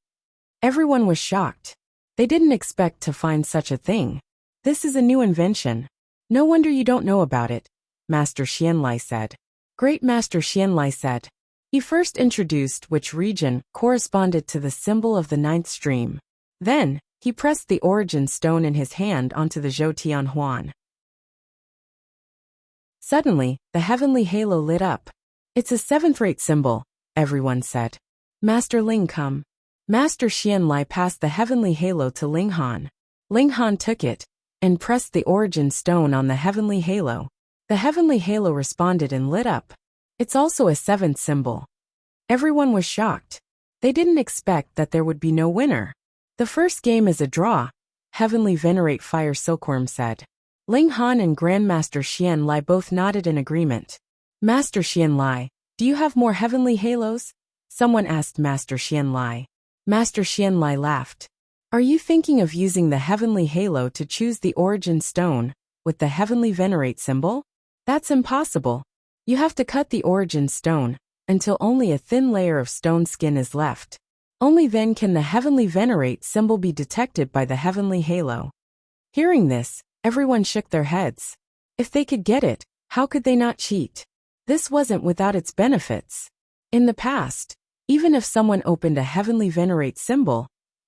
Everyone was shocked. They didn't expect to find such a thing. This is a new invention. No wonder you don't know about it, Master Xianlai said. Great Master Xianlai said. He first introduced which region corresponded to the symbol of the 9th stream. Then, he pressed the origin stone in his hand onto the Zhou-Tian-Huan. Suddenly, the heavenly halo lit up. It's a 7th rate symbol, everyone said. Master Ling come. Master Xianlai passed the heavenly halo to Linghan. Linghan took it and pressed the origin stone on the heavenly halo. The heavenly halo responded and lit up. It's also a 7th symbol. Everyone was shocked. They didn't expect that there would be no winner. The first game is a draw, Heavenly Venerate Fire Silkworm said. Linghan and Grandmaster Xianlai both nodded in agreement. Master Xianlai, do you have more heavenly halos? Someone asked Master Xianlai. Master Xianlai laughed. Are you thinking of using the heavenly halo to choose the origin stone with the heavenly venerate symbol? That's impossible. You have to cut the origin stone until only a thin layer of stone skin is left. Only then can the heavenly venerate symbol be detected by the heavenly halo. Hearing this, everyone shook their heads. If they could get it, how could they not cheat? This wasn't without its benefits. In the past, even if someone opened a heavenly venerate symbol,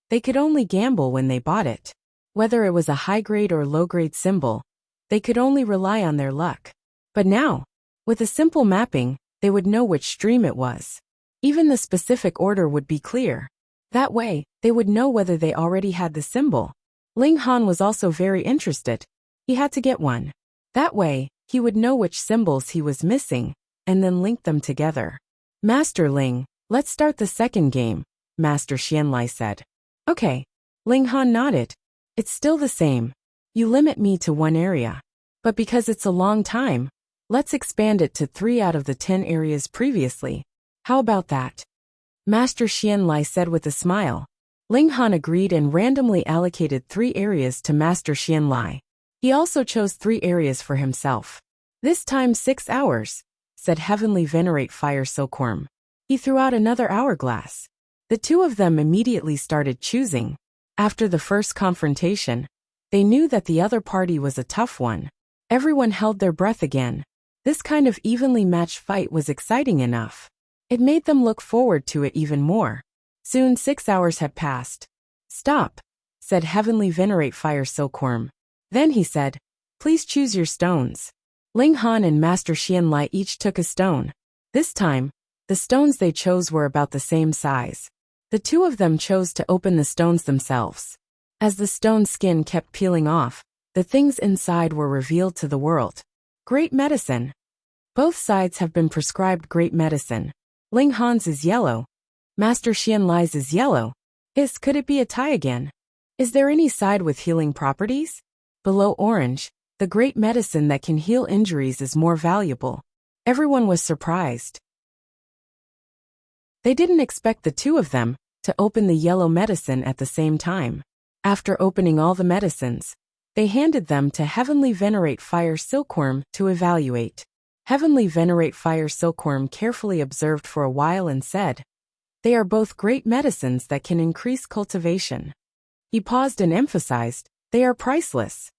they could only gamble when they bought it. Whether it was a high-grade or low-grade symbol, they could only rely on their luck. But now, with a simple mapping, they would know which stream it was. Even the specific order would be clear. That way, they would know whether they already had the symbol. Linghan was also very interested. He had to get one. That way, he would know which symbols he was missing, and then link them together. Master Ling, let's start the second game, Master Xianlai said. Okay. Linghan nodded. It's still the same. You limit me to one area. But because it's a long time, let's expand it to 3 out of the 10 areas previously. How about that? Master Xianlai said with a smile. Linghan agreed and randomly allocated 3 areas to Master Xianlai. He also chose 3 areas for himself. This time 6 hours, said Heavenly Venerate Fire Silkworm. He threw out another hourglass. The 2 of them immediately started choosing. After the first confrontation, they knew that the other party was a tough one. Everyone held their breath again. This kind of evenly matched fight was exciting enough. It made them look forward to it even more. Soon 6 hours had passed. Stop, said Heavenly Venerate Fire Silkworm. Then he said, please choose your stones. Linghan and Master Xianlai each took a stone. This time, the stones they chose were about the same size. The 2 of them chose to open the stones themselves. As the stone skin kept peeling off, the things inside were revealed to the world. Great medicine. Both sides have been prescribed great medicine. Linghan's is yellow. Master Xianlai's is yellow. Could it be a tie again? Is there any side with healing properties? Below orange, the great medicine that can heal injuries is more valuable. Everyone was surprised. They didn't expect the 2 of them to open the yellow medicine at the same time. After opening all the medicines, they handed them to Heavenly Venerate Fire Silkworm to evaluate. Heavenly Venerate Fire Silkworm carefully observed for a while and said, they are both great medicines that can increase cultivation. He paused and emphasized, they are priceless.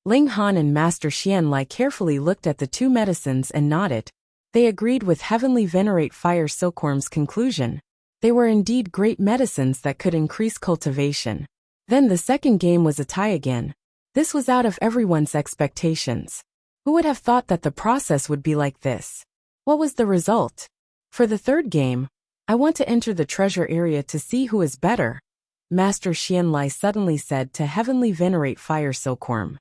Linghan and Master Xianlai carefully looked at the 2 medicines and nodded. They agreed with Heavenly Venerate Fire Silkworm's conclusion. They were indeed great medicines that could increase cultivation. Then the second game was a tie again. This was out of everyone's expectations. Who would have thought that the process would be like this? What was the result? For the third game, I want to enter the treasure area to see who is better, Master Xianlai suddenly said to Heavenly Venerate Fire Silkworm.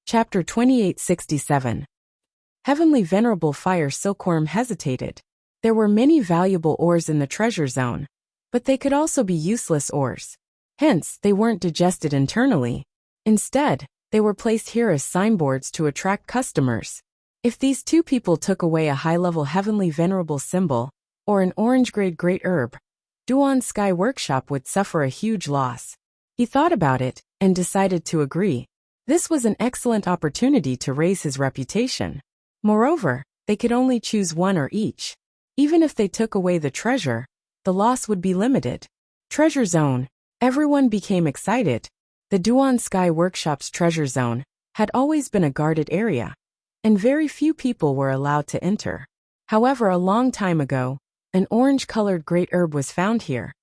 Chapter 2867. Heavenly Venerable Fire Silkworm hesitated. There were many valuable ores in the treasure zone, but they could also be useless ores. Hence, they weren't digested internally. Instead, they were placed here as signboards to attract customers. If these two people took away a high-level Heavenly Venerable symbol, or an orange-grade great herb, Duan Sky Workshop would suffer a huge loss. He thought about it, and decided to agree. This was an excellent opportunity to raise his reputation. Moreover, they could only choose one or each. Even if they took away the treasure, the loss would be limited. Treasure Zone. Everyone became excited. The Duan Sky Workshop's treasure zone had always been a guarded area, and very few people were allowed to enter. However, a long time ago, an orange-colored great herb was found here,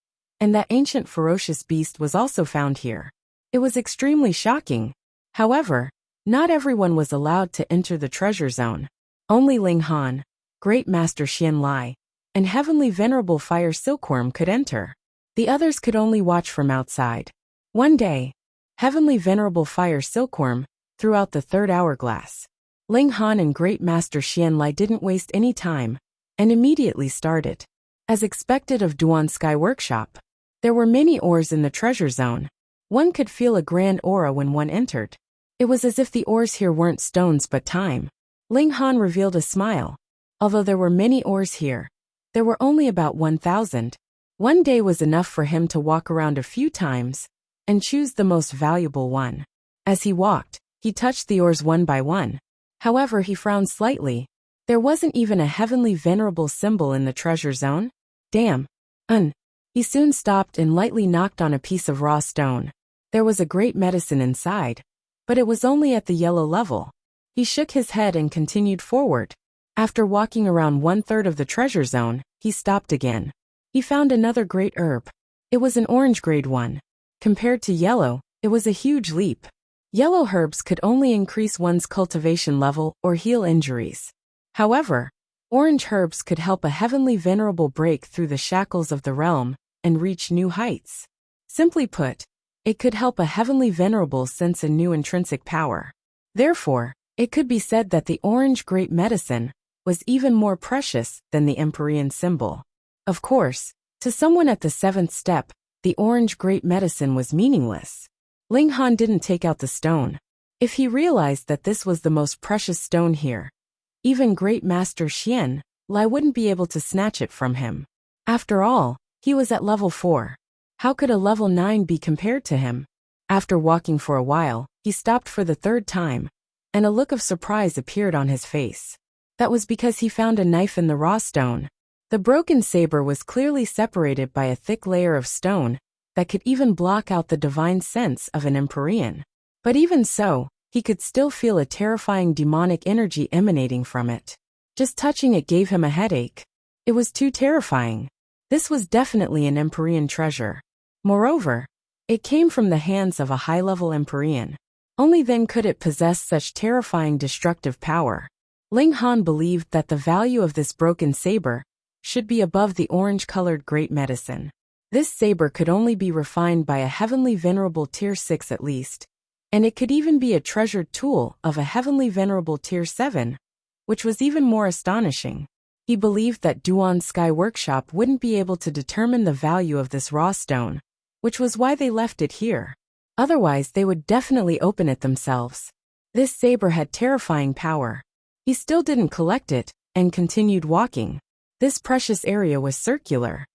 and that ancient ferocious beast was also found here. It was extremely shocking. However, not everyone was allowed to enter the treasure zone. Only Ling Han, Great Master Xianlai, and Heavenly Venerable Fire Silkworm could enter. The others could only watch from outside. One day, Heavenly Venerable Fire Silkworm threw out the third hourglass. Ling Han and Great Master Xianlai didn't waste any time, and immediately started. As expected of Duan Sky Workshop, there were many ores in the treasure zone. One could feel a grand aura when one entered. It was as if the ores here weren't stones but time. Ling Han revealed a smile. Although there were many ores here, there were only about 1,000. One day was enough for him to walk around a few times and choose the most valuable one. As he walked, he touched the ores one by one. However, he frowned slightly. There wasn't even a Heavenly Venerable symbol in the treasure zone. Damn. He soon stopped and lightly knocked on a piece of raw stone. There was a great medicine inside, but it was only at the yellow level. He shook his head and continued forward. After walking around 1/3 of the treasure zone, he stopped again. He found another great herb. It was an orange-grade one. Compared to yellow, it was a huge leap. Yellow herbs could only increase one's cultivation level or heal injuries. However, orange herbs could help a Heavenly Venerable break through the shackles of the realm and reach new heights. Simply put, it could help a Heavenly Venerable sense a new intrinsic power. Therefore, it could be said that the orange great medicine was even more precious than the Empyrean symbol. Of course, to someone at the 7th step, the orange great medicine was meaningless. Ling Han didn't take out the stone. If he realized that this was the most precious stone here, even Great Master Xianlai wouldn't be able to snatch it from him. After all, he was at level 4. How could a level 9 be compared to him? After walking for a while, he stopped for the third time, and a look of surprise appeared on his face. That was because he found a knife in the raw stone. The broken saber was clearly separated by a thick layer of stone that could even block out the divine sense of an Empyrean. But even so, he could still feel a terrifying demonic energy emanating from it. Just touching it gave him a headache. It was too terrifying. This was definitely an Empyrean treasure. Moreover, it came from the hands of a high-level Empyrean. Only then could it possess such terrifying destructive power. Ling Han believed that the value of this broken saber should be above the orange-colored great medicine. This saber could only be refined by a Heavenly Venerable Tier 6 at least, and it could even be a treasured tool of a Heavenly Venerable Tier 7, which was even more astonishing. He believed that Duan Sky Workshop wouldn't be able to determine the value of this raw stone, which was why they left it here. Otherwise, they would definitely open it themselves. This saber had terrifying power. He still didn't collect it, and continued walking. This precious area was circular.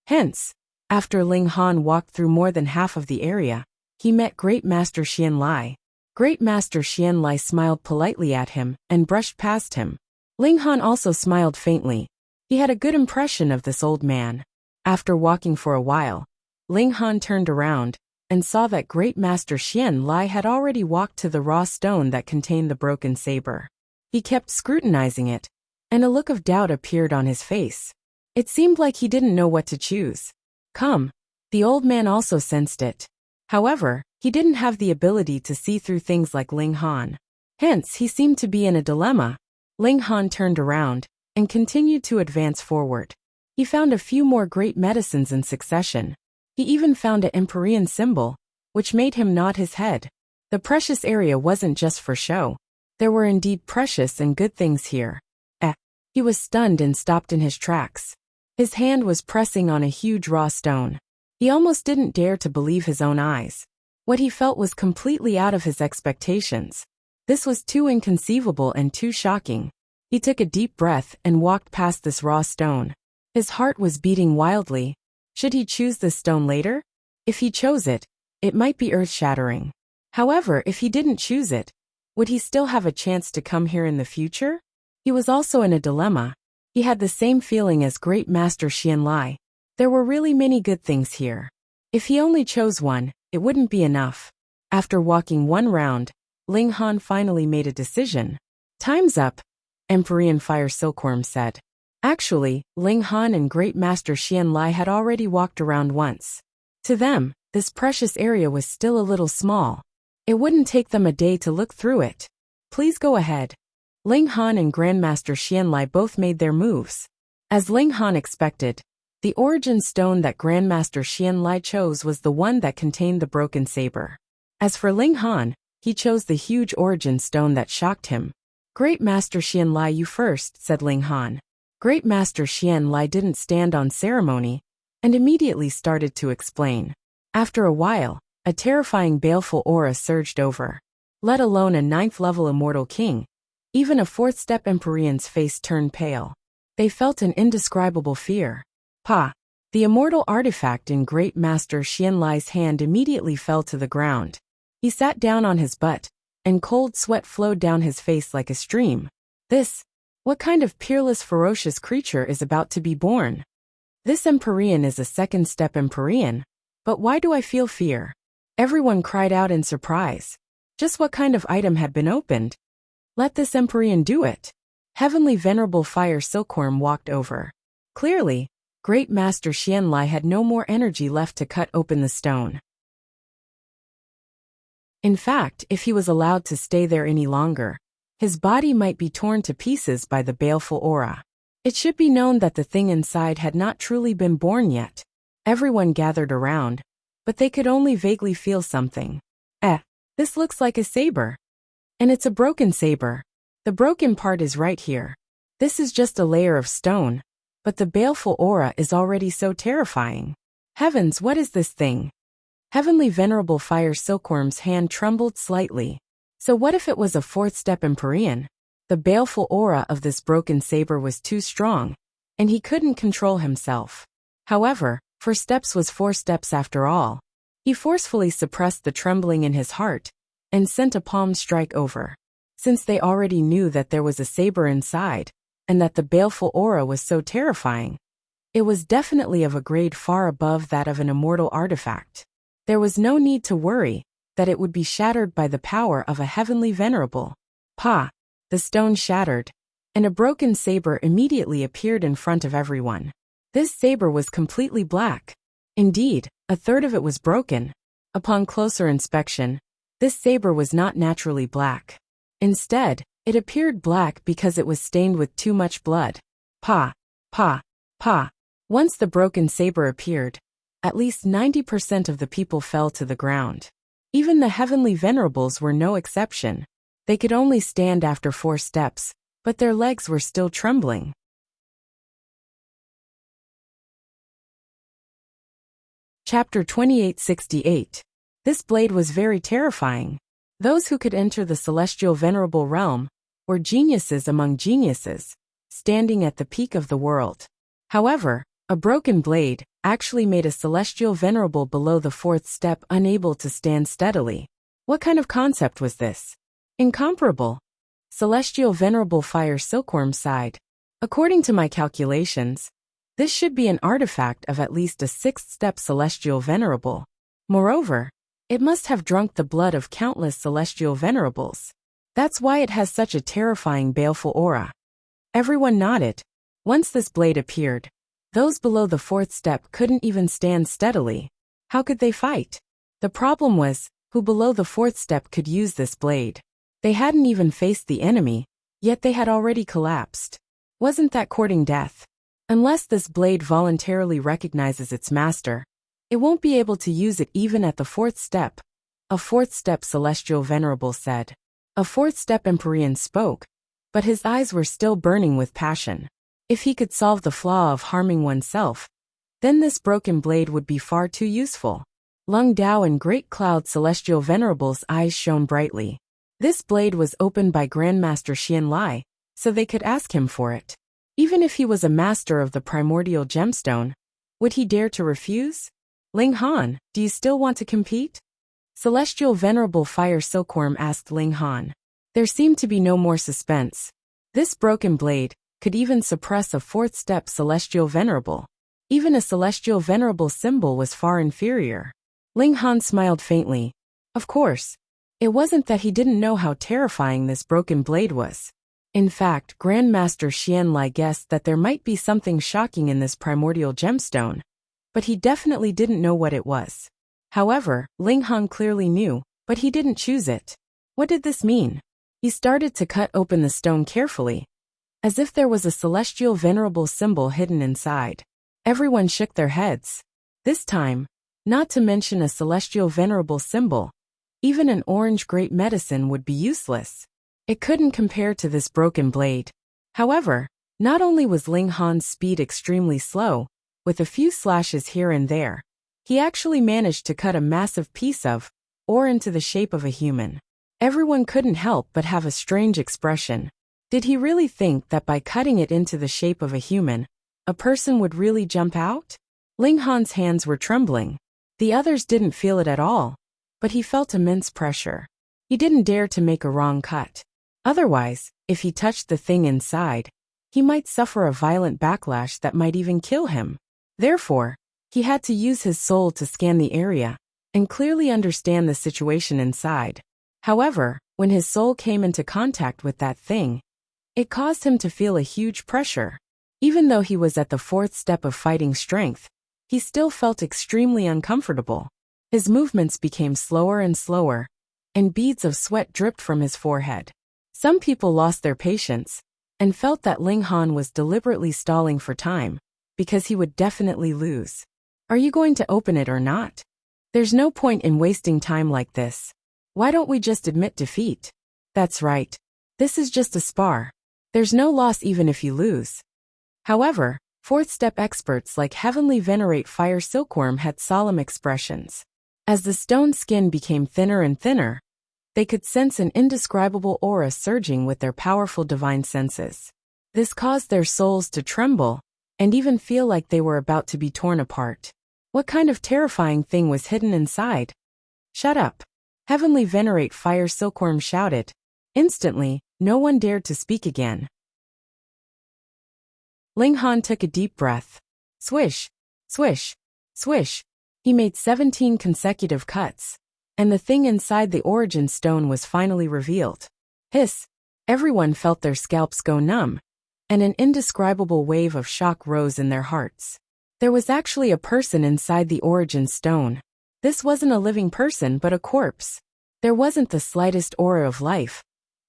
Hence, after Ling Han walked through more than half of the area, he met Great Master Xianlai. Great Master Xianlai smiled politely at him and brushed past him. Ling Han also smiled faintly. He had a good impression of this old man. After walking for a while, Ling Han turned around and saw that Great Master Xianlai had already walked to the raw stone that contained the broken saber. He kept scrutinizing it, and a look of doubt appeared on his face. It seemed like he didn't know what to choose. Come. The old man also sensed it. However, he didn't have the ability to see through things like Ling Han. Hence, he seemed to be in a dilemma. Ling Han turned around and continued to advance forward. He found a few more great medicines in succession. He even found an Empyrean symbol, which made him nod his head. The precious area wasn't just for show. There were indeed precious and good things here. He was stunned and stopped in his tracks. His hand was pressing on a huge raw stone. He almost didn't dare to believe his own eyes. What he felt was completely out of his expectations. This was too inconceivable and too shocking. He took a deep breath and walked past this raw stone. His heart was beating wildly. Should he choose this stone later? If he chose it, it might be earth-shattering. However, if he didn't choose it, would he still have a chance to come here in the future? He was also in a dilemma. He had the same feeling as Great Master Xianlai. There were really many good things here. If he only chose one, it wouldn't be enough. After walking one round, Ling Han finally made a decision. Time's up, Empyrean Fire Silkworm said. Actually, Ling Han and Great Master Xianlai had already walked around once. To them, this precious area was still a little small. It wouldn't take them a day to look through it. Please go ahead. Ling Han and Grandmaster Xianlai both made their moves. As Ling Han expected, the origin stone that Grandmaster Xianlai chose was the one that contained the broken saber. As for Ling Han, he chose the huge origin stone that shocked him. Great Master Xianlai, you first, said Ling Han. Great Master Xianlai didn't stand on ceremony, and immediately started to explain. After a while, a terrifying baleful aura surged over. Let alone a 9th-level immortal king. Even a 4th-step Empyrean's face turned pale. They felt an indescribable fear. The immortal artifact in Great Master Xianlai's hand immediately fell to the ground. He sat down on his butt, and cold sweat flowed down his face like a stream. What kind of peerless ferocious creature is about to be born? This Empyrean is a 2nd-step Empyrean, but why do I feel fear? Everyone cried out in surprise. Just what kind of item had been opened? Let this Empyrean do it. Heavenly Venerable Fire Silkworm walked over. Clearly, Great Master Xianlai had no more energy left to cut open the stone. In fact, if he was allowed to stay there any longer, his body might be torn to pieces by the baleful aura. It should be known that the thing inside had not truly been born yet. Everyone gathered around, but they could only vaguely feel something. This looks like a saber. And it's a broken saber. The broken part is right here. This is just a layer of stone, but the baleful aura is already so terrifying. Heavens, what is this thing? Heavenly Venerable Fire Silkworm's hand trembled slightly. So what if it was a 4th-step Empyrean? The baleful aura of this broken saber was too strong, and he couldn't control himself. However, 4 steps was 4 steps after all. He forcefully suppressed the trembling in his heart, and sent a palm strike over. Since they already knew that there was a saber inside, and that the baleful aura was so terrifying, it was definitely of a grade far above that of an immortal artifact. There was no need to worry that it would be shattered by the power of a heavenly venerable. The stone shattered, and a broken saber immediately appeared in front of everyone. This saber was completely black. Indeed, a third of it was broken. Upon closer inspection, this saber was not naturally black. Instead, it appeared black because it was stained with too much blood. Once the broken saber appeared, at least 90% of the people fell to the ground. Even the heavenly venerables were no exception. They could only stand after 4 steps, but their legs were still trembling. Chapter 2868. This blade was very terrifying. Those who could enter the celestial venerable realm were geniuses among geniuses, standing at the peak of the world. However, a broken blade actually made a celestial venerable below the 4th step unable to stand steadily. What kind of concept was this? Incomparable. Celestial Venerable Fire Silkworm sighed. According to my calculations, this should be an artifact of at least a 6th-step Celestial Venerable. Moreover, it must have drunk the blood of countless Celestial Venerables. That's why it has such a terrifying baleful aura. Everyone nodded. Once this blade appeared, Those below the fourth step couldn't even stand steadily. How could they fight? The problem was, who below the fourth step could use this blade? They hadn't even faced the enemy, yet they had already collapsed. Wasn't that courting death? Unless this blade voluntarily recognizes its master, it won't be able to use it even at the fourth step. A fourth step celestial venerable said. A fourth step Empyrean spoke, but his eyes were still burning with passion. If he could solve the flaw of harming oneself, then this broken blade would be far too useful. Lung Dao and Great Cloud Celestial Venerable's eyes shone brightly. This blade was opened by Grandmaster Xian Lai, so they could ask him for it. Even if he was a master of the primordial gemstone, would he dare to refuse? Ling Han, do you still want to compete? Celestial Venerable Fire Silkworm asked Ling Han. There seemed to be no more suspense. This broken blade could even suppress a fourth step Celestial Venerable. Even a Celestial Venerable symbol was far inferior. Ling Han smiled faintly. Of course. It wasn't that he didn't know how terrifying this broken blade was. In fact, Grandmaster Xian Lai guessed that there might be something shocking in this primordial gemstone, but he definitely didn't know what it was. However, Ling Han clearly knew, but he didn't choose it. What did this mean? He started to cut open the stone carefully, as if there was a celestial venerable symbol hidden inside. Everyone shook their heads. This time, not to mention a celestial venerable symbol, even an orange great medicine would be useless. It couldn't compare to this broken blade. However, not only was Ling Han's speed extremely slow, with a few slashes here and there, he actually managed to cut a massive piece of ore into the shape of a human. Everyone couldn't help but have a strange expression. Did he really think that by cutting it into the shape of a human, a person would really jump out? Ling Han's hands were trembling. The others didn't feel it at all, but he felt immense pressure. He didn't dare to make a wrong cut. Otherwise, if he touched the thing inside, he might suffer a violent backlash that might even kill him. Therefore, he had to use his soul to scan the area and clearly understand the situation inside. However, when his soul came into contact with that thing, it caused him to feel a huge pressure. Even though he was at the fourth step of fighting strength, he still felt extremely uncomfortable. His movements became slower and slower, and beads of sweat dripped from his forehead. Some people lost their patience and felt that Ling Han was deliberately stalling for time, because he would definitely lose. Are you going to open it or not? There's no point in wasting time like this. Why don't we just admit defeat? That's right. This is just a spar. There's no loss even if you lose. However, fourth step experts like Heavenly Venerate Fire Silkworm had solemn expressions. As the stone skin became thinner and thinner, they could sense an indescribable aura surging with their powerful divine senses. This caused their souls to tremble and even feel like they were about to be torn apart. What kind of terrifying thing was hidden inside? Shut up! Heavenly Venerate Fire Silkworm shouted. Instantly, no one dared to speak again. Ling Han took a deep breath. Swish, swish, swish. He made 17 consecutive cuts, and the thing inside the origin stone was finally revealed. Hiss! Everyone felt their scalps go numb, and an indescribable wave of shock rose in their hearts. There was actually a person inside the origin stone. This wasn't a living person but a corpse. There wasn't the slightest aura of life,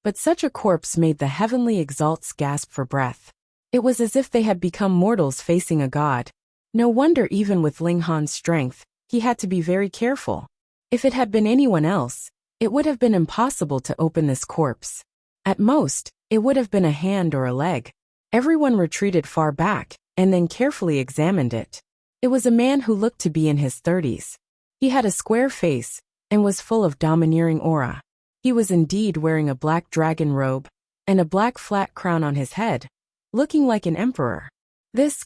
but such a corpse made the heavenly exalts gasp for breath. It was as if they had become mortals facing a god. No wonder even with Ling Han's strength, he had to be very careful. If it had been anyone else, it would have been impossible to open this corpse. At most, it would have been a hand or a leg. Everyone retreated far back, and then carefully examined it. It was a man who looked to be in his 30s. He had a square face, and was full of domineering aura. He was indeed wearing a black dragon robe, and a black flat crown on his head, looking like an emperor.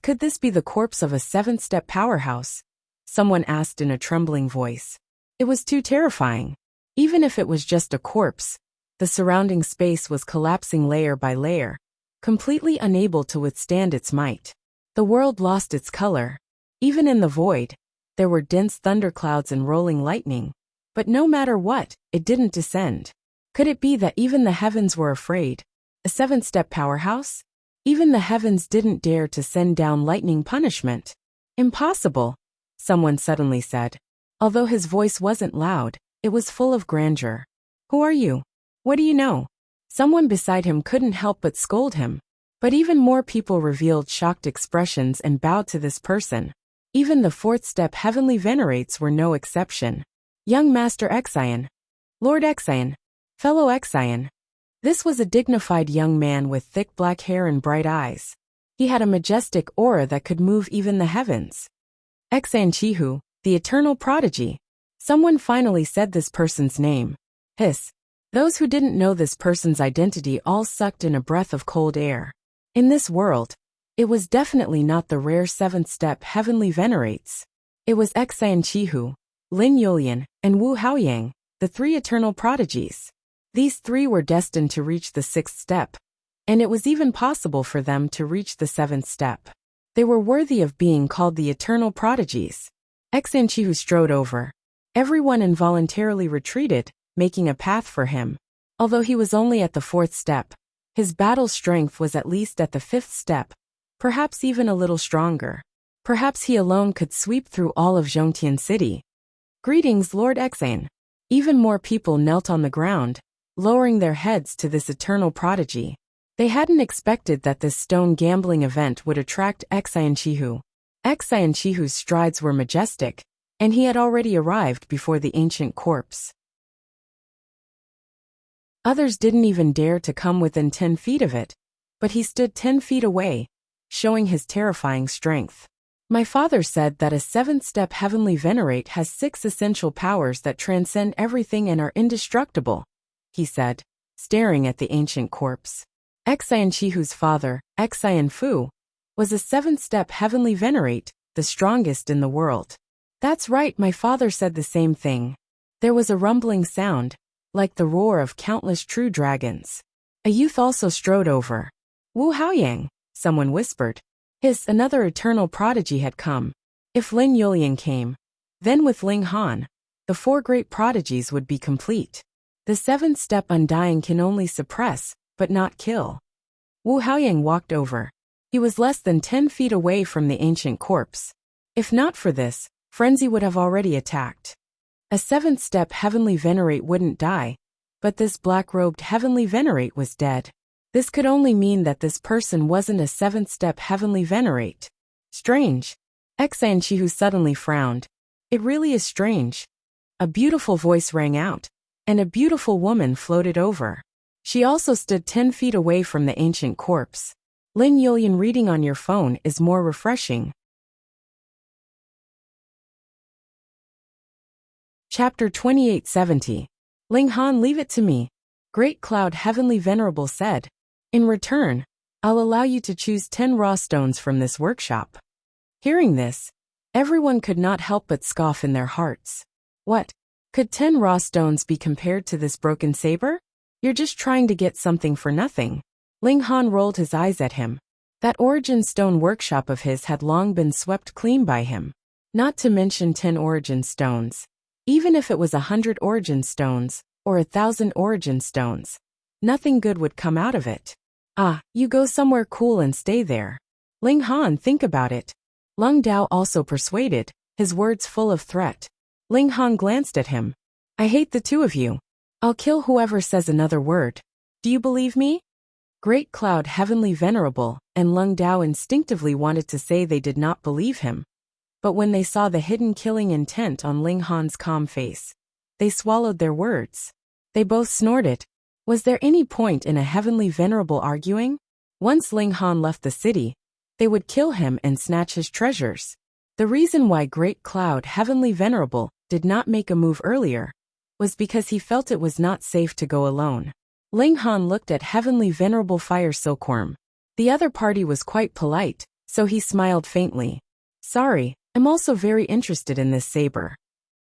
Could this be the corpse of a seventh-step powerhouse? Someone asked in a trembling voice. It was too terrifying. Even if it was just a corpse, the surrounding space was collapsing layer by layer, completely unable to withstand its might. The world lost its color. Even in the void, there were dense thunderclouds and rolling lightning, but no matter what, it didn't descend. Could it be that even the heavens were afraid? A seventh-step powerhouse? Even the heavens didn't dare to send down lightning punishment. Impossible, someone suddenly said. Although his voice wasn't loud, it was full of grandeur. Who are you? What do you know? Someone beside him couldn't help but scold him. But even more people revealed shocked expressions and bowed to this person. Even the fourth step heavenly venerates were no exception. Young Master Exion. Lord Exion. Fellow Exion. This was a dignified young man with thick black hair and bright eyes. He had a majestic aura that could move even the heavens. Exion Chihu, the eternal prodigy. Someone finally said this person's name. Hiss. Those who didn't know this person's identity all sucked in a breath of cold air. In this world, it was definitely not the rare seventh step heavenly venerates. It was Exion Chihu, Lin Yulian, and Wu Haoyang, the three eternal prodigies. These three were destined to reach the sixth step, and it was even possible for them to reach the seventh step. They were worthy of being called the eternal prodigies. Exion Chihu strode over. Everyone involuntarily retreated, making a path for him. Although he was only at the fourth step, his battle strength was at least at the fifth step, perhaps even a little stronger. Perhaps he alone could sweep through all of Zhongtian City. Greetings, Lord Exion. Even more people knelt on the ground, lowering their heads to this eternal prodigy. They hadn't expected that this stone gambling event would attract Exion Chihu. Exion Chihu's strides were majestic, and he had already arrived before the ancient corpse. Others didn't even dare to come within 10 feet of it, but he stood 10 feet away, showing his terrifying strength. My father said that a seventh-step heavenly venerate has 6 essential powers that transcend everything and are indestructible, he said, staring at the ancient corpse. Exion Chihu's father, Exion Fu, was a seventh-step heavenly venerate, the strongest in the world. That's right, my father said the same thing. There was a rumbling sound, like the roar of countless true dragons. A youth also strode over. Wu Haoyang, someone whispered. Hiss, another eternal prodigy had come. If Lin Yulian came, then with Ling Han, the 4 great prodigies would be complete. The seventh step undying can only suppress, but not kill. Wu Haoyang walked over. He was less than 10 feet away from the ancient corpse. If not for this, frenzy would have already attacked. A seventh step heavenly venerate wouldn't die, but this black-robed heavenly venerate was dead. This could only mean that this person wasn't a seventh step heavenly venerate. Strange. Exion Chihu suddenly frowned. It really is strange. A beautiful voice rang out, and a beautiful woman floated over. She also stood 10 feet away from the ancient corpse. Lin Yulian, reading on your phone is more refreshing. Chapter 2870. Ling Han, leave it to me. Great Cloud Heavenly Venerable said. In return, I'll allow you to choose 10 raw stones from this workshop. Hearing this, everyone could not help but scoff in their hearts. What? Could 10 raw stones be compared to this broken saber? You're just trying to get something for nothing. Ling Han rolled his eyes at him. That origin stone workshop of his had long been swept clean by him. Not to mention 10 origin stones. Even if it was 100 origin stones, or 1,000 origin stones, nothing good would come out of it. Ah, you go somewhere cool and stay there. Ling Han, think about it. Lung Dao also persuaded, his words full of threat. Ling Han glanced at him. I hate the two of you. I'll kill whoever says another word. Do you believe me? Great Cloud Heavenly Venerable and Lung Dao instinctively wanted to say they did not believe him. But when they saw the hidden killing intent on Ling Han's calm face, they swallowed their words. They both snorted. Was there any point in a heavenly venerable arguing? Once Ling Han left the city, they would kill him and snatch his treasures. The reason why Great Cloud Heavenly Venerable did not make a move earlier was because he felt it was not safe to go alone. Ling Han looked at Heavenly Venerable Fire Silkworm. The other party was quite polite, so he smiled faintly. Sorry, I'm also very interested in this saber.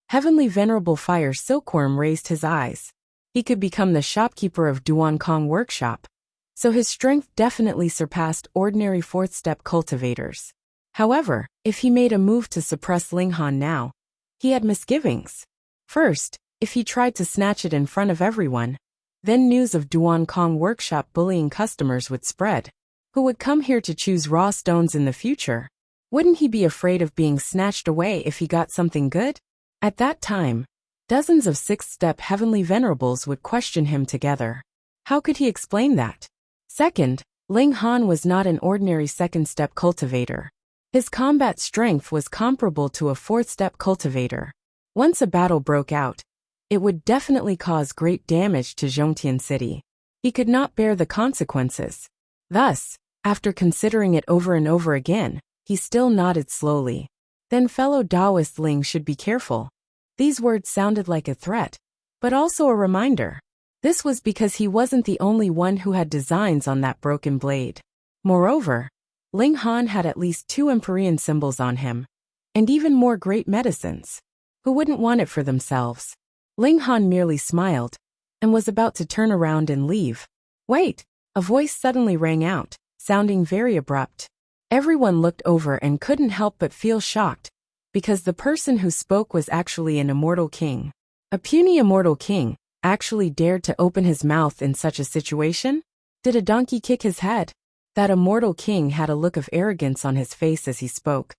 Heavenly Venerable Fire Silkworm raised his eyes. He could become the shopkeeper of Duankong Workshop, so his strength definitely surpassed ordinary fourth-step cultivators. However, if he made a move to suppress Ling Han now, he had misgivings. First, if he tried to snatch it in front of everyone, then news of Duankong Workshop bullying customers would spread. who would come here to choose raw stones in the future. Wouldn't he be afraid of being snatched away if he got something good? At that time, dozens of sixth-step heavenly venerables would question him together. How could he explain that? Second, Ling Han was not an ordinary second-step cultivator. His combat strength was comparable to a fourth-step cultivator. Once a battle broke out, it would definitely cause great damage to Zhongtian City. He could not bear the consequences. Thus, after considering it over and over again, he still nodded slowly. Then fellow Taoist Ling should be careful. These words sounded like a threat, but also a reminder. This was because he wasn't the only one who had designs on that broken blade. Moreover, Ling Han had at least 2 Empyrean symbols on him, and even more great medicines. Who wouldn't want it for themselves? Ling Han merely smiled, and was about to turn around and leave. Wait! A voice suddenly rang out, sounding very abrupt. Everyone looked over and couldn't help but feel shocked, because the person who spoke was actually an immortal king. A puny immortal king actually dared to open his mouth in such a situation? Did a donkey kick his head? That immortal king had a look of arrogance on his face as he spoke.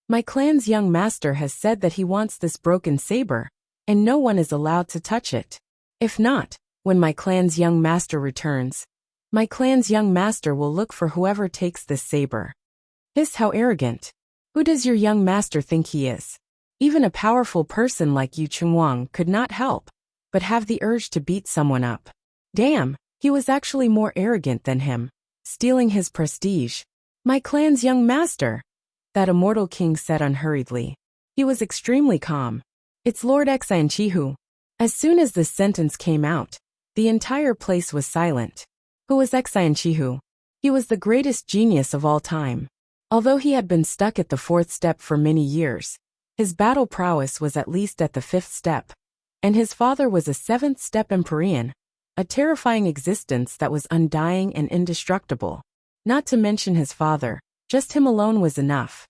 My clan's young master has said that he wants this broken saber, and no one is allowed to touch it. If not, when my clan's young master returns, my clan's young master will look for whoever takes this saber. Hiss, how arrogant. Who does your young master think he is? Even a powerful person like Yu Chengwang could not help but have the urge to beat someone up. Damn, he was actually more arrogant than him, stealing his prestige. My clan's young master, that immortal king said unhurriedly. He was extremely calm. It's Lord Xian Chihu. As soon as this sentence came out, the entire place was silent. Who was Xian Chihu? He was the greatest genius of all time. Although he had been stuck at the 4th step for many years, his battle prowess was at least at the 5th step. And his father was a 7th step Empyrean, a terrifying existence that was undying and indestructible. Not to mention his father, just him alone was enough.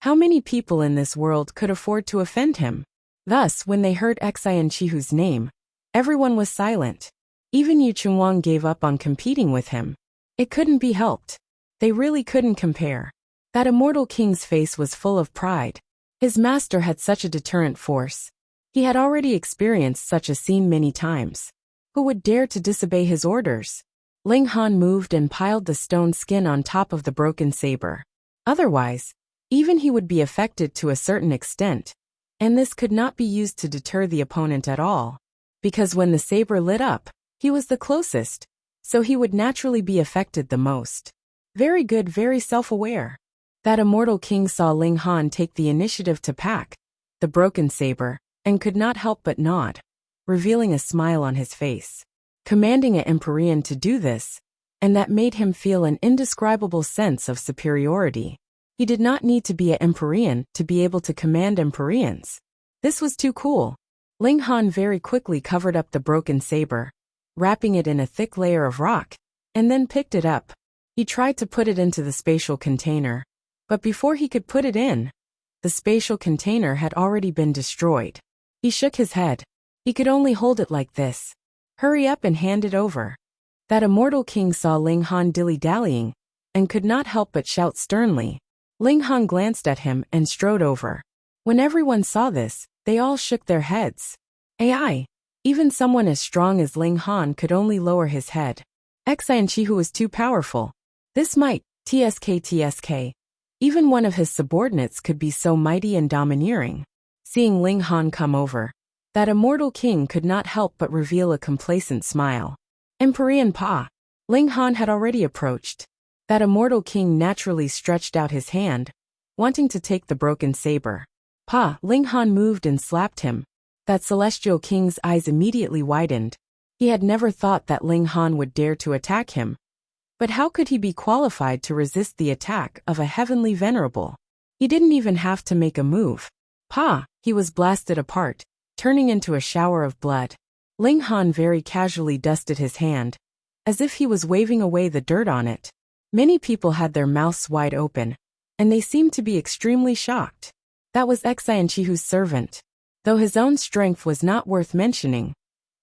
How many people in this world could afford to offend him? Thus, when they heard Xian Chihu's name, everyone was silent. Even Yu Chengwang gave up on competing with him. It couldn't be helped. They really couldn't compare. That immortal king's face was full of pride. His master had such a deterrent force. He had already experienced such a scene many times. Who would dare to disobey his orders? Ling Han moved and piled the stone skin on top of the broken saber. Otherwise, even he would be affected to a certain extent, and this could not be used to deter the opponent at all. Because when the saber lit up, he was the closest, so he would naturally be affected the most. Very good, very self-aware. That immortal king saw Ling Han take the initiative to pack the broken saber, and could not help but nod, revealing a smile on his face. Commanding an Empyrean to do this, and that made him feel an indescribable sense of superiority. He did not need to be an Empyrean to be able to command Empyreans. This was too cool. Ling Han very quickly covered up the broken saber, wrapping it in a thick layer of rock, and then picked it up. He tried to put it into the spatial container, but before he could put it in, the spatial container had already been destroyed. He shook his head. He could only hold it like this. Hurry up and hand it over. That immortal king saw Ling Han dilly-dallying, and could not help but shout sternly. Ling Han glanced at him and strode over. When everyone saw this, they all shook their heads. AI. Even someone as strong as Ling Han could only lower his head. Xian Chihu was too powerful. This might, tsk. Even one of his subordinates could be so mighty and domineering. Seeing Ling Han come over, that immortal king could not help but reveal a complacent smile. Empyrean Pa. Ling Han had already approached. That immortal king naturally stretched out his hand, wanting to take the broken saber. Pa. Ling Han moved and slapped him. That celestial king's eyes immediately widened. He had never thought that Ling Han would dare to attack him. But how could he be qualified to resist the attack of a heavenly venerable? He didn't even have to make a move. Pa! He was blasted apart, turning into a shower of blood. Ling Han very casually dusted his hand, as if he was waving away the dirt on it. Many people had their mouths wide open, and they seemed to be extremely shocked. That was Xian Chihu's servant. Though his own strength was not worth mentioning,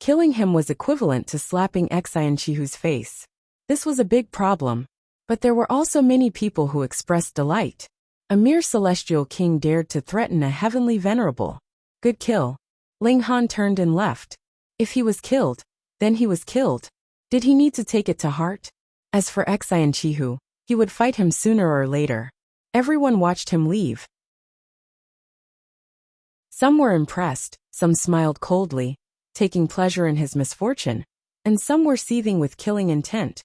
killing him was equivalent to slapping Xian Chihu's face. This was a big problem. But there were also many people who expressed delight. A mere celestial king dared to threaten a heavenly venerable. Good kill. Ling Han turned and left. If he was killed, then he was killed. Did he need to take it to heart? As for Xian Chihu, he would fight him sooner or later. Everyone watched him leave. Some were impressed, some smiled coldly, taking pleasure in his misfortune, and some were seething with killing intent,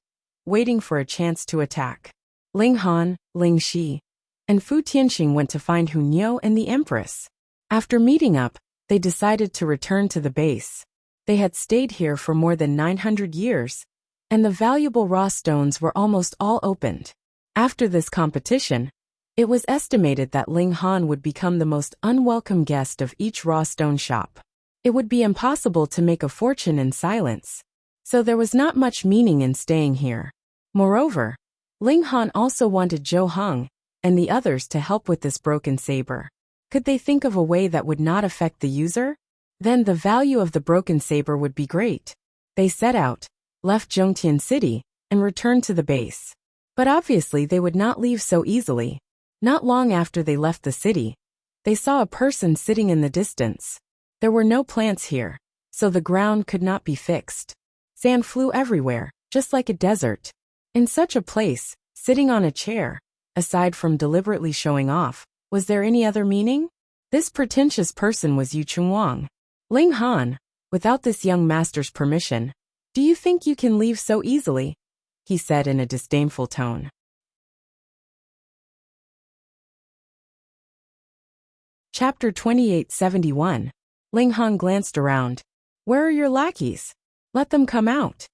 waiting for a chance to attack. Ling Han, Ling Shi, and Fu Tianxing went to find Hu Niu and the Empress. After meeting up, they decided to return to the base. They had stayed here for more than 900 years, and the valuable raw stones were almost all opened. After this competition, it was estimated that Ling Han would become the most unwelcome guest of each raw stone shop. It would be impossible to make a fortune in silence, so there was not much meaning in staying here. Moreover, Ling Han also wanted Zhou Heng and the others to help with this broken saber. Could they think of a way that would not affect the user? Then the value of the broken saber would be great. They set out, left Zhongtian City, and returned to the base. But obviously they would not leave so easily. Not long after they left the city, they saw a person sitting in the distance. There were no plants here, so the ground could not be fixed. Sand flew everywhere, just like a desert. In such a place, sitting on a chair, aside from deliberately showing off, was there any other meaning? This pretentious person was Yu Chunwang. Ling Han, without this young master's permission, do you think you can leave so easily? He said in a disdainful tone. Chapter 2871. Ling Han glanced around. Where are your lackeys? Let them come out.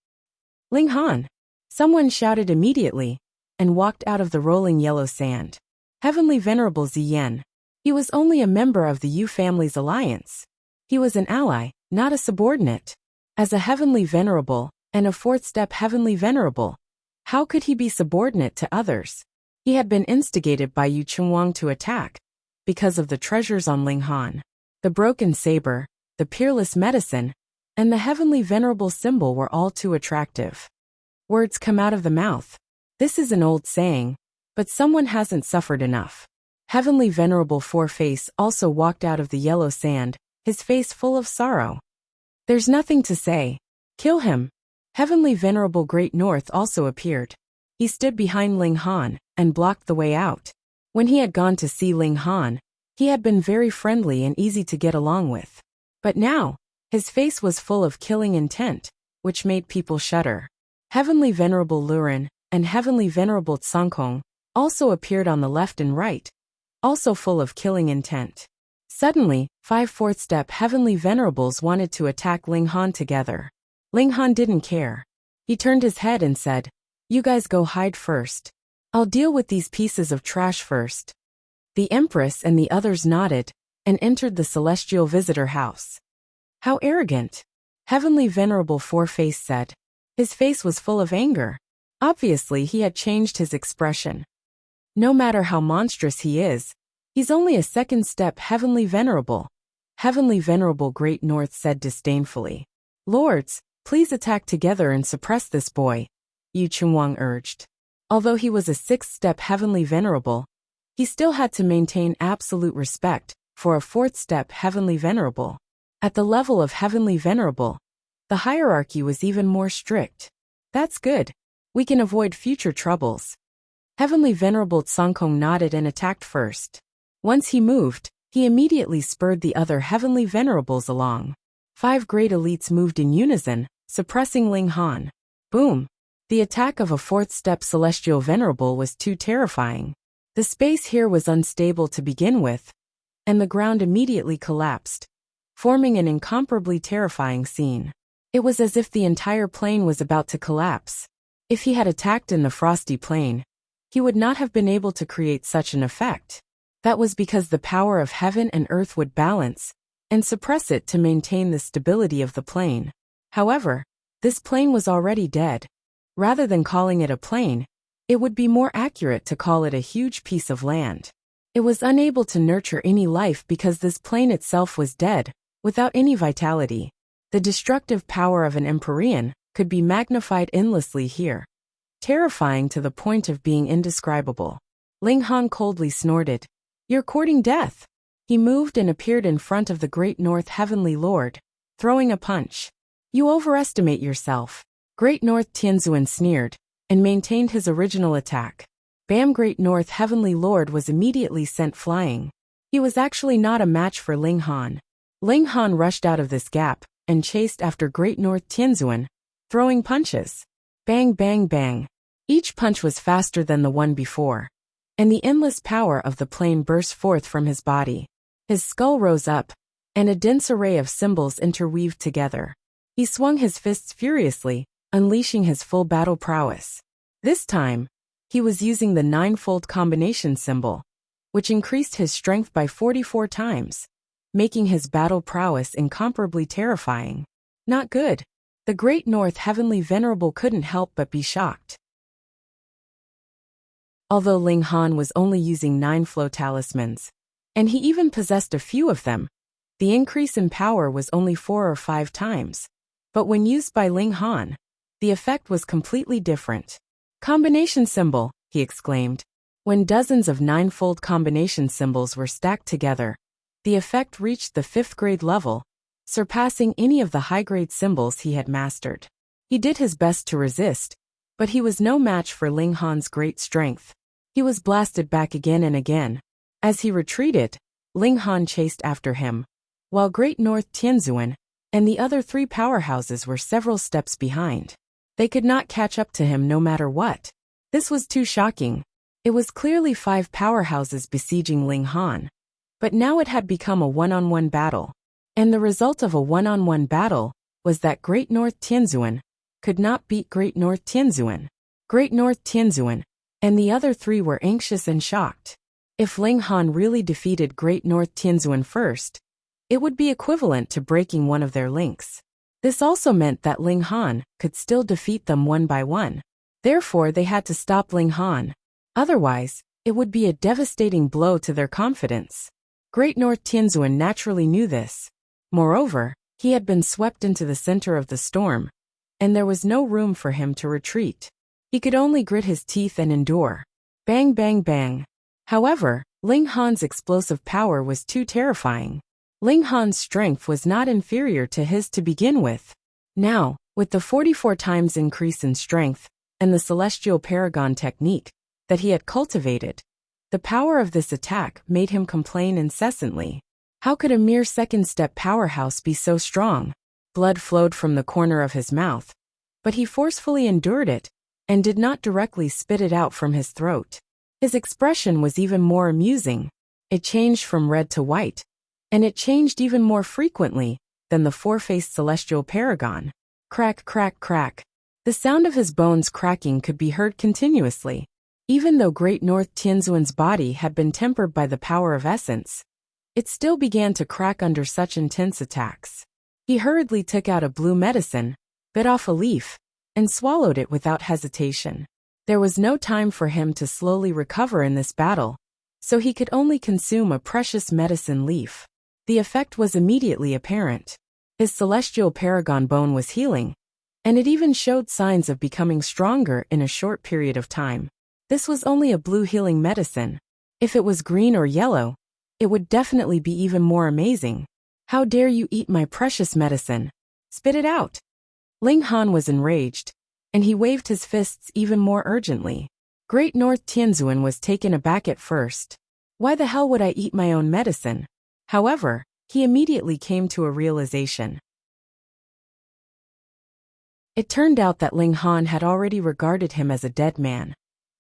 Ling Han. Someone shouted immediately, and walked out of the rolling yellow sand. Heavenly Venerable Ziyan. He was only a member of the Yu family's alliance. He was an ally, not a subordinate. As a Heavenly Venerable, and a fourth-step Heavenly Venerable, how could he be subordinate to others? He had been instigated by Yu Chunwang to attack, because of the treasures on Ling Han. The broken saber, the peerless medicine, and the Heavenly Venerable symbol were all too attractive. Words come out of the mouth. This is an old saying, but someone hasn't suffered enough. Heavenly Venerable Four-Face also walked out of the yellow sand, his face full of sorrow. There's nothing to say. Kill him. Heavenly Venerable Great North also appeared. He stood behind Ling Han, and blocked the way out. When he had gone to see Ling Han, he had been very friendly and easy to get along with. But now, his face was full of killing intent, which made people shudder. Heavenly Venerable Luren, and Heavenly Venerable Tsangkong, also appeared on the left and right, also full of killing intent. Suddenly, 5 fourth-step Heavenly Venerables wanted to attack Ling Han together. Ling Han didn't care. He turned his head and said, "You guys go hide first. I'll deal with these pieces of trash first." The Empress and the others nodded, and entered the celestial visitor house. How arrogant! Heavenly Venerable Four-Face said. His face was full of anger. Obviously he had changed his expression. No matter how monstrous he is, he's only a second-step Heavenly Venerable. Heavenly Venerable Great North said disdainfully. Lords, please attack together and suppress this boy, Yu Chunwang urged. Although he was a sixth-step Heavenly Venerable, he still had to maintain absolute respect for a fourth-step Heavenly Venerable. At the level of Heavenly Venerable, the hierarchy was even more strict. That's good. We can avoid future troubles. Heavenly Venerable Tsangkong nodded and attacked first. Once he moved, he immediately spurred the other Heavenly Venerables along. 5 great elites moved in unison, suppressing Ling Han. Boom! The attack of a fourth-step Celestial Venerable was too terrifying. The space here was unstable to begin with, and the ground immediately collapsed, forming an incomparably terrifying scene. It was as if the entire plane was about to collapse. If he had attacked in the frosty plane, he would not have been able to create such an effect. That was because the power of heaven and earth would balance and suppress it to maintain the stability of the plane. However, this plane was already dead. Rather than calling it a plane, it would be more accurate to call it a huge piece of land. It was unable to nurture any life because this plane itself was dead, without any vitality. The destructive power of an Empyrean could be magnified endlessly here. terrifying to the point of being indescribable. Ling Han coldly snorted. "You're courting death." He moved and appeared in front of the Great North Heavenly Lord, throwing a punch. "You overestimate yourself." Great North Tianzuan sneered, and maintained his original attack. Bam! Great North Heavenly Lord was immediately sent flying. He was actually not a match for Ling Han. Ling Han rushed out of this gap, and chased after Great North Tianzuan, throwing punches. Bang bang bang. Each punch was faster than the one before, and the endless power of the plane burst forth from his body. His skull rose up, and a dense array of symbols interweaved together. He swung his fists furiously, unleashing his full battle prowess. This time, he was using the ninefold combination symbol, which increased his strength by 44 times, making his battle prowess incomparably terrifying. Not good. The Great North Heavenly Venerable couldn't help but be shocked. Although Ling Han was only using 9 flow talismans, and he even possessed a few of them, the increase in power was only 4 or 5 times. But when used by Ling Han, the effect was completely different. "Combination symbol," he exclaimed. When dozens of 9-fold combination symbols were stacked together, the effect reached the 5th grade level, surpassing any of the high-grade symbols he had mastered. He did his best to resist, but he was no match for Ling Han's great strength. He was blasted back again and again. As he retreated, Ling Han chased after him, while Great North Tianzuan and the other 3 powerhouses were several steps behind. They could not catch up to him no matter what. This was too shocking. It was clearly 5 powerhouses besieging Ling Han, but now it had become a one-on-one battle. And the result of a one-on-one battle was that Great North Tianzuan could not beat Great North Tianzuan. Great North Tianzuan and the other 3 were anxious and shocked. If Ling Han really defeated Great North Tianzuan first, it would be equivalent to breaking one of their links. This also meant that Ling Han could still defeat them one by one. Therefore, they had to stop Ling Han. Otherwise, it would be a devastating blow to their confidence. Great North Tianzuan naturally knew this. Moreover, he had been swept into the center of the storm, and there was no room for him to retreat. He could only grit his teeth and endure. Bang bang bang. However, Ling Han's explosive power was too terrifying. Ling Han's strength was not inferior to his to begin with. Now, with the 44 times increase in strength, and the Celestial Paragon technique that he had cultivated, the power of this attack made him complain incessantly. How could a mere second-step powerhouse be so strong? Blood flowed from the corner of his mouth, but he forcefully endured it, and did not directly spit it out from his throat. His expression was even more amusing. It changed from red to white, and it changed even more frequently than the 4-faced Celestial Paragon. Crack, crack, crack. The sound of his bones cracking could be heard continuously. Even though Great North Tianzuan's body had been tempered by the power of essence, it still began to crack under such intense attacks. He hurriedly took out a blue medicine, bit off a leaf, and swallowed it without hesitation. There was no time for him to slowly recover in this battle, so he could only consume a precious medicine leaf. The effect was immediately apparent. His Celestial Paragon bone was healing, and it even showed signs of becoming stronger in a short period of time. This was only a blue healing medicine. If it was green or yellow, it would definitely be even more amazing. How dare you eat my precious medicine? Spit it out. Ling Han was enraged, and he waved his fists even more urgently. Great North Tianzuan was taken aback at first. Why the hell would I eat my own medicine? However, he immediately came to a realization. It turned out that Ling Han had already regarded him as a dead man.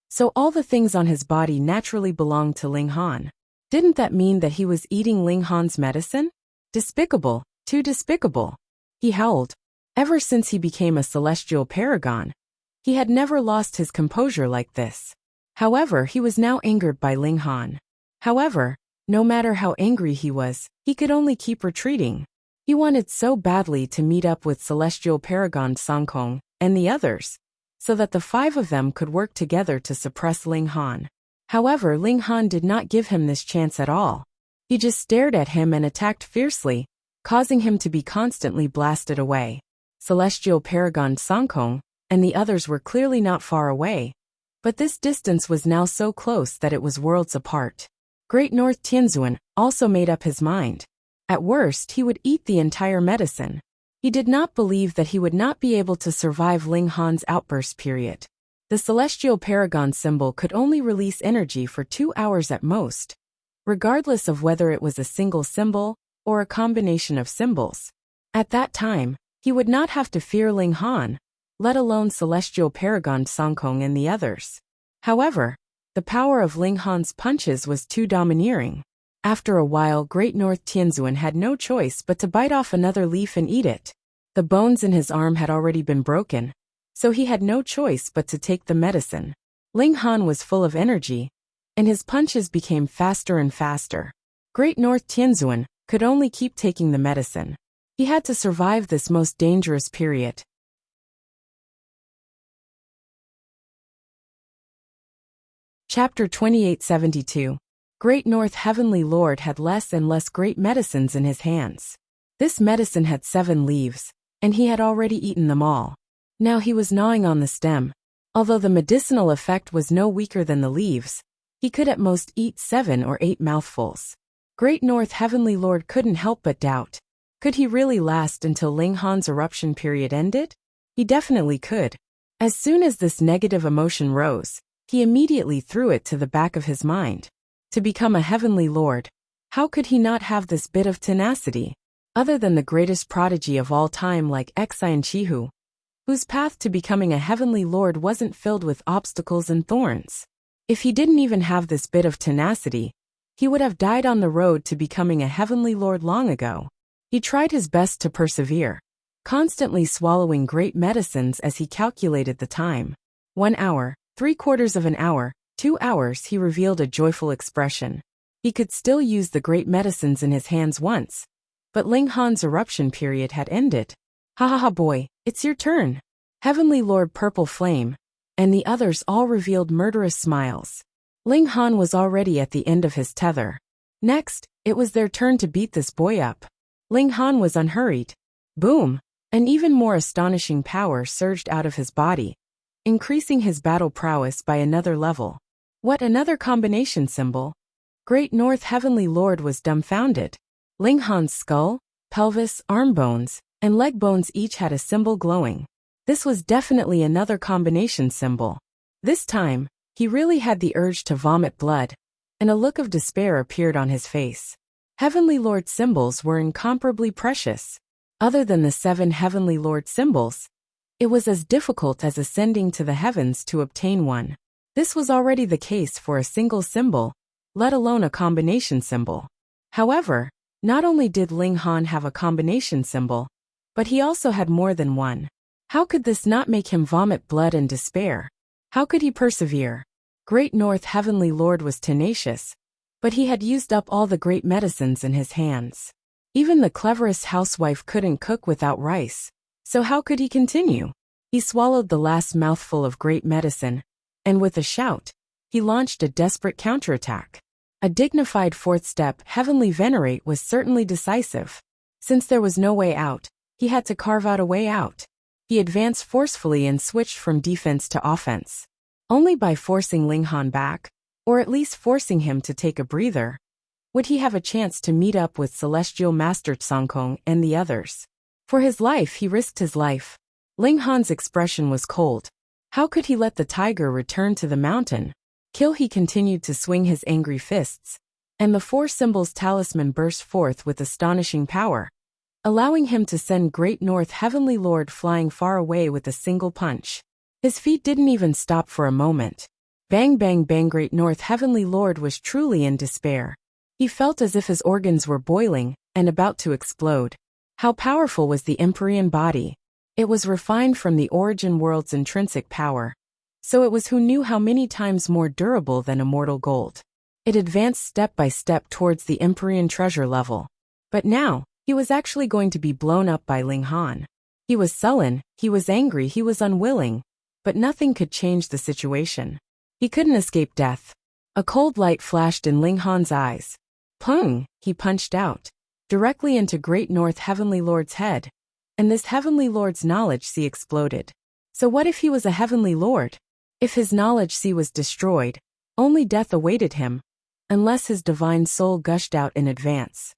So all the things on his body naturally belonged to Ling Han. Didn't that mean that he was eating Ling Han's medicine? Despicable, too despicable. He howled. Ever since he became a Celestial Paragon, he had never lost his composure like this. However, he was now angered by Ling Han. However, no matter how angry he was, he could only keep retreating. He wanted so badly to meet up with Celestial Paragon Songkong and the others, so that the 5 of them could work together to suppress Ling Han. However, Ling Han did not give him this chance at all. He just stared at him and attacked fiercely, causing him to be constantly blasted away. Celestial Paragon Songkong and the others were clearly not far away. But this distance was now so close that it was worlds apart. Great North Tianzuan also made up his mind. At worst, he would eat the entire medicine. He did not believe that he would not be able to survive Ling Han's outburst period. The celestial paragon symbol could only release energy for 2 hours at most, regardless of whether it was a single symbol or a combination of symbols. At that time, he would not have to fear Ling Han, let alone celestial paragon Songkong and the others. However, the power of Ling Han's punches was too domineering. After a while, Great North Tianzuan had no choice but to bite off another leaf and eat it. The bones in his arm had already been broken, so he had no choice but to take the medicine. Ling Han was full of energy, and his punches became faster and faster. Great North Tianzuan could only keep taking the medicine. He had to survive this most dangerous period. Chapter 2872. Great North Heavenly Lord had less and less great medicines in his hands. This medicine had 7 leaves, and he had already eaten them all. Now he was gnawing on the stem. Although the medicinal effect was no weaker than the leaves, he could at most eat 7 or 8 mouthfuls. Great North Heavenly Lord couldn't help but doubt. Could he really last until Ling Han's eruption period ended? He definitely could. As soon as this negative emotion rose, he immediately threw it to the back of his mind. To become a Heavenly Lord, how could he not have this bit of tenacity? Other than the greatest prodigy of all time like Xian Chihu, whose path to becoming a Heavenly Lord wasn't filled with obstacles and thorns. If he didn't even have this bit of tenacity, he would have died on the road to becoming a Heavenly Lord long ago. He tried his best to persevere, constantly swallowing great medicines as he calculated the time. 1 hour, 3/4 of an hour, 2 hours. He revealed a joyful expression. He could still use the great medicines in his hands once, but Ling Han's eruption period had ended. Ha ha ha boy, it's your turn. Heavenly Lord Purple Flame, and the others all revealed murderous smiles. Ling Han was already at the end of his tether. Next, it was their turn to beat this boy up. Ling Han was unhurried. Boom! An even more astonishing power surged out of his body, increasing his battle prowess by another level. What, another combination symbol? Great North Heavenly Lord was dumbfounded. Ling Han's skull, pelvis, arm bones, and leg bones each had a symbol glowing. This was definitely another combination symbol. This time, he really had the urge to vomit blood, and a look of despair appeared on his face. Heavenly Lord symbols were incomparably precious. Other than the 7 Heavenly Lord symbols, it was as difficult as ascending to the heavens to obtain one. This was already the case for a single symbol, let alone a combination symbol. However, not only did Ling Han have a combination symbol, but he also had more than one. How could this not make him vomit blood and despair? How could he persevere? Great North Heavenly Lord was tenacious, but he had used up all the great medicines in his hands. Even the cleverest housewife couldn't cook without rice, so how could he continue? He swallowed the last mouthful of great medicine, and with a shout, he launched a desperate counterattack. A dignified 4th step, Heavenly Venerate, was certainly decisive. Since there was no way out, he had to carve out a way out. He advanced forcefully and switched from defense to offense. Only by forcing Ling Han back, or at least forcing him to take a breather, would he have a chance to meet up with Celestial Master Songkong and the others. For his life, he risked his life. Ling Han's expression was cold. How could he let the tiger return to the mountain? Kill. He continued to swing his angry fists, and the 4 symbols talisman burst forth with astonishing power, allowing him to send Great North Heavenly Lord flying far away with a single punch. His feet didn't even stop for a moment. Bang bang bang. Great North Heavenly Lord was truly in despair. He felt as if his organs were boiling and about to explode. How powerful was the Empyrean body? It was refined from the origin world's intrinsic power, so it was who knew how many times more durable than immortal gold. It advanced step by step towards the Empyrean treasure level. But now, he was actually going to be blown up by Ling Han. He was sullen, he was angry, he was unwilling, but nothing could change the situation. He couldn't escape death. A cold light flashed in Ling Han's eyes. Pung! He punched out, directly into Great North Heavenly Lord's head, and this Heavenly Lord's knowledge sea exploded. So what if he was a heavenly lord? If his knowledge sea was destroyed, only death awaited him, unless his divine soul gushed out in advance.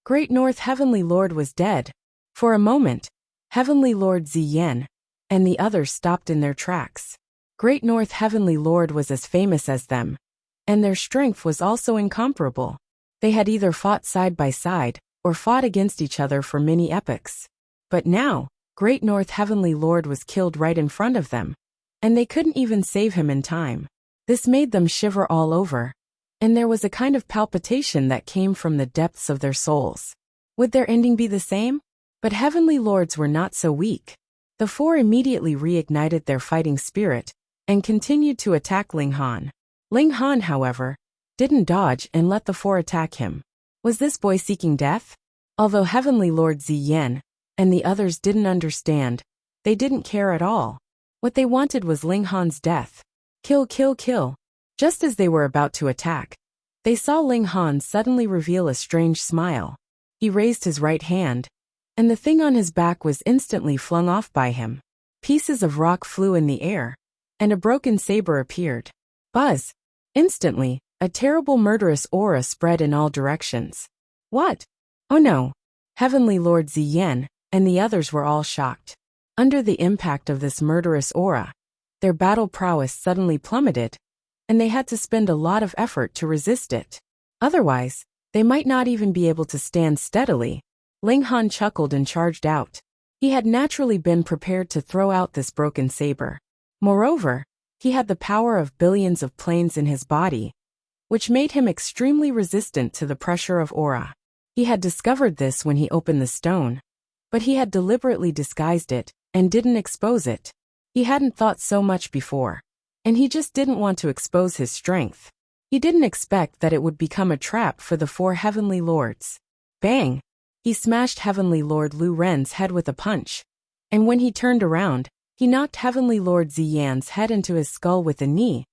Great North Heavenly Lord was dead. For a moment, Heavenly Lord Ziyan and the others stopped in their tracks. Great North Heavenly Lord was as famous as them, and their strength was also incomparable. They had either fought side by side, or fought against each other for many epochs. But now, Great North Heavenly Lord was killed right in front of them, and they couldn't even save him in time. This made them shiver all over, and there was a kind of palpitation that came from the depths of their souls. Would their ending be the same? But Heavenly Lords were not so weak. The four immediately reignited their fighting spirit, and continued to attack Ling Han. Ling Han, however, didn't dodge and let the four attack him. Was this boy seeking death? Although Heavenly Lord Ziyan and the others didn't understand, they didn't care at all. What they wanted was Ling Han's death. Kill, kill, kill. Just as they were about to attack, they saw Ling Han suddenly reveal a strange smile. He raised his right hand, and the thing on his back was instantly flung off by him. Pieces of rock flew in the air, and a broken saber appeared. Buzz! Instantly, a terrible murderous aura spread in all directions. What? Oh no! Heavenly Lord Ziyan and the others were all shocked. Under the impact of this murderous aura, their battle prowess suddenly plummeted, and they had to spend a lot of effort to resist it. Otherwise, they might not even be able to stand steadily. Ling Han chuckled and charged out. He had naturally been prepared to throw out this broken saber. Moreover, he had the power of billions of planes in his body, which made him extremely resistant to the pressure of aura. He had discovered this when he opened the stone, but he had deliberately disguised it and didn't expose it. He hadn't thought so much before, and he just didn't want to expose his strength. He didn't expect that it would become a trap for the four Heavenly Lords. Bang! He smashed Heavenly Lord Lu Ren's head with a punch, and when he turned around, he knocked Heavenly Lord Ziyan's head into his skull with a knee,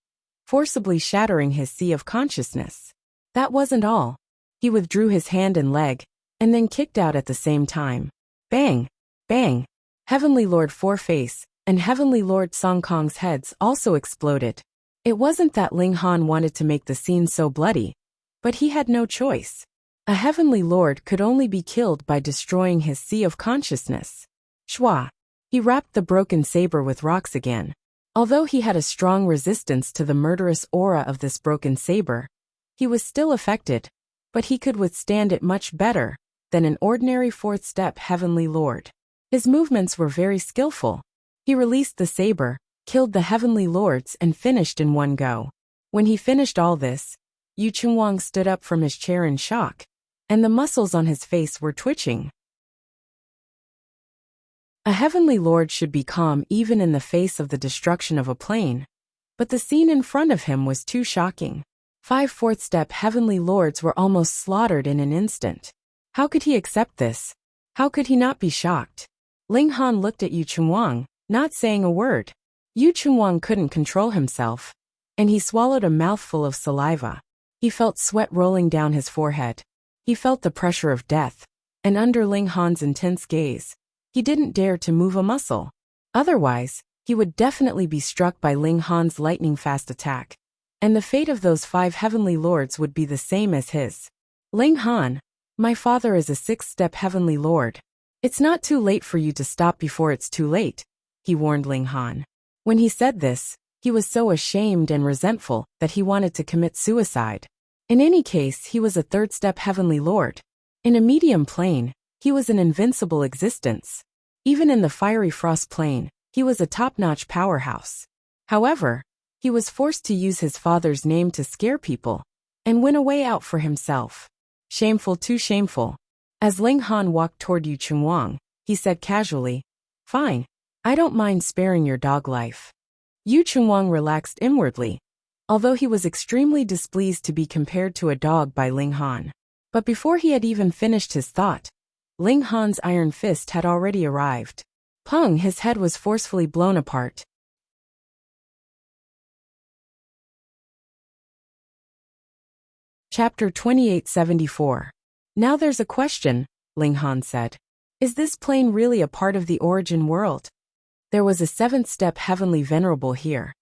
forcibly shattering his sea of consciousness. That wasn't all. He withdrew his hand and leg, and then kicked out at the same time. Bang! Bang! Heavenly Lord Four-Face and Heavenly Lord Song Kong's heads also exploded. It wasn't that Ling Han wanted to make the scene so bloody, but he had no choice. A Heavenly Lord could only be killed by destroying his sea of consciousness. Shwa! He wrapped the broken saber with rocks again. Although he had a strong resistance to the murderous aura of this broken saber, he was still affected, but he could withstand it much better than an ordinary fourth-step Heavenly Lord. His movements were very skillful. He released the saber, killed the Heavenly Lords, and finished in one go. When he finished all this, Yu Chunwang stood up from his chair in shock, and the muscles on his face were twitching. A Heavenly Lord should be calm even in the face of the destruction of a plane, but the scene in front of him was too shocking. 5 fourth-step Heavenly Lords were almost slaughtered in an instant. How could he accept this? How could he not be shocked? Ling Han looked at Yu Chunwang, not saying a word. Yu Chunwang couldn't control himself, and he swallowed a mouthful of saliva. He felt sweat rolling down his forehead. He felt the pressure of death, and under Ling Han's intense gaze, he didn't dare to move a muscle. Otherwise, he would definitely be struck by Ling Han's lightning-fast attack, and the fate of those 5 Heavenly Lords would be the same as his. Ling Han, my father is a 6th-step Heavenly Lord. It's not too late for you to stop before it's too late, he warned Ling Han. When he said this, he was so ashamed and resentful that he wanted to commit suicide. In any case, he was a 3rd-step Heavenly Lord. In a medium plane, he was an invincible existence. Even in the fiery frost plane, he was a top-notch powerhouse. However, he was forced to use his father's name to scare people and win a way out for himself. Shameful, too shameful. As Ling Han walked toward Yu Chunwang, he said casually, "Fine, I don't mind sparing your dog life." Yu Chunwang relaxed inwardly, although he was extremely displeased to be compared to a dog by Ling Han. But before he had even finished his thought, Ling Han's iron fist had already arrived. Pung! His head was forcefully blown apart. Chapter 2874. Now there's a question, Ling Han said. Is this plane really a part of the origin world? There was a seventh-step heavenly venerable here.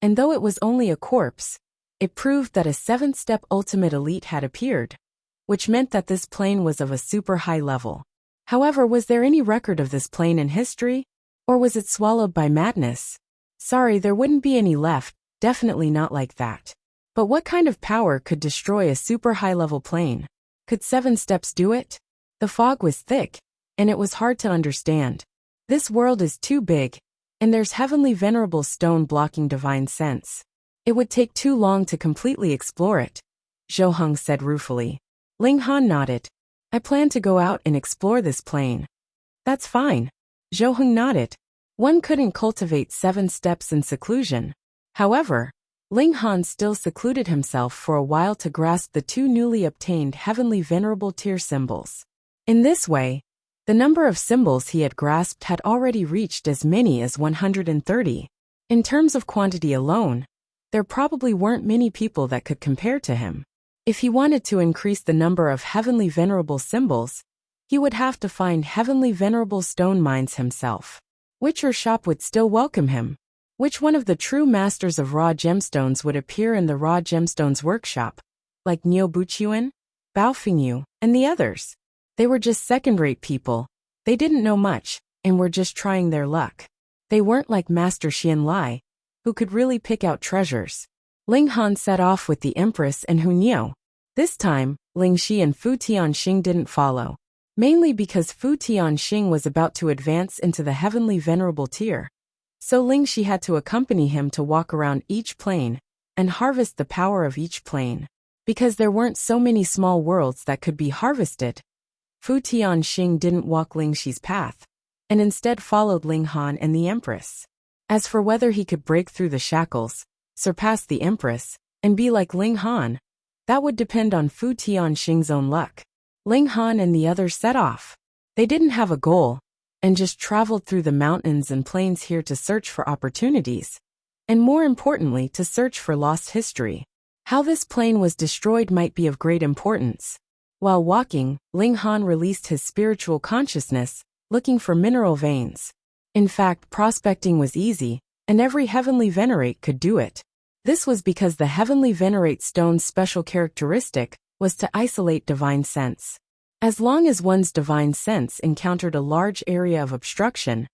And though it was only a corpse, it proved that a seventh-step ultimate elite had appeared, which meant that this plane was of a super high level. However, was there any record of this plane in history? Or was it swallowed by madness? Sorry, there wouldn't be any left, definitely not like that. But what kind of power could destroy a super high-level plane? Could 7 steps do it? The fog was thick, and it was hard to understand. This world is too big, and there's heavenly venerable stone blocking divine sense. It would take too long to completely explore it, Zhou Heng said ruefully. Ling Han nodded. I plan to go out and explore this plane. That's fine. Zhou Heng nodded. One couldn't cultivate 7 steps in seclusion. However, Ling Han still secluded himself for a while to grasp the 2 newly obtained heavenly venerable tier symbols. In this way, the number of symbols he had grasped had already reached as many as 130. In terms of quantity alone, there probably weren't many people that could compare to him. If he wanted to increase the number of heavenly venerable symbols, he would have to find heavenly venerable stone mines himself. Which shop would still welcome him? Which one of the true masters of raw gemstones would appear in the raw gemstones workshop? Like Niu Buqian, Bao Fingyu, and the others. They were just second-rate people. They didn't know much, and were just trying their luck. They weren't like Master Xian Lai, who could really pick out treasures. Ling Han set off with the Empress and Hu Niu. This time, Ling Shi and Fu Tianxing didn't follow. Mainly because Fu Tianxing was about to advance into the heavenly venerable tier. So Ling Shi had to accompany him to walk around each plane and harvest the power of each plane. Because there weren't so many small worlds that could be harvested, Fu Tianxing didn't walk Ling Shi's path, and instead followed Ling Han and the Empress. As for whether he could break through the shackles, surpass the Empress, and be like Ling Han, that would depend on Fu Tianxing's own luck. Ling Han and the others set off. They didn't have a goal, and just traveled through the mountains and plains here to search for opportunities, and more importantly to search for lost history. How this plane was destroyed might be of great importance. While walking, Ling Han released his spiritual consciousness, looking for mineral veins. In fact, prospecting was easy, and every heavenly venerate could do it. This was because the heavenly venerate stone's special characteristic was to isolate divine sense. As long as one's divine sense encountered a large area of obstruction,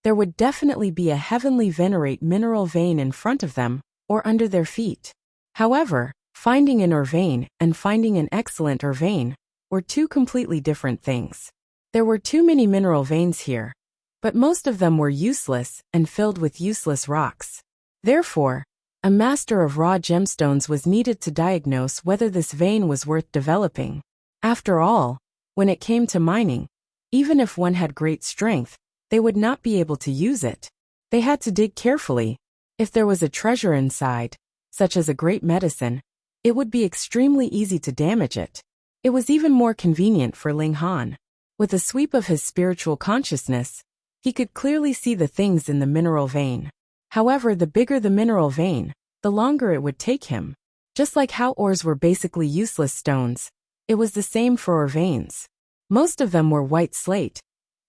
there would definitely be a heavenly venerate mineral vein in front of them, or under their feet. However, finding an ore vein and finding an excellent ore vein were 2 completely different things. There were too many mineral veins here, but most of them were useless and filled with useless rocks. Therefore, a master of raw gemstones was needed to diagnose whether this vein was worth developing. After all, when it came to mining, even if one had great strength, they would not be able to use it. They had to dig carefully. If there was a treasure inside, such as a great medicine, it would be extremely easy to damage it. It was even more convenient for Ling Han. With a sweep of his spiritual consciousness, he could clearly see the things in the mineral vein. However, the bigger the mineral vein, the longer it would take him. Just like how ores were basically useless stones, it was the same for ore veins. Most of them were white slate,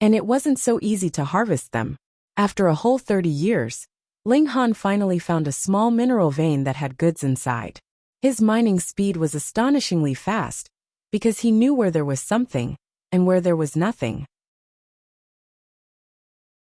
and it wasn't so easy to harvest them. After a whole 30 years, Ling Han finally found a small mineral vein that had goods inside. His mining speed was astonishingly fast, because he knew where there was something, and where there was nothing.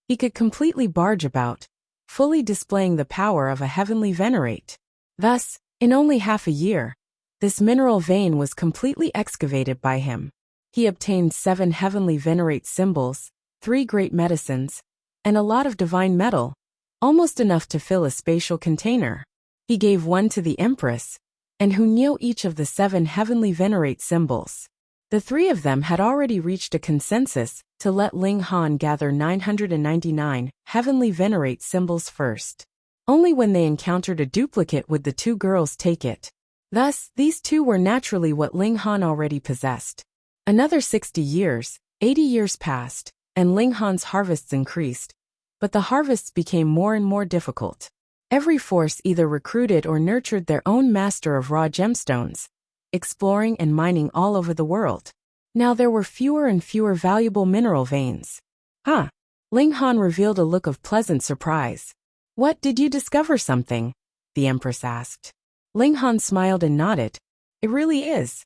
He could completely barge about, fully displaying the power of a heavenly venerate. Thus, in only half a year, this mineral vein was completely excavated by him. He obtained 7 heavenly venerate symbols, 3 great medicines, and a lot of divine metal, almost enough to fill a spatial container. He gave 1 to the Empress, and Hu Niu each of the 7 heavenly venerate symbols. The 3 of them had already reached a consensus to let Ling Han gather 999 heavenly venerate symbols first. Only when they encountered a duplicate would the 2 girls take it. Thus, these 2 were naturally what Ling Han already possessed. Another 60 years, 80 years passed, and Ling Han's harvests increased, but the harvests became more and more difficult. Every force either recruited or nurtured their own master of raw gemstones, exploring and mining all over the world. Now there were fewer and fewer valuable mineral veins. Huh? Ling Han revealed a look of pleasant surprise. What, did you discover something? The Empress asked. Ling Han smiled and nodded. It really is.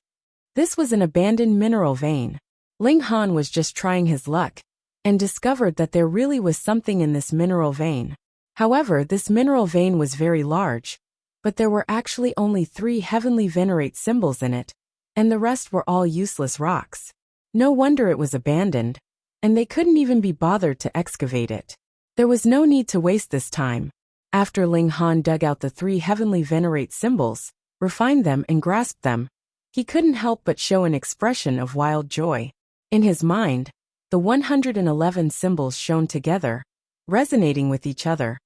This was an abandoned mineral vein. Ling Han was just trying his luck, and discovered that there really was something in this mineral vein. However, this mineral vein was very large, but there were actually only 3 heavenly venerate symbols in it, and the rest were all useless rocks. No wonder it was abandoned, and they couldn't even be bothered to excavate it. There was no need to waste this time. After Ling Han dug out the 3 heavenly venerate symbols, refined them and grasped them, he couldn't help but show an expression of wild joy. In his mind, the 111 symbols shone together, resonating with each other,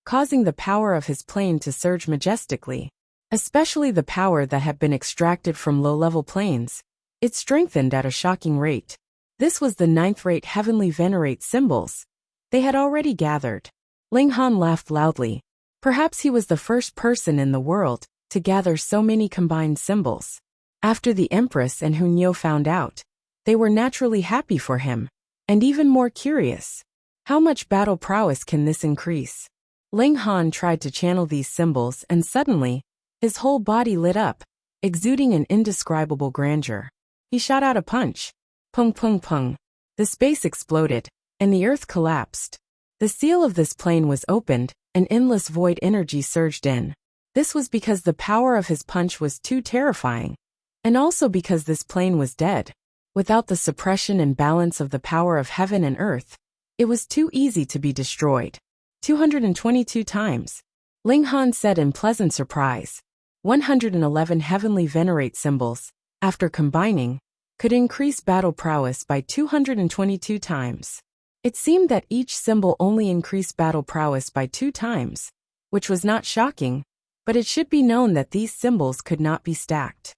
causing the power of his plane to surge majestically. Especially the power that had been extracted from low-level planes. It strengthened at a shocking rate. This was the 9th-rate heavenly venerate symbols they had already gathered. Ling Han laughed loudly. Perhaps he was the first person in the world to gather so many combined symbols. After the Empress and Hunyao found out, they were naturally happy for him, and even more curious. How much battle prowess can this increase? Ling Han tried to channel these symbols, and suddenly, his whole body lit up, exuding an indescribable grandeur. He shot out a punch. Pung pung pung. The space exploded, and the earth collapsed. The seal of this plane was opened, and endless void energy surged in. This was because the power of his punch was too terrifying, and also because this plane was dead. Without the suppression and balance of the power of heaven and earth, it was too easy to be destroyed. 222 times. Ling Han said in pleasant surprise. 111 heavenly venerate symbols, after combining, could increase battle prowess by 222 times. It seemed that each symbol only increased battle prowess by 2 times, which was not shocking, but it should be known that these symbols could not be stacked.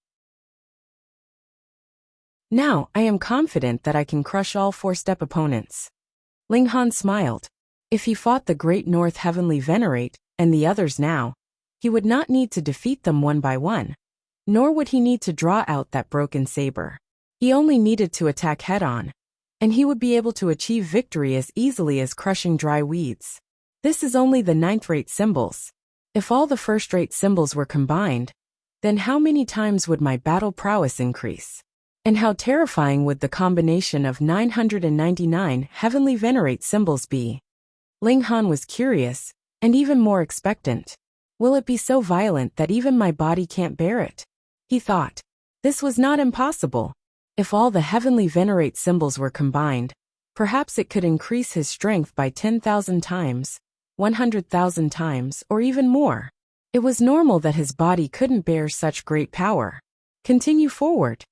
Now, I am confident that I can crush all 4-step opponents. Ling Han smiled. If he fought the Great North Heavenly Venerate, and the others now, he would not need to defeat them one by one, nor would he need to draw out that broken saber. He only needed to attack head-on, and he would be able to achieve victory as easily as crushing dry weeds. This is only the 9th-rate symbols. If all the 1st-rate symbols were combined, then how many times would my battle prowess increase? And how terrifying would the combination of 999 heavenly venerate symbols be? Ling Han was curious, and even more expectant. Will it be so violent that even my body can't bear it? He thought. This was not impossible. If all the heavenly venerate symbols were combined, perhaps it could increase his strength by 10,000 times, 100,000 times, or even more. It was normal that his body couldn't bear such great power. Continue forward.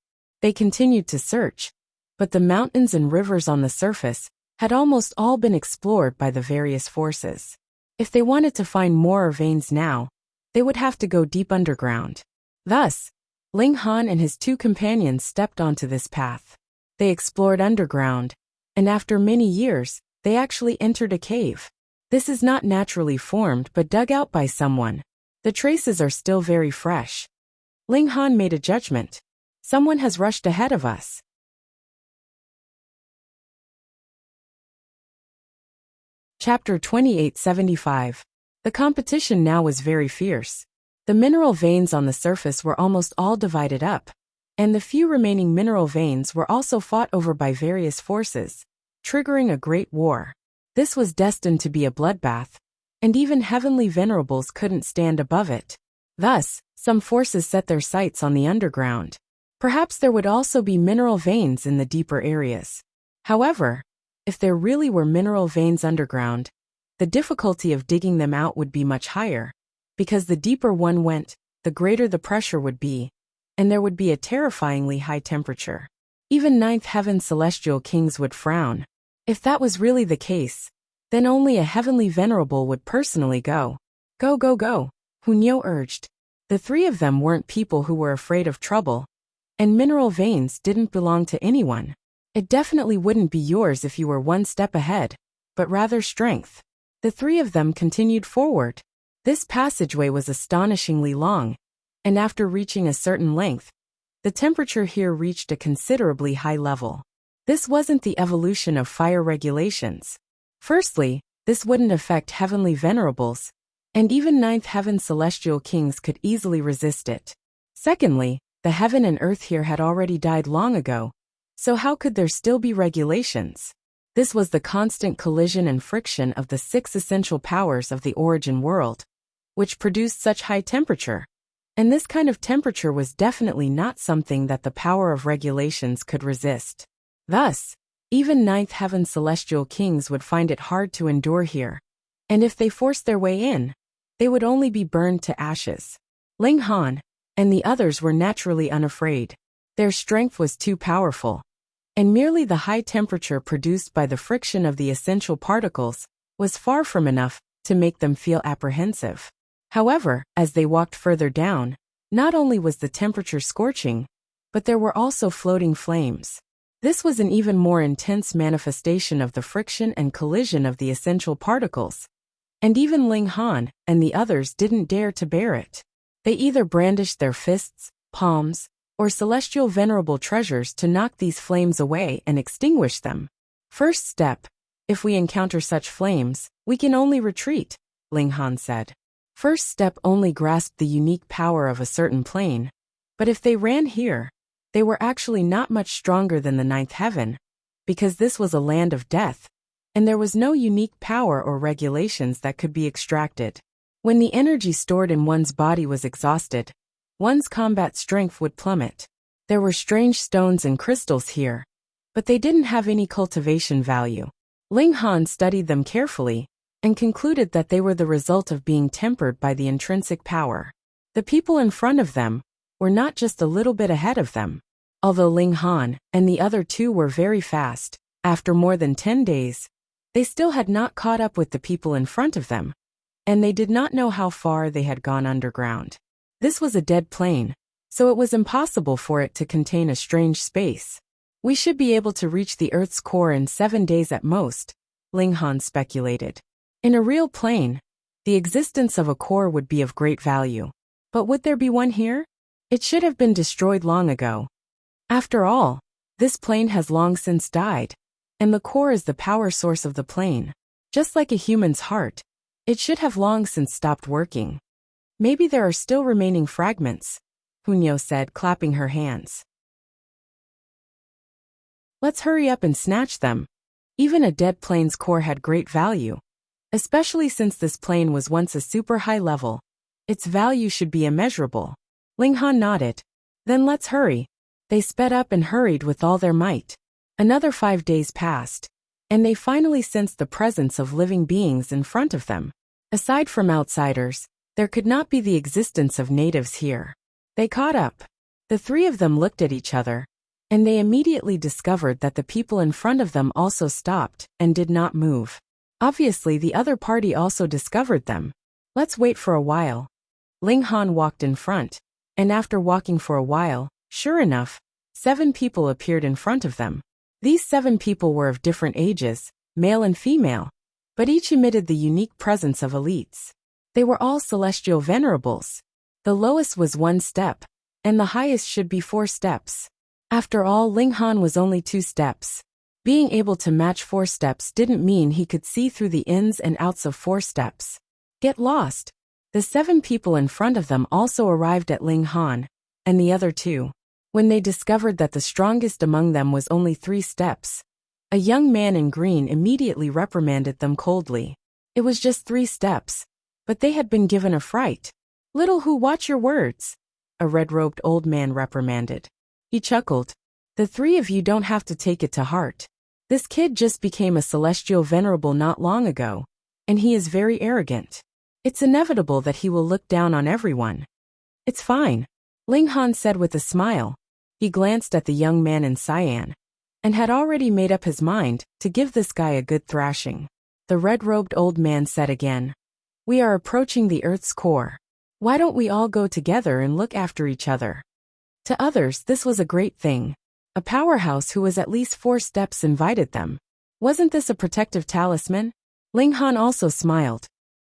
They continued to search, but the mountains and rivers on the surface had almost all been explored by the various forces. If they wanted to find more veins now, they would have to go deep underground. Thus, Ling Han and his 2 companions stepped onto this path. They explored underground, and after many years, they actually entered a cave. This is not naturally formed but dug out by someone. The traces are still very fresh. Ling Han made a judgment. Someone has rushed ahead of us. Chapter 2875. The competition now was very fierce. The mineral veins on the surface were almost all divided up, and the few remaining mineral veins were also fought over by various forces, triggering a great war. This was destined to be a bloodbath, and even heavenly venerables couldn't stand above it. Thus, some forces set their sights on the underground. Perhaps there would also be mineral veins in the deeper areas. However, if there really were mineral veins underground, the difficulty of digging them out would be much higher, because the deeper one went, the greater the pressure would be, and there would be a terrifyingly high temperature. Even 9th heaven celestial kings would frown. If that was really the case, then only a heavenly venerable would personally go. Go, go, go, Hunyao urged. The 3 of them weren't people who were afraid of trouble, and mineral veins didn't belong to anyone. It definitely wouldn't be yours if you were 1 step ahead, but rather strength. The 3 of them continued forward. This passageway was astonishingly long, and after reaching a certain length, the temperature here reached a considerably high level. This wasn't the evolution of fire regulations. Firstly, this wouldn't affect heavenly venerables, and even ninth heaven celestial kings could easily resist it. Secondly, the heaven and earth here had already died long ago, so how could there still be regulations? This was the constant collision and friction of the 6 essential powers of the origin world, which produced such high temperature. And this kind of temperature was definitely not something that the power of regulations could resist. Thus, even ninth heaven celestial kings would find it hard to endure here. And if they forced their way in, they would only be burned to ashes. Ling Han and the others were naturally unafraid. Their strength was too powerful, and merely the high temperature produced by the friction of the essential particles was far from enough to make them feel apprehensive. However, as they walked further down, not only was the temperature scorching, but there were also floating flames. This was an even more intense manifestation of the friction and collision of the essential particles. And even Ling Han and the others didn't dare to bear it. They either brandished their fists, palms, or celestial venerable treasures to knock these flames away and extinguish them. First step, if we encounter such flames, we can only retreat, Ling Han said. First step only grasped the unique power of a certain plane, but if they ran here, they were actually not much stronger than the ninth heaven, because this was a land of death, and there was no unique power or regulations that could be extracted. When the energy stored in one's body was exhausted, one's combat strength would plummet. There were strange stones and crystals here, but they didn't have any cultivation value. Ling Han studied them carefully and concluded that they were the result of being tempered by the intrinsic power. The people in front of them were not just a little bit ahead of them. Although Ling Han and the other 2 were very fast, after more than 10 days, they still had not caught up with the people in front of them, and they did not know how far they had gone underground. This was a dead plain, so it was impossible for it to contain a strange space. We should be able to reach the Earth's core in 7 days at most, Ling Han speculated. In a real plane, the existence of a core would be of great value. But would there be one here? It should have been destroyed long ago. After all, this plane has long since died, and the core is the power source of the plane. Just like a human's heart, it should have long since stopped working. Maybe there are still remaining fragments, Hunyo said, clapping her hands. Let's hurry up and snatch them. Even a dead plane's core had great value. Especially since this plane was once a super high level, its value should be immeasurable. Ling Han nodded. Then let's hurry. They sped up and hurried with all their might. Another 5 days passed, and they finally sensed the presence of living beings in front of them. Aside from outsiders, there could not be the existence of natives here. They caught up. The 3 of them looked at each other, and they immediately discovered that the people in front of them also stopped and did not move. Obviously, the other party also discovered them. Let's wait for a while. Ling Han walked in front, and after walking for a while, sure enough, 7 people appeared in front of them. These 7 people were of different ages, male and female, but each emitted the unique presence of elites. They were all celestial venerables. The lowest was 1 step, and the highest should be 4 steps. After all, Ling Han was only 2 steps. Being able to match 4 steps didn't mean he could see through the ins and outs of 4 steps. Get lost. The 7 people in front of them also arrived at Ling Han, and the other 2. When they discovered that the strongest among them was only 3 steps, a young man in green immediately reprimanded them coldly. It was just 3 steps, but they had been given a fright. Little who, watch your words, a red-robed old man reprimanded. He chuckled. The 3 of you don't have to take it to heart. This kid just became a celestial venerable not long ago, and he is very arrogant. It's inevitable that he will look down on everyone. It's fine, Ling Han said with a smile. He glanced at the young man in cyan, and had already made up his mind to give this guy a good thrashing. The red-robed old man said again, we are approaching the Earth's core. Why don't we all go together and look after each other? To others, this was a great thing. A powerhouse who was at least 4 steps invited them. Wasn't this a protective talisman? Ling Han also smiled.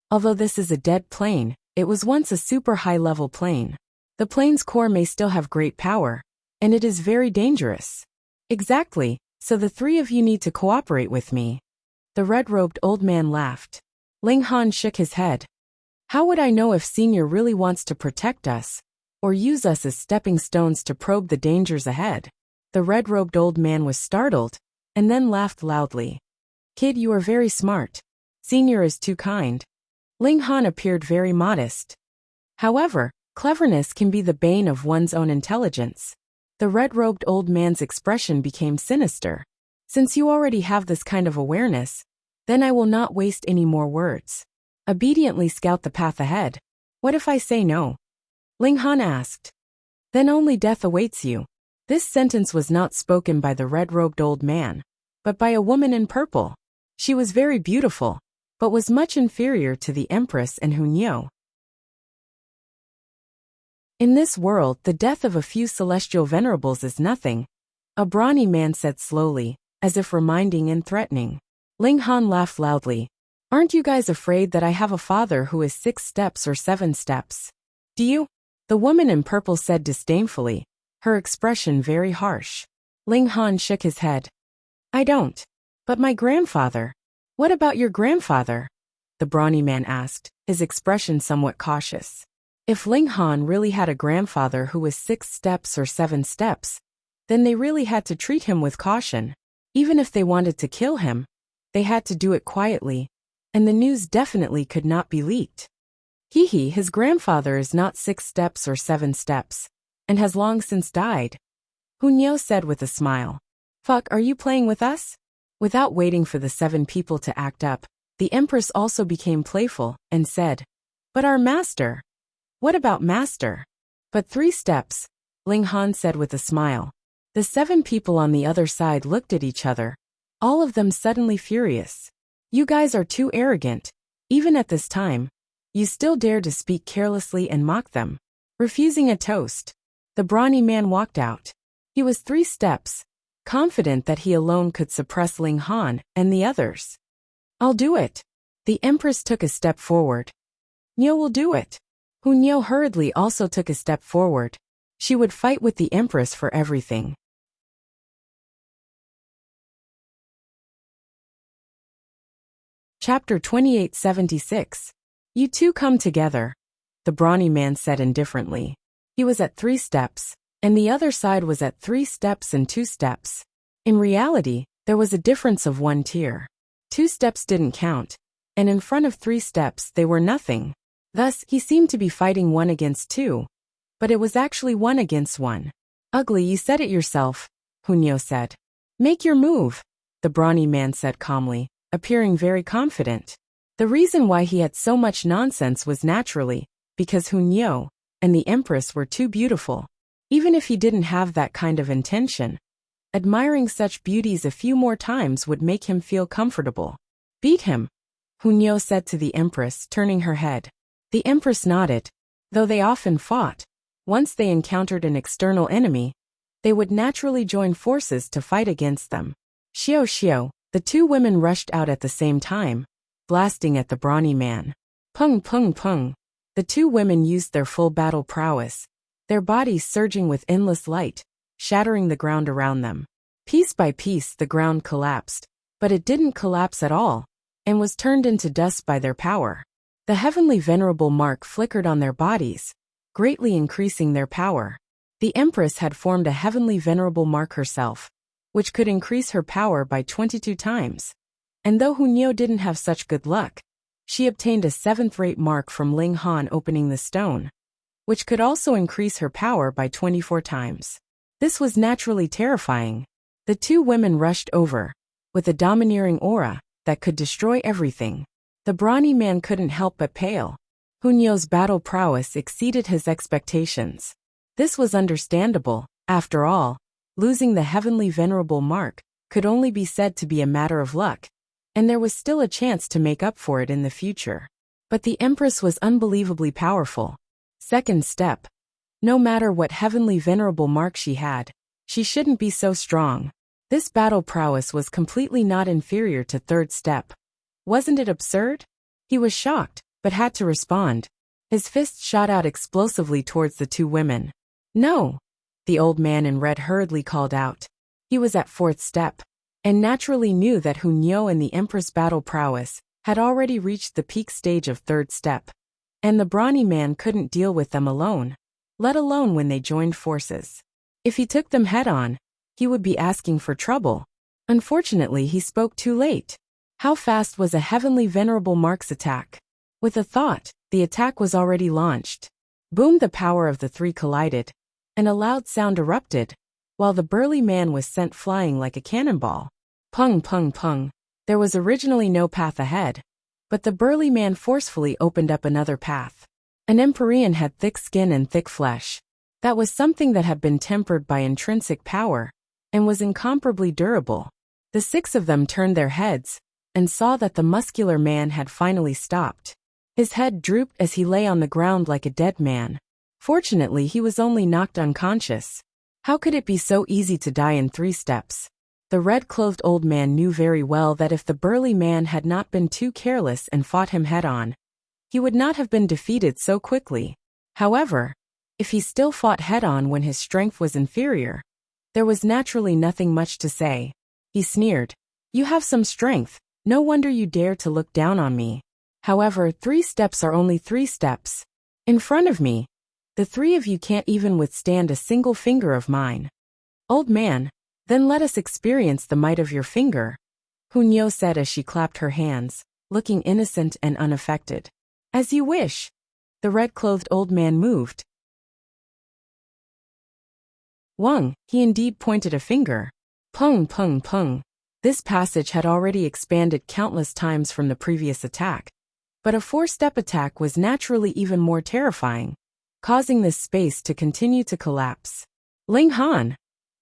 Although this is a dead plane, it was once a super high-level plane. The plane's core may still have great power, and it is very dangerous. Exactly, so the three of you need to cooperate with me. The red-robed old man laughed. Ling Han shook his head. How would I know if Senior really wants to protect us, or use us as stepping stones to probe the dangers ahead? The red-robed old man was startled, and then laughed loudly. Kid, you are very smart. Senior is too kind. Ling Han appeared very modest. However, cleverness can be the bane of one's own intelligence. The red-robed old man's expression became sinister. Since you already have this kind of awareness, then I will not waste any more words. Obediently scout the path ahead. What if I say no? Ling Han asked. Then only death awaits you. This sentence was not spoken by the red-robed old man, but by a woman in purple. She was very beautiful, but was much inferior to the Empress and Hunyeo. In this world, the death of a few celestial venerables is nothing, a brawny man said slowly, as if reminding and threatening. Ling Han laughed loudly. Aren't you guys afraid that I have a father who is 6 steps or 7 steps? Do you? The woman in purple said disdainfully, her expression very harsh. Ling Han shook his head. I don't. But my grandfather. What about your grandfather? The brawny man asked, his expression somewhat cautious. If Ling Han really had a grandfather who was 6 steps or 7 steps, then they really had to treat him with caution. Even if they wanted to kill him, they had to do it quietly, and the news definitely could not be leaked. His grandfather is not 6 steps or 7 steps, and has long since died. Hunyeo said with a smile. Fuck, are you playing with us? Without waiting for the 7 people to act up, the Empress also became playful, and said, But our master. What about master? But 3 steps, Ling Han said with a smile. The 7 people on the other side looked at each other, all of them suddenly furious. You guys are too arrogant. Even at this time, you still dare to speak carelessly and mock them. Refusing a toast, the brawny man walked out. He was 3 steps, confident that he alone could suppress Ling Han and the others. I'll do it. The Empress took a step forward. Niu will do it. Hunyeo hurriedly also took a step forward. She would fight with the Empress for everything. Chapter 2876. You two come together, the brawny man said indifferently. He was at 3 steps, and the other side was at 3 steps and 2 steps. In reality, there was a difference of 1 tier. 2 steps didn't count, and in front of 3 steps they were nothing. Thus, he seemed to be fighting 1 against 2, but it was actually 1 against 1. Ugly, you said it yourself, Hunyeo said. Make your move, the brawny man said calmly, appearing very confident. The reason why he had so much nonsense was naturally because Hunyeo and the Empress were too beautiful. Even if he didn't have that kind of intention, admiring such beauties a few more times would make him feel comfortable. Beat him, Hunyeo said to the Empress, turning her head. The Empress nodded. Though they often fought, once they encountered an external enemy, they would naturally join forces to fight against them. Xiao. The 2 women rushed out at the same time, blasting at the brawny man. Pung pung pung. The 2 women used their full battle prowess, their bodies surging with endless light, shattering the ground around them. Piece by piece the ground collapsed, but it didn't collapse at all, and was turned into dust by their power. The heavenly venerable mark flickered on their bodies, greatly increasing their power. The Empress had formed a heavenly venerable mark herself, which could increase her power by 22 times. And though Hunyeo didn't have such good luck, she obtained a 7th-rate mark from Ling Han opening the stone, which could also increase her power by 24 times. This was naturally terrifying. The 2 women rushed over, with a domineering aura that could destroy everything. The brawny man couldn't help but pale. Hunyeo's battle prowess exceeded his expectations. This was understandable. After all, losing the heavenly venerable mark could only be said to be a matter of luck, and there was still a chance to make up for it in the future. But the Empress was unbelievably powerful. 2nd step. No matter what heavenly venerable mark she had, she shouldn't be so strong. This battle prowess was completely not inferior to 3rd step. Wasn't it absurd? He was shocked, but had to respond. His fist shot out explosively towards the 2 women. No! the old man in red hurriedly called out. He was at fourth step, and naturally knew that Hunyeo and the Empress battle prowess had already reached the peak stage of third step, and the brawny man couldn't deal with them alone, let alone when they joined forces. If he took them head-on, he would be asking for trouble. Unfortunately, he spoke too late. How fast was a heavenly venerable Mark's attack? With a thought, the attack was already launched. Boom! The power of the three collided, and a loud sound erupted, while the burly man was sent flying like a cannonball. Pung pung pung. There was originally no path ahead, but the burly man forcefully opened up another path. An Empyrean had thick skin and thick flesh. That was something that had been tempered by intrinsic power, and was incomparably durable. The six of them turned their heads, and saw that the muscular man had finally stopped. His head drooped as he lay on the ground like a dead man. Fortunately, he was only knocked unconscious. How could it be so easy to die in 3 steps? The red-clothed old man knew very well that if the burly man had not been too careless and fought him head-on, he would not have been defeated so quickly. However, if he still fought head-on when his strength was inferior, there was naturally nothing much to say. He sneered. "You have some strength, no wonder you dare to look down on me. However, 3 steps are only 3 steps. In front of me, the 3 of you can't even withstand a single finger of mine." "Old man, then let us experience the might of your finger," Hunyeo said as she clapped her hands, looking innocent and unaffected. "As you wish." The red-clothed old man moved. Wang, he indeed pointed a finger. Pung pung pung. This passage had already expanded countless times from the previous attack, but a 4-step attack was naturally even more terrifying, causing this space to continue to collapse. "Ling Han!"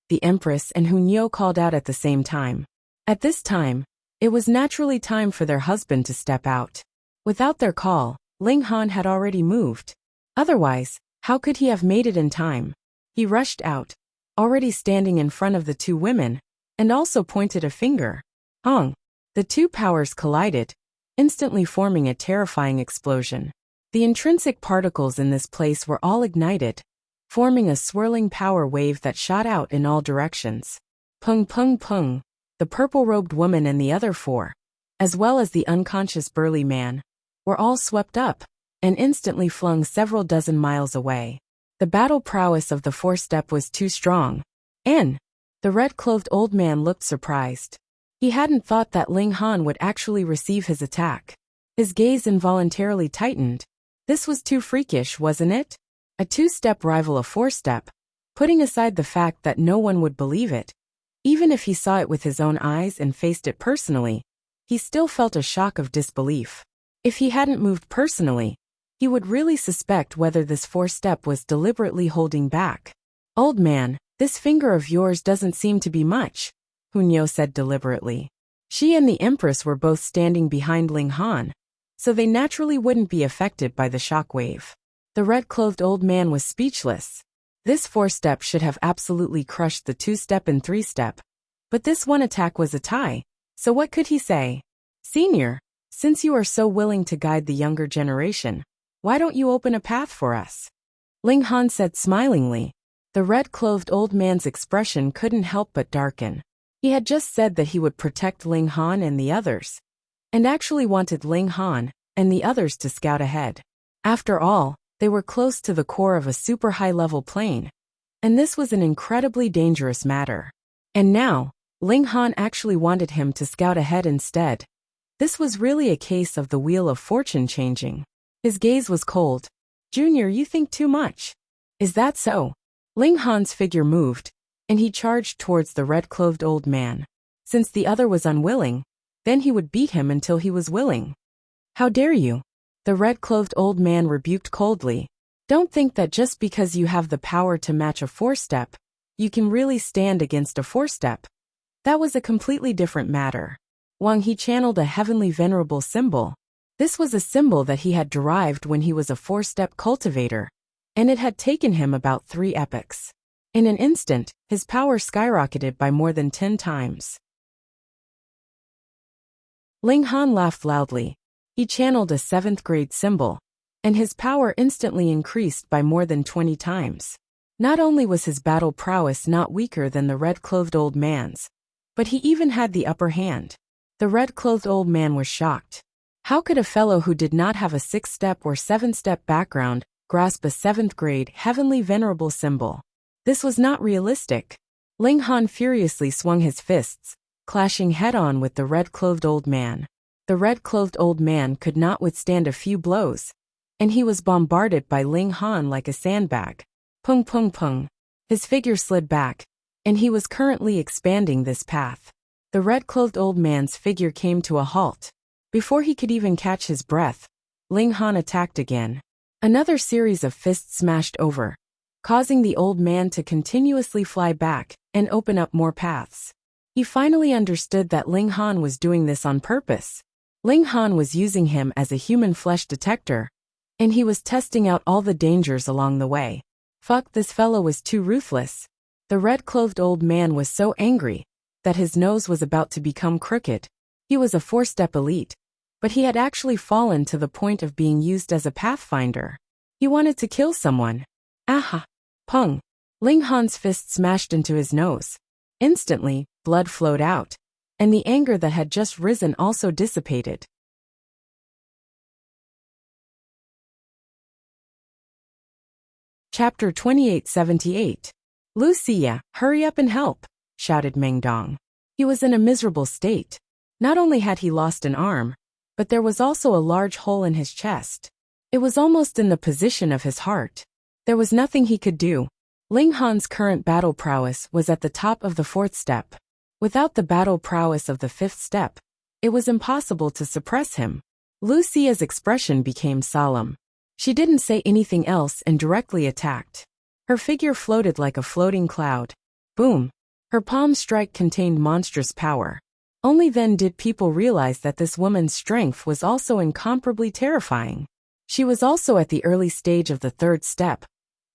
The Empress and Hunyeo called out at the same time. At this time, it was naturally time for their husband to step out. Without their call, Ling Han had already moved. Otherwise, how could he have made it in time? He rushed out, already standing in front of the 2 women, and also pointed a finger. Hong! The 2 powers collided, instantly forming a terrifying explosion. The intrinsic particles in this place were all ignited, forming a swirling power wave that shot out in all directions. Pung pung pung. The purple-robed woman and the other 4, as well as the unconscious burly man, were all swept up, and instantly flung several dozen miles away. The battle prowess of the 4-step was too strong. And the red-clothed old man looked surprised. He hadn't thought that Ling Han would actually receive his attack. His gaze involuntarily tightened. This was too freakish, wasn't it? A 2-step rival a 4-step, putting aside the fact that no one would believe it. Even if he saw it with his own eyes and faced it personally, he still felt a shock of disbelief. If he hadn't moved personally, he would really suspect whether this 4-step was deliberately holding back. "Old man, this finger of yours doesn't seem to be much," Hunyeo said deliberately. She and the Empress were both standing behind Ling Han, so they naturally wouldn't be affected by the shock wave. The red-clothed old man was speechless. This 4-step should have absolutely crushed the 2-step and 3-step, but this one attack was a tie, so what could he say? "Senior, since you are so willing to guide the younger generation, why don't you open a path for us?" Ling Han said smilingly. The red-clothed old man's expression couldn't help but darken. He had just said that he would protect Ling Han and the others, and actually wanted Ling Han and the others to scout ahead. After all, they were close to the core of a super high-level plane, and this was an incredibly dangerous matter. And now, Ling Han actually wanted him to scout ahead instead. This was really a case of the wheel of fortune changing. His gaze was cold. "Junior, you think too much." "Is that so?" Ling Han's figure moved, and he charged towards the red-clothed old man. Since the other was unwilling, then he would beat him until he was willing. "How dare you?" The red-clothed old man rebuked coldly. "Don't think that just because you have the power to match a 4-step, you can really stand against a 4-step. That was a completely different matter." Wang he channeled a heavenly venerable symbol. This was a symbol that he had derived when he was a 4-step cultivator, and it had taken him about 3 epochs. In an instant, his power skyrocketed by more than 10 times. Ling Han laughed loudly. He channeled a 7th grade symbol, and his power instantly increased by more than 20 times. Not only was his battle prowess not weaker than the red-clothed old man's, but he even had the upper hand. The red-clothed old man was shocked. How could a fellow who did not have a 6-step or 7-step background grasp a 7th-grade heavenly venerable symbol? This was not realistic. Ling Han furiously swung his fists, clashing head-on with the red-clothed old man. The red-clothed old man could not withstand a few blows, and he was bombarded by Ling Han like a sandbag. Pung pung pung. His figure slid back, and he was currently expanding this path. The red-clothed old man's figure came to a halt. Before he could even catch his breath, Ling Han attacked again. Another series of fists smashed over, causing the old man to continuously fly back and open up more paths. He finally understood that Ling Han was doing this on purpose. Ling Han was using him as a human flesh detector, and he was testing out all the dangers along the way. Fuck, this fellow was too ruthless. The red-clothed old man was so angry that his nose was about to become crooked. He was a 4-step elite, but he had actually fallen to the point of being used as a pathfinder. He wanted to kill someone. Aha! Pung! Ling Han's fist smashed into his nose. Instantly, blood flowed out, and the anger that had just risen also dissipated. Chapter 2878. Wuxia, hurry up and help, shouted Meng Dong. He was in a miserable state. Not only had he lost an arm, but there was also a large hole in his chest. It was almost in the position of his heart. There was nothing he could do. Ling Han's current battle prowess was at the top of the 4th step. Without the battle prowess of the 5th step, it was impossible to suppress him. Wuxia's expression became solemn. She didn't say anything else and directly attacked. Her figure floated like a floating cloud. Boom! Her palm strike contained monstrous power. Only then did people realize that this woman's strength was also incomparably terrifying. She was also at the early stage of the 3rd step,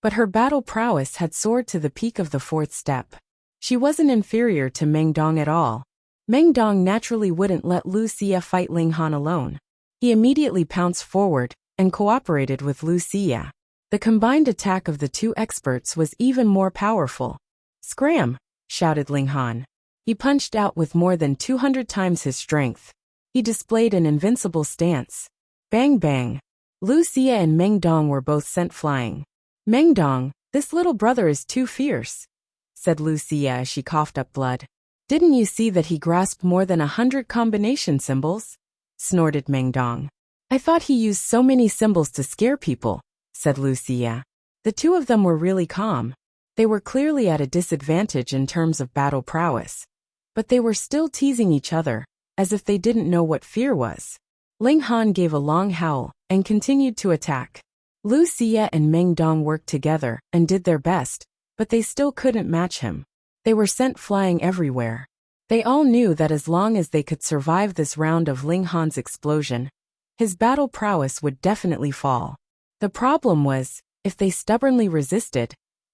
but her battle prowess had soared to the peak of the 4th step. She wasn't inferior to Meng Dong at all. Meng Dong naturally wouldn't let Wuxia fight Ling Han alone. He immediately pounced forward and cooperated with Wuxia. The combined attack of the two experts was even more powerful. Scram! Shouted Ling Han. He punched out with more than 200 times his strength. He displayed an invincible stance. Bang bang! Wuxia and Meng Dong were both sent flying. Meng Dong, this little brother is too fierce, said Wuxia as she coughed up blood. Didn't you see that he grasped more than 100 combination symbols? Snorted Meng Dong. I thought he used so many symbols to scare people, said Wuxia. The two of them were really calm. They were clearly at a disadvantage in terms of battle prowess, but they were still teasing each other, as if they didn't know what fear was. Ling Han gave a long howl and continued to attack. Wuxia and Meng Dong worked together and did their best, but they still couldn't match him. They were sent flying everywhere. They all knew that as long as they could survive this round of Ling Han's explosion, his battle prowess would definitely fall. The problem was, if they stubbornly resisted,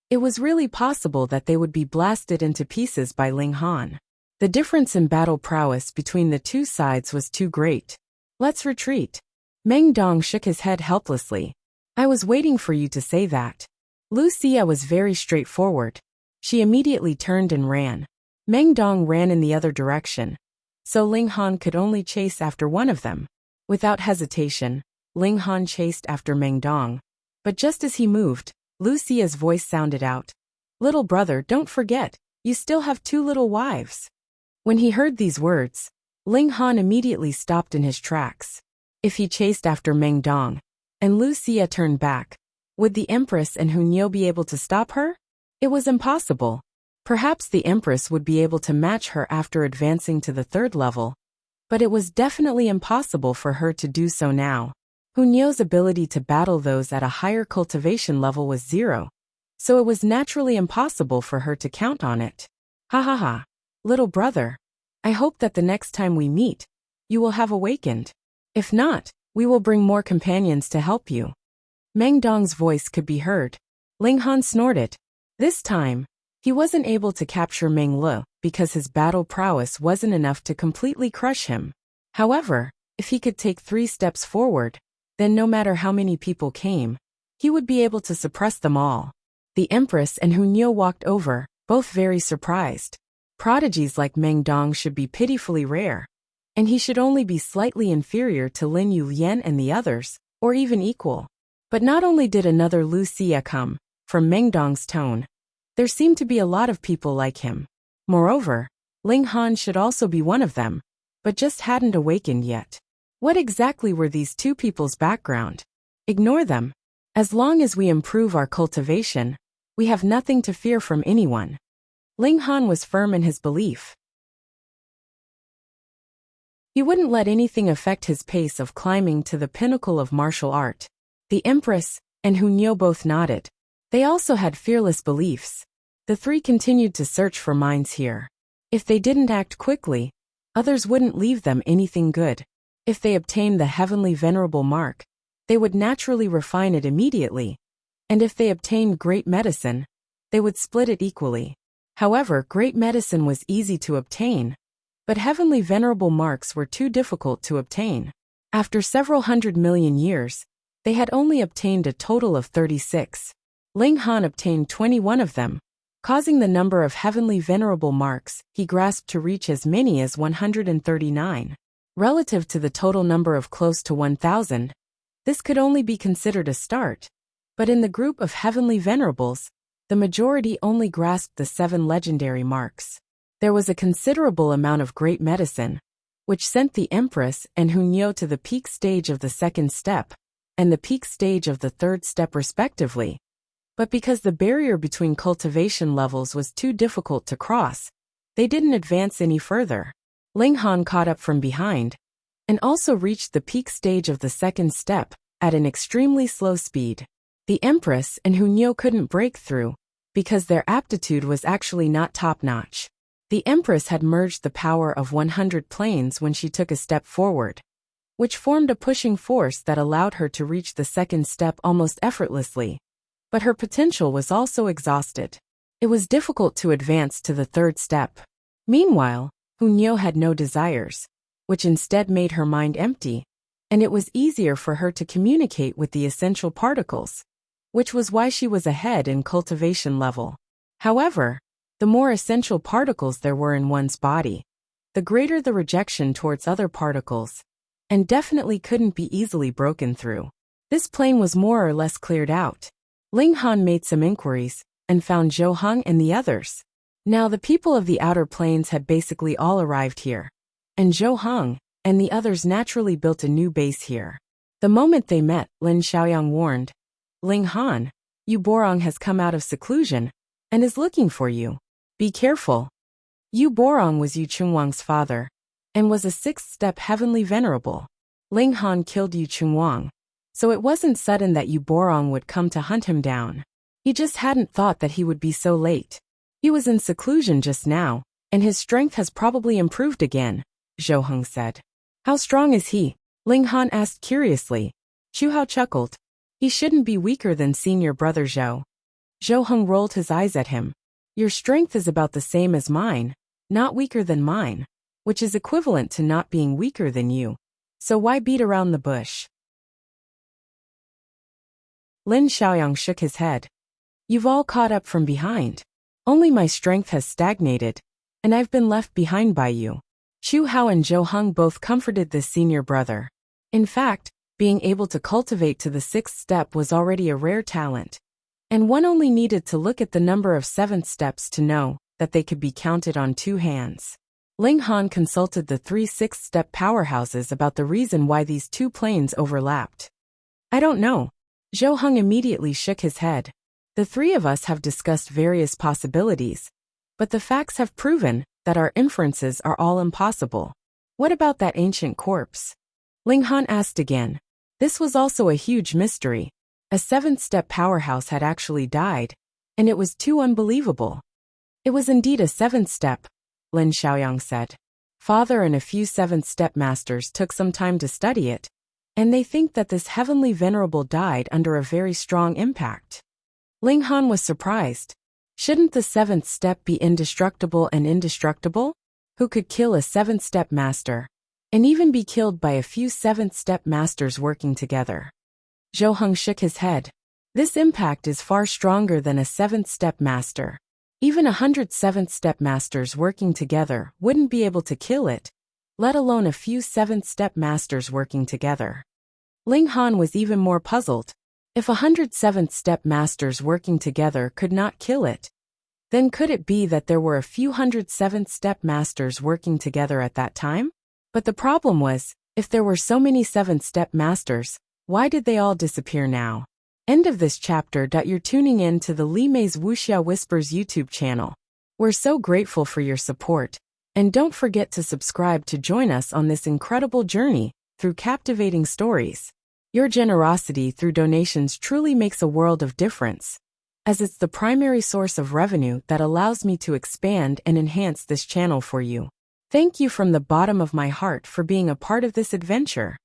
it was really possible that they would be blasted into pieces by Ling Han. The difference in battle prowess between the two sides was too great. Let's retreat. Meng Dong shook his head helplessly. I was waiting for you to say that. Wuxia was very straightforward. She immediately turned and ran. Meng Dong ran in the other direction, so Ling Han could only chase after one of them. Without hesitation, Ling Han chased after Meng Dong, but just as he moved, Wuxia's voice sounded out. Little brother, don't forget, you still have 2 little wives. When he heard these words, Ling Han immediately stopped in his tracks. If he chased after Meng Dong, and Wuxia turned back, would the Empress and Hunyo be able to stop her? It was impossible. Perhaps the Empress would be able to match her after advancing to the 3rd level, but it was definitely impossible for her to do so now. Hunyo's ability to battle those at a higher cultivation level was 0, so it was naturally impossible for her to count on it. Ha ha ha. Little brother, I hope that the next time we meet, you will have awakened. If not, we will bring more companions to help you. Meng Dong's voice could be heard. Ling Han snorted. This time, he wasn't able to capture Meng Le because his battle prowess wasn't enough to completely crush him. However, if he could take 3 steps forward, then no matter how many people came, he would be able to suppress them all. The Empress and Hunyeo walked over, both very surprised. Prodigies like Meng Dong should be pitifully rare, and he should only be slightly inferior to Lin Yulian and the others, or even equal. But not only did another Lucia come, from Meng Dong's tone, there seemed to be a lot of people like him. Moreover, Ling Han should also be one of them, but just hadn't awakened yet. What exactly were these two people's background? Ignore them. As long as we improve our cultivation, we have nothing to fear from anyone. Ling Han was firm in his belief. He wouldn't let anything affect his pace of climbing to the pinnacle of martial art. The Empress and Hunyeo both nodded. They also had fearless beliefs. The three continued to search for mines here. If they didn't act quickly, others wouldn't leave them anything good. If they obtained the heavenly venerable mark, they would naturally refine it immediately. And if they obtained great medicine, they would split it equally. However, great medicine was easy to obtain, but heavenly venerable marks were too difficult to obtain. After several 100 million years, they had only obtained a total of 36. Ling Han obtained 21 of them, causing the number of heavenly venerable marks he grasped to reach as many as 139. Relative to the total number of close to 1,000, this could only be considered a start. But in the group of heavenly venerables, the majority only grasped the 7 legendary marks. There was a considerable amount of great medicine, which sent the Empress and Hunyeo to the peak stage of the 2nd step, and the peak stage of the 3rd step respectively. But because the barrier between cultivation levels was too difficult to cross, they didn't advance any further. Ling Han caught up from behind, and also reached the peak stage of the 2nd step, at an extremely slow speed. The Empress and Hunyeo couldn't break through, because their aptitude was actually not top-notch. The Empress had merged the power of 100 planes when she took a step forward, which formed a pushing force that allowed her to reach the 2nd step almost effortlessly. But her potential was also exhausted. It was difficult to advance to the 3rd step. Meanwhile, Hunyeo had no desires, which instead made her mind empty, and it was easier for her to communicate with the essential particles, which was why she was ahead in cultivation level. However, the more essential particles there were in one's body, the greater the rejection towards other particles, and definitely couldn't be easily broken through. This plane was more or less cleared out. Ling Han made some inquiries, and found Zhou Heng and the others. Now the people of the outer plains had basically all arrived here, and Zhou Heng and the others naturally built a new base here. The moment they met, Lin Xiaoyang warned, "Ling Han, Yu Borong has come out of seclusion, and is looking for you. Be careful." Yu Borong was Yu Chunwang's father, and was a 6th step heavenly venerable. Ling Han killed Yu Chunwang, so it wasn't sudden that Yu Borong would come to hunt him down. He just hadn't thought that he would be so late. He was in seclusion just now, and his strength has probably improved again, Zhou Heng said. How strong is he? Ling Han asked curiously. Chu Hao chuckled. He shouldn't be weaker than senior brother Zhou. Zhou Heng rolled his eyes at him. Your strength is about the same as mine, not weaker than mine, which is equivalent to not being weaker than you. So why beat around the bush? Lin Xiaoyang shook his head. You've all caught up from behind. Only my strength has stagnated, and I've been left behind by you. Chu Hao and Zhou Heng both comforted this senior brother. In fact, being able to cultivate to the 6th step was already a rare talent, and one only needed to look at the number of 7th steps to know that they could be counted on 2 hands. Ling Han consulted the 3 6th step powerhouses about the reason why these 2 planes overlapped. I don't know. Zhou Heng immediately shook his head. The 3 of us have discussed various possibilities, but the facts have proven that our inferences are all impossible. What about that ancient corpse? Ling Han asked again. This was also a huge mystery. A 7th step powerhouse had actually died, and it was too unbelievable. It was indeed a 7th step, Lin Xiaoyang said. Father and a few 7th step masters took some time to study it, and they think that this heavenly venerable died under a very strong impact. Ling Han was surprised. Shouldn't the 7th step be indestructible and indestructible? Who could kill a 7th step master, and even be killed by a few 7th step masters working together? Zhou Heng shook his head. This impact is far stronger than a 7th step master. Even 100 7th step masters working together wouldn't be able to kill it, let alone a few 7th step masters working together. Ling Han was even more puzzled. If 100 7th step masters working together could not kill it, then could it be that there were a few 100 7th step masters working together at that time? But the problem was, if there were so many 7th step masters, why did they all disappear now? End of this chapter. You're tuning in to the Li Mei's Wuxia Whispers YouTube channel. We're so grateful for your support, and don't forget to subscribe to join us on this incredible journey through captivating stories. Your generosity through donations truly makes a world of difference, as it's the primary source of revenue that allows me to expand and enhance this channel for you. Thank you from the bottom of my heart for being a part of this adventure.